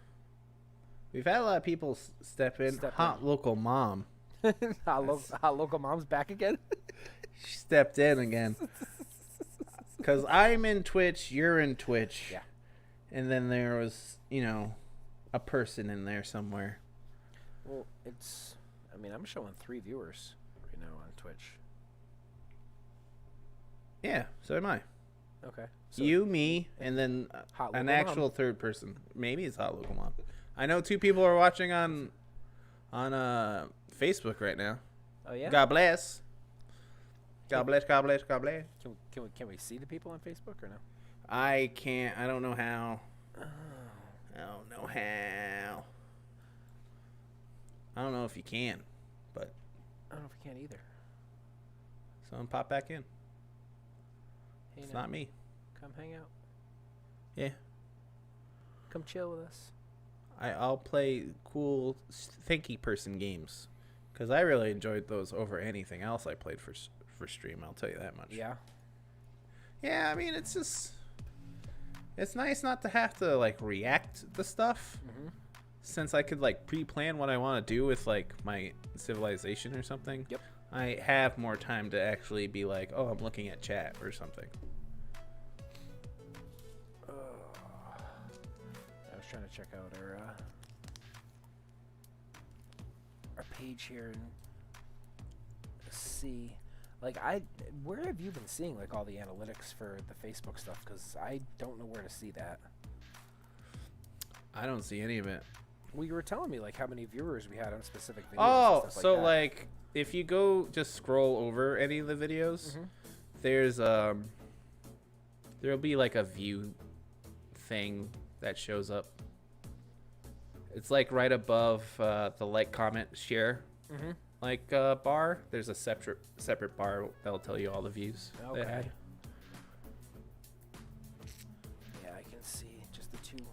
[SPEAKER 1] We've had a lot of people step in. Hot local mom.
[SPEAKER 2] Hot local mom's back again.
[SPEAKER 1] She stepped in again. Because I'm in Twitch, you're in Twitch.
[SPEAKER 2] Yeah.
[SPEAKER 1] And then there was, a person in there somewhere.
[SPEAKER 2] Well, I'm showing 3 viewers right now on Twitch.
[SPEAKER 1] Yeah, so am I.
[SPEAKER 2] Okay. So
[SPEAKER 1] you, me, and then an actual third person. Maybe it's Hot Local Mom. I know 2 people are watching on Facebook right now.
[SPEAKER 2] Oh yeah.
[SPEAKER 1] God bless. God bless. God bless. God bless.
[SPEAKER 2] Can we see the people on Facebook or no?
[SPEAKER 1] I can't. I don't know how.
[SPEAKER 2] Oh.
[SPEAKER 1] I don't know how. I don't know if you can, but
[SPEAKER 2] I don't know if you can either.
[SPEAKER 1] Someone pop back in.
[SPEAKER 2] Hey,
[SPEAKER 1] it's
[SPEAKER 2] now,
[SPEAKER 1] not me.
[SPEAKER 2] Come hang out.
[SPEAKER 1] Yeah.
[SPEAKER 2] Come chill with us.
[SPEAKER 1] I'll play cool thinky person games because I really enjoyed those over anything else I played for stream. I'll tell you that much.
[SPEAKER 2] Yeah.
[SPEAKER 1] Yeah, I mean it's just It's nice not to have to like react to stuff, since I could like pre-plan what I want to do with like my civilization or something.
[SPEAKER 2] Yep.
[SPEAKER 1] I have more time to actually be like, oh, I'm looking at chat or something.
[SPEAKER 2] I was trying to check out our page here and see, like, where have you been seeing like all the analytics for the Facebook stuff? Because I don't know where to see that.
[SPEAKER 1] I don't see any of it.
[SPEAKER 2] Well, you were telling me like how many viewers we had on specific videos.
[SPEAKER 1] Oh,
[SPEAKER 2] and stuff
[SPEAKER 1] so
[SPEAKER 2] that.
[SPEAKER 1] like if you go just scroll over any of the videos, there's there'll be like a view thing that shows up. It's like right above the like, comment, share like bar. There's a separate bar that'll tell you all the views. they
[SPEAKER 2] Okay.
[SPEAKER 1] had.
[SPEAKER 2] Yeah, I can see just the two.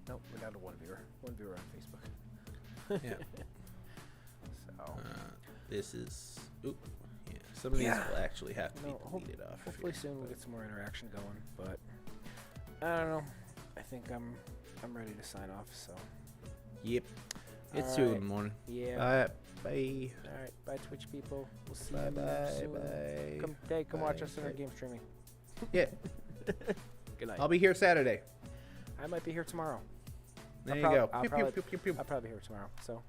[SPEAKER 2] Nope, we're down to one viewer. One viewer on Facebook.
[SPEAKER 1] Yeah.
[SPEAKER 2] So
[SPEAKER 1] This is. Oop. Yeah. Some of these
[SPEAKER 2] Yeah.
[SPEAKER 1] will actually have to be
[SPEAKER 2] No,
[SPEAKER 1] deleted off.
[SPEAKER 2] hopefully
[SPEAKER 1] here,
[SPEAKER 2] soon we'll
[SPEAKER 1] but-
[SPEAKER 2] get some more interaction going. But I don't know. I think I'm ready to sign off. So
[SPEAKER 1] Yep. It's
[SPEAKER 2] All
[SPEAKER 1] 2 in
[SPEAKER 2] right.
[SPEAKER 1] the morning.
[SPEAKER 2] yeah.
[SPEAKER 1] Bye.
[SPEAKER 2] All right. Bye, Twitch people. We'll see
[SPEAKER 1] Bye.
[SPEAKER 2] you
[SPEAKER 1] Bye.
[SPEAKER 2] soon.
[SPEAKER 1] Bye.
[SPEAKER 2] Come watch
[SPEAKER 1] Bye.
[SPEAKER 2] us in our
[SPEAKER 1] Bye.
[SPEAKER 2] game streaming.
[SPEAKER 1] Yeah.
[SPEAKER 2] Good night.
[SPEAKER 1] I'll be here Saturday.
[SPEAKER 2] I might be here tomorrow.
[SPEAKER 1] There
[SPEAKER 2] I'll
[SPEAKER 1] you
[SPEAKER 2] prob-
[SPEAKER 1] go.
[SPEAKER 2] I'll
[SPEAKER 1] Pew, pew,
[SPEAKER 2] probably-
[SPEAKER 1] pew, pew, pew.
[SPEAKER 2] I'll probably be here tomorrow. So